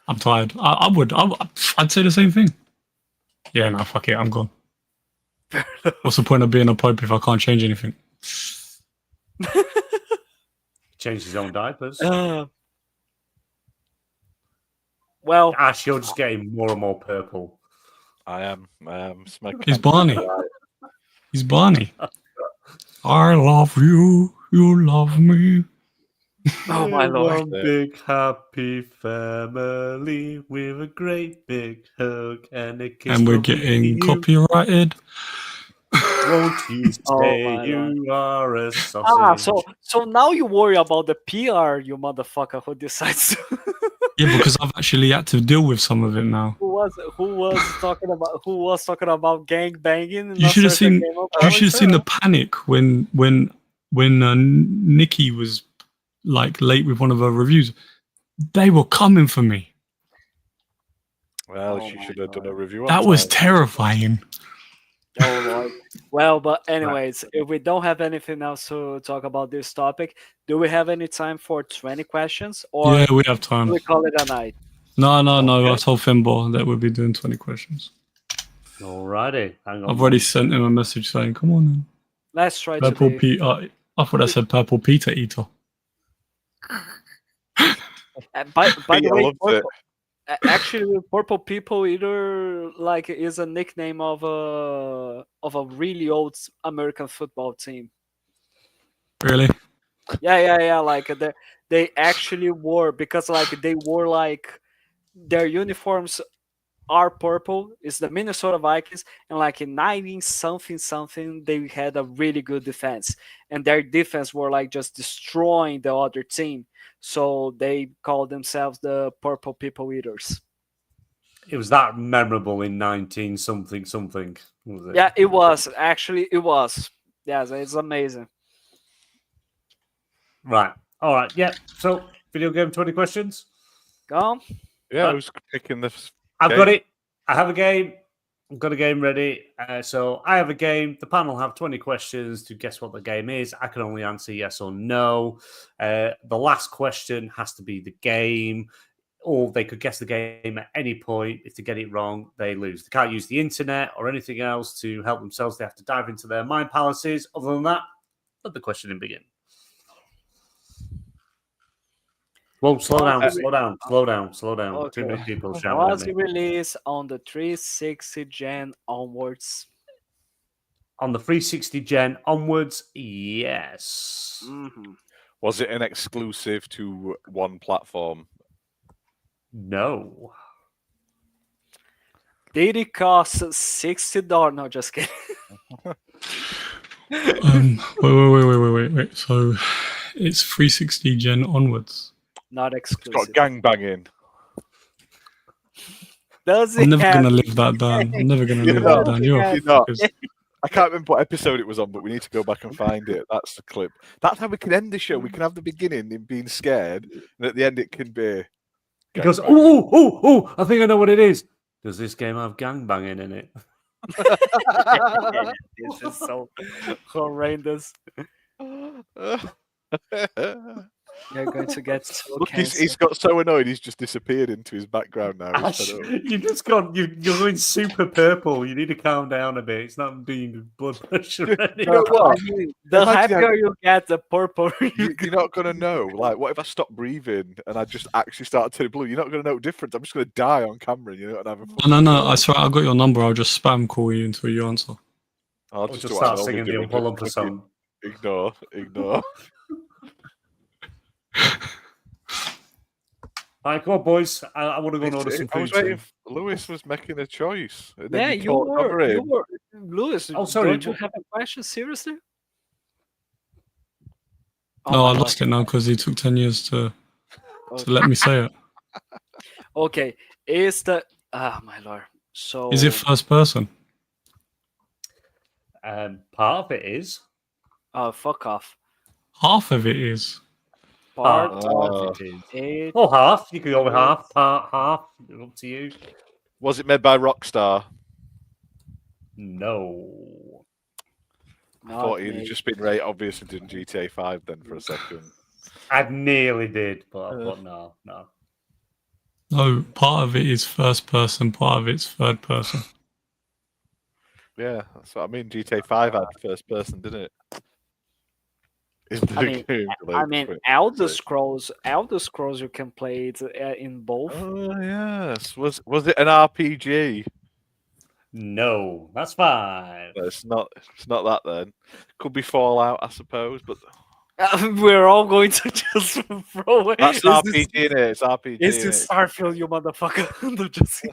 S5: I'm tired. I'd say the same thing. Yeah, no, fuck it, I'm gone. What's the point of being a pope if I can't change anything?
S4: Changed his own diapers.
S2: well,
S4: Ash, you're just getting more and more purple.
S3: I am smoking.
S5: He's Barney. He's Barney. I love you. You love me.
S2: oh my lord.
S4: One big happy family with a great big hug and a kiss.
S5: And we're
S4: from
S5: getting
S4: you.
S5: copyrighted.
S4: Won't you
S2: Oh
S4: say
S2: my
S4: you are a sausage?
S2: So now you worry about the PR, you motherfucker who decides to
S5: Yeah, because I've actually had to deal with some of it now.
S2: who was talking about gang banging.
S5: You should have seen. You should have seen the panic when Nikki was like late with one of her reviews. They were coming for me.
S3: Well,
S2: Oh
S3: she
S2: my
S3: should have done
S2: God.
S3: a review. On
S5: That was
S3: time.
S5: terrifying.
S2: Oh Lord. Well, but anyways, if we don't have anything else to talk about this topic, do we have any time for 20 questions or
S5: Yeah, we have
S2: do
S5: time.
S2: we call it a night?
S5: No.
S2: Okay.
S5: I told Finbar that we'll be doing 20 questions.
S4: Alrighty, hang on.
S5: I've already sent him a message saying, "Come on, then."
S2: Let's try
S5: Purple
S2: to be.
S5: Peter. I thought I said Purple Peter Eater.
S2: By the
S3: Peter
S2: way,
S3: loves it.
S2: actually, Purple People Eater like is a nickname of a really old American football team.
S5: Really?
S2: Yeah. Like they actually wore because like they wore like their uniforms are purple. It's the Minnesota Vikings, and like in 19 something, they had a really good defense, and their defense were like just destroying the other team. So they called themselves the Purple People Eaters.
S4: It was that memorable in 19 something. Was it?
S2: Yeah, it was actually it was. Yes, it's amazing.
S4: Right. All right. Yeah. So, video game 20 questions.
S2: Go on.
S3: Yeah, who's picking this?
S4: I've
S3: game?
S4: got it. I have a game. I've got a game ready. So I have a game. The panel have 20 questions to guess what the game is. I can only answer yes or no. The last question has to be the game, or they could guess the game at any point. If they get it wrong, they lose. They can't use the internet or anything else to help themselves. They have to dive into their mind palaces. Other than that, let the questioning begin. Whoa, slow down.
S2: Okay.
S4: Too many people shouting
S2: Was
S4: at
S2: it
S4: me.
S2: released on the 360 gen onwards?
S4: On the 360 gen onwards, yes.
S2: Mm-hmm.
S3: Was it an exclusive to one platform?
S4: No.
S2: Did it cost $60? No, just kidding.
S5: Wait. So it's 360 gen onwards.
S2: Not
S3: It's got
S2: exclusive.
S3: gangbanging.
S2: Does it
S5: I'm never
S2: have...
S5: gonna live that down. I'm never gonna
S3: You
S5: live
S3: know,
S5: that down. You're
S3: you're not.
S5: fuckers.
S3: I can't remember what episode it was on, but we need to go back and find it. That's the clip. That's how we can end the show. We can have the beginning in being scared, and at the end it can be.
S4: He goes,
S3: gangbanging.
S4: oh, I think I know what it is. Does this game have gangbanging in it?
S2: This is so horrendous. You're going to get so
S3: Look, he's
S2: cancelled.
S3: got so annoyed he's just disappeared into his background now. He's
S4: Ash,
S3: fed up.
S4: you've just gone. You're going super purple. You need to calm down a bit. It's not doing blood pressure anymore.
S3: You know what?
S2: I mean, the
S3: Imagine
S2: happier you get, the purple
S3: You're not gonna know. Like, what if I stop breathing and I just actually start turning blue? You're not gonna know the difference. I'm just gonna die on camera. You know, and have a
S5: No. I swear, I got your number. I'll just spam call you until you answer.
S3: I'll
S4: Or
S3: just,
S4: just
S3: do what I
S4: start
S3: normally
S4: singing
S3: do
S4: the
S3: and
S4: Oompa Loompa
S3: just
S4: song.
S3: Ignore.
S4: All right, come on, boys. I want to go and order some
S3: I was
S4: food.
S3: waiting.
S4: soon.
S3: Lewis was making a choice. And then
S2: Yeah,
S3: you
S2: you
S3: talked over
S2: were. You
S3: him.
S2: were. Lewis,
S4: Oh, sorry,
S2: don't you
S4: what-
S2: have a question? Seriously?
S5: No, I
S2: my
S5: lost
S2: God.
S5: it now because he took 10 years to
S2: Okay.
S5: let me say it.
S2: Okay, is the... Ah, my lord. So...
S5: Is it first person?
S4: Part of it is.
S2: Oh, fuck off.
S5: Half of it is.
S2: Part
S4: Part
S2: of
S4: of it is.
S2: it...
S4: Oh, half. You can go with half. Part, half. Up to you.
S3: Was it made by Rockstar?
S4: No.
S3: I
S2: Not
S3: thought he'd
S2: me.
S3: have just been very obvious and did GTA 5 then for a second.
S4: I nearly did, but I thought no.
S5: No, part of it is first person, part of it's third person.
S3: Yeah, that's what I mean. GTA 5 had first person, didn't it? Is the
S2: I mean,
S3: game
S2: I mean,
S3: delayed?
S2: Elder Scrolls, you can play it in both.
S3: Oh yes. Was it an RPG?
S4: No. That's fine.
S3: No, it's not. It's not that then. Could be Fallout, I suppose, but
S2: We're all going to just throw it.
S3: that's
S2: Is
S3: RPG
S2: this-
S3: in it. It's RPG.
S2: Is
S3: innit?
S2: this Starfield, you motherfucker? No, just-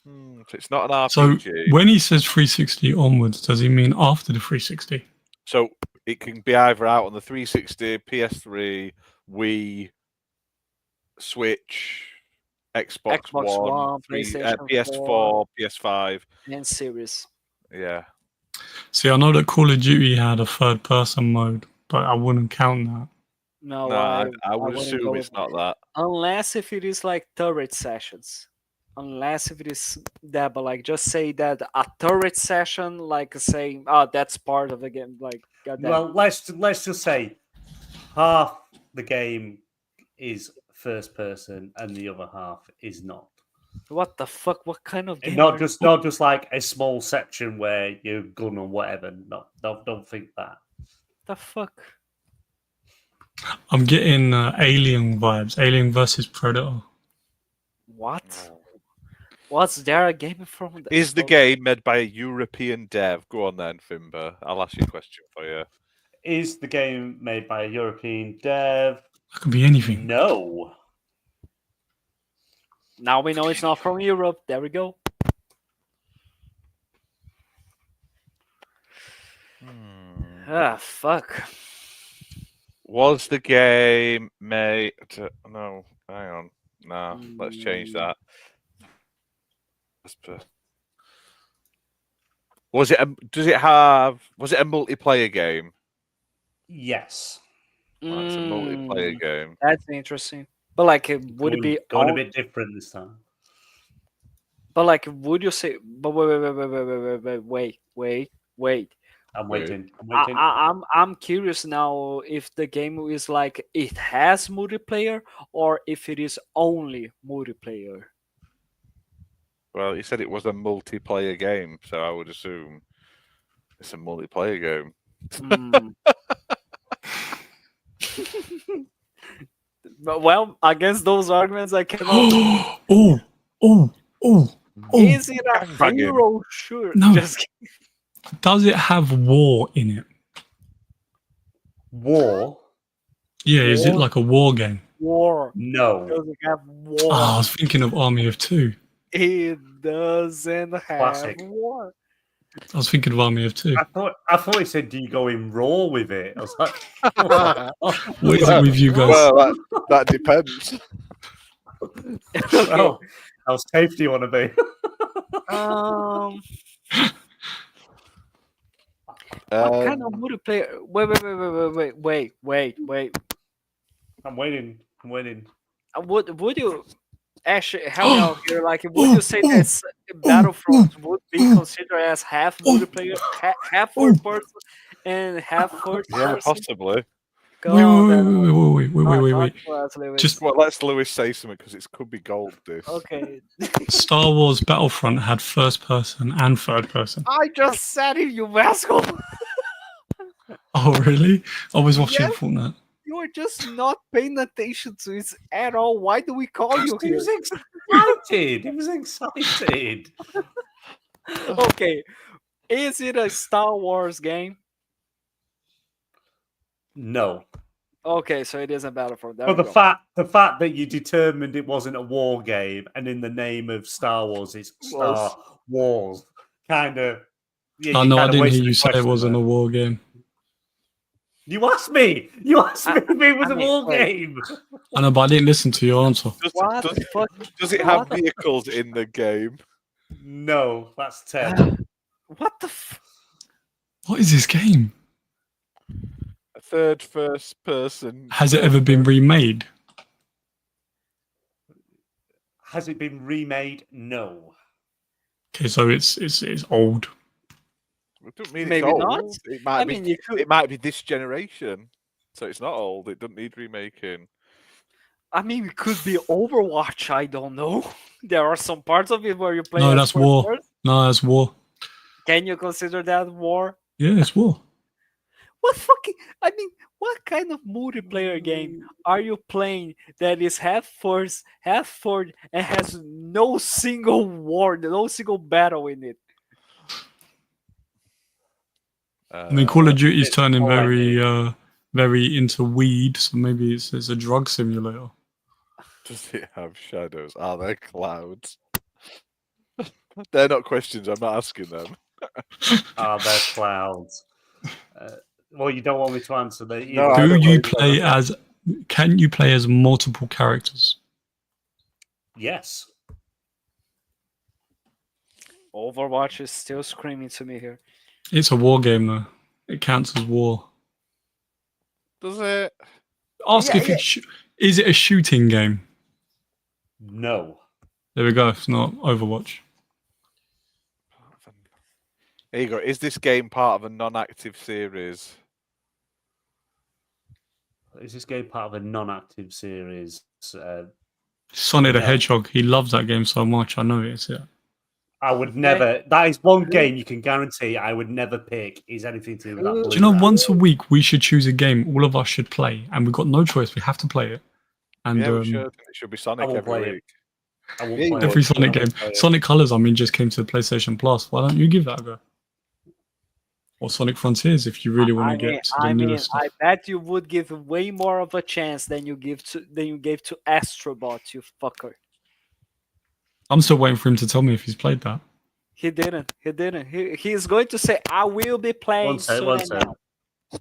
S3: So it's not an
S5: So
S3: RPG.
S5: when he says 360 onwards, does he mean after the 360?
S3: So it can be either out on the 360, PS3, Wii, Switch, Xbox One,
S2: PlayStation
S3: PS4, PS5.
S2: and Series.
S3: Yeah.
S5: See, I know that Call of Duty had a third person mode, but I wouldn't count that.
S2: No,
S3: No, I would
S2: wouldn't
S3: assume
S2: go
S3: it's
S2: with-
S3: not that.
S2: Unless if it is like turret sessions. Unless if it is that, but like just say that a turret session, like saying, oh, that's part of the game. Like, goddamn.
S4: Well, let's just say half the game is first person and the other half is not.
S2: What the fuck? What kind of game?
S4: And not just like a small section where you're gun or whatever. No, don't think that.
S2: the fuck?
S5: I'm getting Alien vibes. Alien versus Predator.
S2: What? What's there a game from?
S3: Is the game made by a European dev? Go on then, Fimber. I'll ask you a question for you.
S4: Is the game made by a European dev?
S5: That could be anything.
S4: No.
S2: Now we know it's not from Europe. There we go. Ah, fuck.
S3: Was the game made? No, hang on. Nah, let's change that. Was it? Does it have? Was it a multiplayer game?
S4: Yes.
S3: Well, it's a multiplayer game.
S2: That's interesting. But like, would it be
S4: going a
S2: all-
S4: bit different this time?
S2: But like, would you say? But wait.
S4: I'm
S3: Wait.
S4: waiting. I'm waiting.
S2: I'm curious now if the game is like it has multiplayer or if it is only multiplayer.
S3: Well, he said it was a multiplayer game, so I would assume it's a multiplayer game.
S2: Hmm. But, well, against those arguments, I cannot.
S5: oh.
S2: Is it a
S3: Gangbanging.
S2: hero shooter?
S5: No.
S2: Just kidding.
S5: Does it have war in it?
S4: War?
S5: Yeah, is it
S2: War?
S5: like a war game?
S2: War.
S4: No.
S2: Doesn't have war.
S5: Oh, I was thinking of Army of Two.
S2: It doesn't have
S4: Classic.
S2: war.
S5: I was thinking of Army of Two.
S4: I thought he said, "Do you go in raw with it?" I was like,
S5: What is it with you guys?
S3: Well, that depends.
S4: "Oh, how safe do you want to be?"
S2: What kind of multiplayer? Wait.
S4: I'm waiting.
S2: Would you actually help me out here? Like, would you say that Battlefront would be considered as half multiplayer, half third person, and half first
S3: Yeah,
S2: person?
S3: possibly.
S2: Go on, then.
S5: Wait.
S2: Talk to us,
S5: Just
S3: Well, let's Lewis say something because it could be gold. This.
S2: okay.
S5: Star Wars Battlefront had first person and third person.
S2: I just said it, you rascal.
S5: Oh, really? I was watching
S2: Yes.
S5: Fortnite.
S2: You are just not paying attention to it at all. Why do we call you
S4: He
S2: here?
S4: was excited. He was excited.
S2: Okay, is it a Star Wars game?
S4: No,
S2: Okay, so it isn't Battlefront. There
S4: but
S2: we
S4: the
S2: go.
S4: fact that you determined it wasn't a war game, and in the name of Star Wars, it's Star Wars, kind of. Yeah,
S5: Oh
S4: you
S5: no, I
S4: kinda
S5: didn't
S4: wasted
S5: hear you
S4: the
S5: say it
S4: question
S5: wasn't a
S4: there.
S5: war game.
S4: You asked me. You asked me if it was
S2: I
S4: a
S2: mean,
S4: war
S2: wait.
S4: game.
S5: I know, but I didn't listen to your answer.
S2: What
S3: Does,
S2: the fuck?
S3: does it have
S2: What?
S3: vehicles in the game?
S4: No, that's 10.
S2: What the?
S5: What is this game?
S3: A third first person.
S5: Has it ever been remade?
S4: Has it been remade? No.
S5: Okay, so it's old.
S3: It doesn't mean
S2: Maybe
S3: it's old.
S2: not.
S3: It might
S2: I
S3: be.
S2: mean, you could.
S3: It might be this generation, so it's not old. It doesn't need remaking.
S2: I mean, it could be Overwatch. I don't know. There are some parts of it where you play.
S5: No,
S2: as
S5: that's
S2: first
S5: war.
S2: person.
S5: No, that's war.
S2: Can you consider that war?
S5: Yeah, it's war.
S2: What fucking? I mean, what kind of multiplayer game are you playing that is half first, half third, and has no single war, no single battle in it?
S5: I mean, Call of Duty's
S4: it's
S5: turning
S4: all I
S5: very into weed, so maybe it's a drug simulator.
S3: Does it have shadows? Are there clouds? They're not questions. I'm not asking them.
S4: Are there clouds? Well, you don't want me to answer that.
S3: No, I
S5: Do
S3: don't
S5: you
S3: know.
S5: play as? Can you play as multiple characters?
S4: Yes.
S2: Overwatch is still screaming to me here.
S5: It's a war game though. It counts as war.
S3: Does it?
S5: Ask
S2: Yeah,
S5: if it's is it a shooting game?
S4: No.
S5: There we go. It's not Overwatch.
S3: Here you go. Is this game part of a non-active series?
S4: Is this game part of a non-active series?
S5: Sonic the
S4: No.
S5: Hedgehog. He loves that game so much. I know it's it.
S4: I would never. That is one game you can guarantee I would never pick. Is anything to do with that?
S2: Do
S5: Do
S4: blue
S5: you know,
S4: rat.
S5: once a week we should choose a game all of us should play, and we've got no choice. We have to play it. And
S3: Yeah, we should. It should be Sonic
S4: won't
S3: every
S4: play it.
S3: week.
S4: I won't
S3: Yeah, you
S4: play
S3: would.
S4: it.
S5: every Sonic
S3: I
S5: game,
S3: would play it.
S5: Sonic Colors, I mean, just came to PlayStation Plus. Why don't you give that a go? Or Sonic Frontiers, if you really want to get to the newer stuff.
S2: I bet you would give way more of a chance than you gave to Astrobot, you fucker.
S5: I'm still waiting for him to tell me if he's played that.
S2: He didn't. He is going to say, "I will be playing
S4: One sec,
S2: soon."
S4: one
S2: and
S4: sec.
S2: now."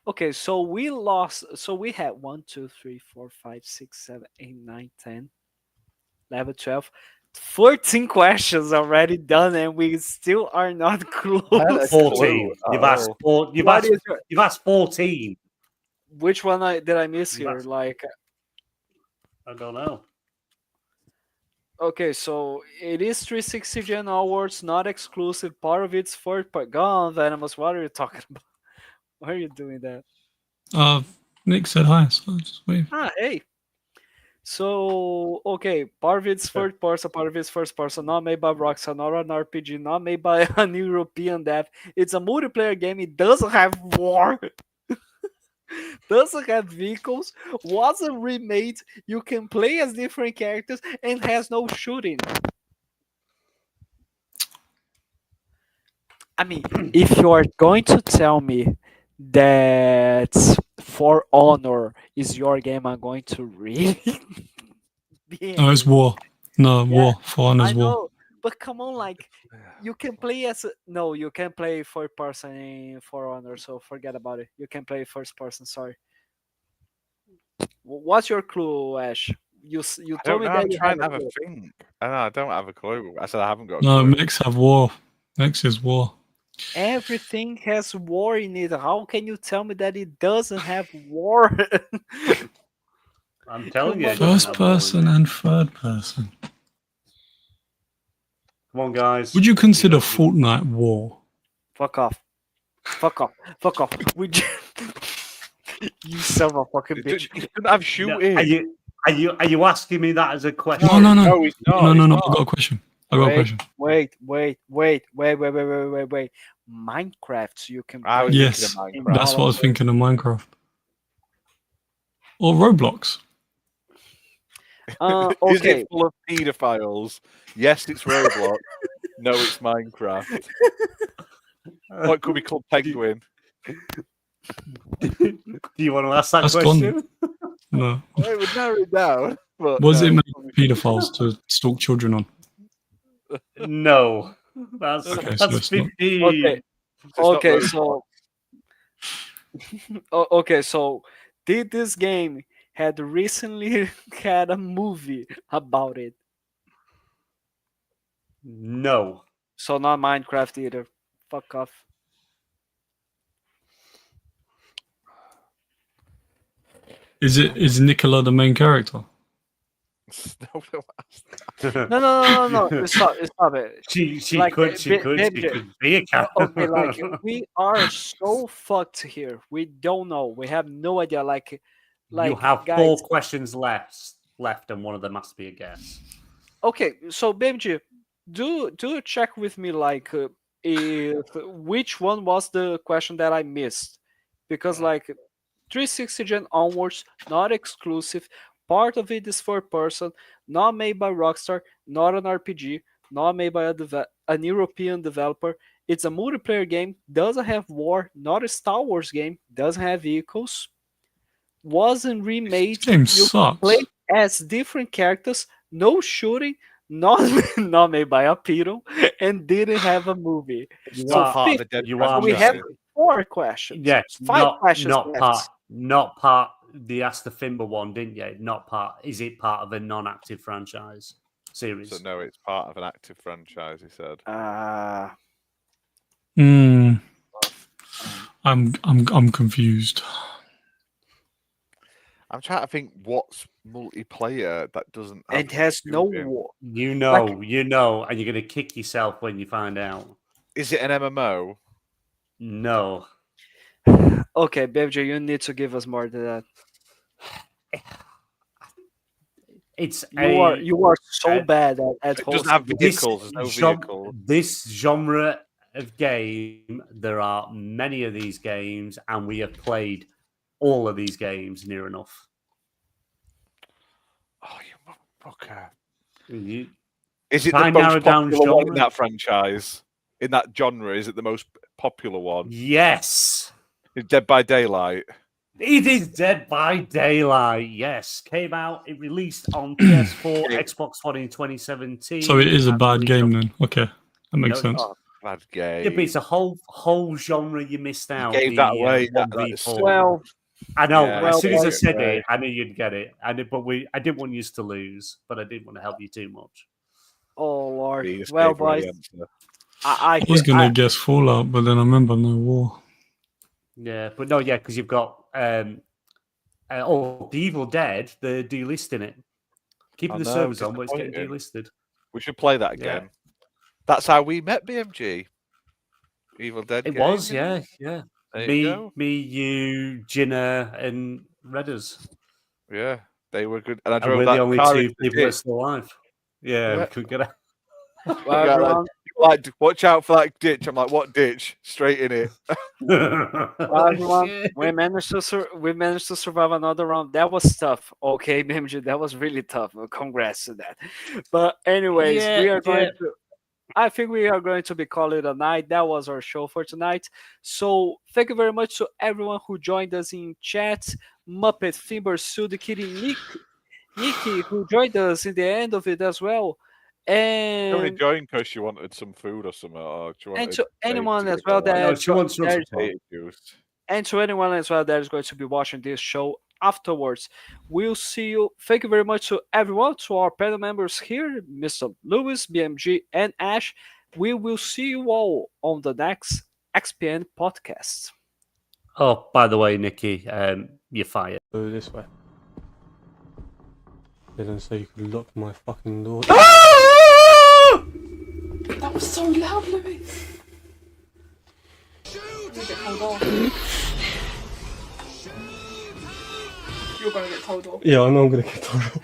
S2: Okay, so we lost. So we had 1, 2, 3, 4, 5, 6, 7, 8, 9, 10, 11, 12, 14 questions already done, and we still are not close.
S3: That's
S4: 14.
S3: cool.
S4: You've asked. You've
S2: What
S4: asked.
S2: is your-
S4: You've asked 14.
S2: Which one did I miss here?
S4: That's-
S2: Like,
S4: I don't know.
S2: okay, so it is 360 Gen onwards, not exclusive. Part of it's third part. Go on, Venomous. What are you talking about? Why are you doing that?
S5: Nick said hi, so just wait.
S2: Ah, hey. So, okay, part of it's third person, part of it's first person, not made by Rockstar, not an RPG, not made by an European dev. It's a multiplayer game. It doesn't have war, doesn't have vehicles, wasn't remade. You can play as different characters and has no shooting. I mean, if you are going to tell me that For Honor is your game, I'm going to really be
S5: No, it's
S2: angry.
S5: War. No,
S2: Yeah,
S5: War. For Honor's
S2: I
S5: War.
S2: know, but come on, like you can play as no, you can play third person in For Honor, so forget about it. You can play first person. Sorry. What's your clue, Ash? You
S3: I
S2: told
S3: don't
S2: me
S3: know.
S2: that
S3: I'm
S2: you
S3: trying
S2: have
S3: to
S2: a
S3: have a
S2: clue.
S3: think. I don't have a clue. I said I haven't got a
S5: No,
S3: clue.
S5: mechs have War. Mechs is War.
S2: Everything has war in it. How can you tell me that it doesn't have war?
S4: I'm telling you,
S2: Come
S4: it
S2: on.
S4: doesn't
S5: First
S4: have war in
S5: person
S4: it.
S5: and third person.
S4: Come on, guys.
S5: Would you consider
S4: got-
S5: Fortnite War?
S2: Fuck off. Fuck off. Fuck off. You son of a fucking
S3: It
S2: bitch.
S3: doesn't have
S4: No,
S3: shooting.
S4: are you asking me that as a question?
S5: No, no, no.
S3: No, he's not.
S5: No, no,
S3: he's
S5: no.
S3: not.
S5: I got a question. I got a question.
S2: Wait. Minecraft, you can
S3: I was
S2: play
S5: Yes,
S3: thinking of
S2: in
S3: Minecraft.
S5: that's
S2: all
S5: what I
S2: of
S5: was
S2: it.
S5: thinking of Minecraft. Or Roblox.
S3: Is
S2: Okay.
S3: it full of paedophiles? Yes, it's Roblox. No, it's Minecraft. Or it could be called Penguin.
S4: Do you want to ask that
S5: That's gone.
S4: question?
S5: No.
S3: Well, it would narrow it down. But
S5: Was it
S3: no.
S5: made pedophiles to stalk children on?
S4: No. That's
S5: Okay, so
S4: that's
S5: it's not.
S4: 15.
S2: Okay.
S3: It's not
S2: Okay,
S3: Roblox.
S2: so okay, so did this game had recently had a movie about it?
S4: No.
S2: So not Minecraft either. Fuck off.
S5: Is Nicola the main character?
S3: No,
S2: No. Stop it.
S4: She
S2: Like,
S4: could
S2: baby,
S4: be a cat.
S2: okay, like we are so fucked here. We don't know. We have no idea.
S4: You have
S2: guys.
S4: 4 questions left, and one of them has to be a guess.
S2: Okay, so BMG, do check with me if which one was the question that I missed, because like 360 gen onwards, not exclusive. Part of it is for person, not made by Rockstar, not an RPG, not made by an European developer. It's a multiplayer game, doesn't have war, not a Star Wars game, doesn't have vehicles, wasn't remade.
S5: This game
S2: You
S5: sucks.
S2: play as different characters, no shooting, not not made by a Piro, and didn't have a movie.
S4: You
S2: So
S4: are,
S3: part of the dead
S4: you are
S2: we have
S4: missing.
S2: 4 questions.
S4: Yeah,
S2: 5 questions
S4: not
S2: left.
S4: part. The Ask the Fimber one, didn't you? Not part. Is it part of a non-active franchise series?
S3: So no, it's part of an active franchise. He said.
S5: Hmm. I'm confused.
S3: I'm trying to think what's multiplayer that doesn't. Have
S2: It has no
S3: shooting.
S2: war.
S4: You know, and you're gonna kick yourself when you find out.
S3: Is it an MMO?
S4: No.
S2: Okay, BFJ, you need to give us more than that.
S4: It's
S2: You are so
S4: uh,
S2: bad at
S3: It doesn't have
S2: hosting.
S3: vehicles. There's no vehicle.
S4: This genre of game, there are many of these games, and we have played all of these games near enough.
S3: Oh, you motherfucker!
S4: You,
S3: Is it
S4: Try
S3: the
S4: and
S3: most
S4: narrow down
S3: popular one in
S4: genre.
S3: that franchise? In that genre, is it the most popular one?
S4: yes,
S3: Is Dead by Daylight?
S4: it is Dead by Daylight. Yes, came out. It released on PS4, Xbox One in 2017.
S5: So it is a
S4: and
S5: bad
S4: released
S5: game
S4: on-
S5: then. Okay, that makes
S4: No,
S5: sense.
S3: Oh, bad game.
S4: Yeah, but it's a whole genre you missed out.
S3: gave that away, that
S4: 1v4.
S2: Well,
S4: I know.
S3: Yeah,
S4: as soon as I
S2: well,
S4: said
S3: right.
S4: it, I knew you'd get it. I didn't want you to lose, but I didn't want to help you too much.
S2: oh lord.
S3: He just
S2: Well,
S3: gave away
S2: boys,
S3: the answer.
S2: I
S5: I was gonna guess Fallout, but then I remember no war.
S4: Yeah, but no, yeah, because you've got the Evil Dead, the delisting it, keeping
S3: I
S4: the
S3: know,
S4: servers on, but it's getting
S3: disappointing.
S4: delisted.
S3: We should play that
S4: Yeah.
S3: again. That's how we met BMG. Evil Dead.
S4: It
S3: game,
S4: was,
S3: yeah.
S4: yeah.
S3: There you go.
S4: Me, you, Jinner, and Redders.
S3: Yeah, they were good. And I
S4: And
S3: drove
S4: we're
S3: that
S4: the only
S3: car
S4: 2
S3: into the
S4: people that are
S3: ditch.
S4: still alive. Yeah, we
S3: Yeah.
S4: couldn't get out.
S2: well,
S3: Yeah,
S2: everyone,
S3: like, watch out for that ditch. I'm like, what ditch? Straight in it.
S2: well, everyone,
S4: Shit.
S2: we managed to survive another round. That was tough. Okay, BMG, that was really tough. Congrats to that. But anyways, we are going to I think we are going to be calling it a night. That was our show for tonight. So thank you very much to everyone who joined us in chat. Muppet, Fimber, Sud, Kitty, Nikki, who joined us in the end of it as well.
S3: You only
S2: And
S3: joined because she wanted some food or something, or she wanted
S2: to anyone
S3: to
S2: as
S3: give
S2: well
S3: her, like,
S4: No, she wants some
S2: that
S4: support.
S3: potato juice.
S2: and to anyone as well that is going to be watching this show afterwards. We'll see you. Thank you very much to everyone, to our panel members here, Mr. Lewis, BMG, and Ash. We will see you all on the next XPN podcast.
S4: Oh, by the way, Nikki, you're fired.
S1: Go this way. Didn't say you could lock my fucking door.
S6: That was so loud, Louis. Hold on. You're gonna get told off.
S1: Yeah, I know I'm gonna get told off.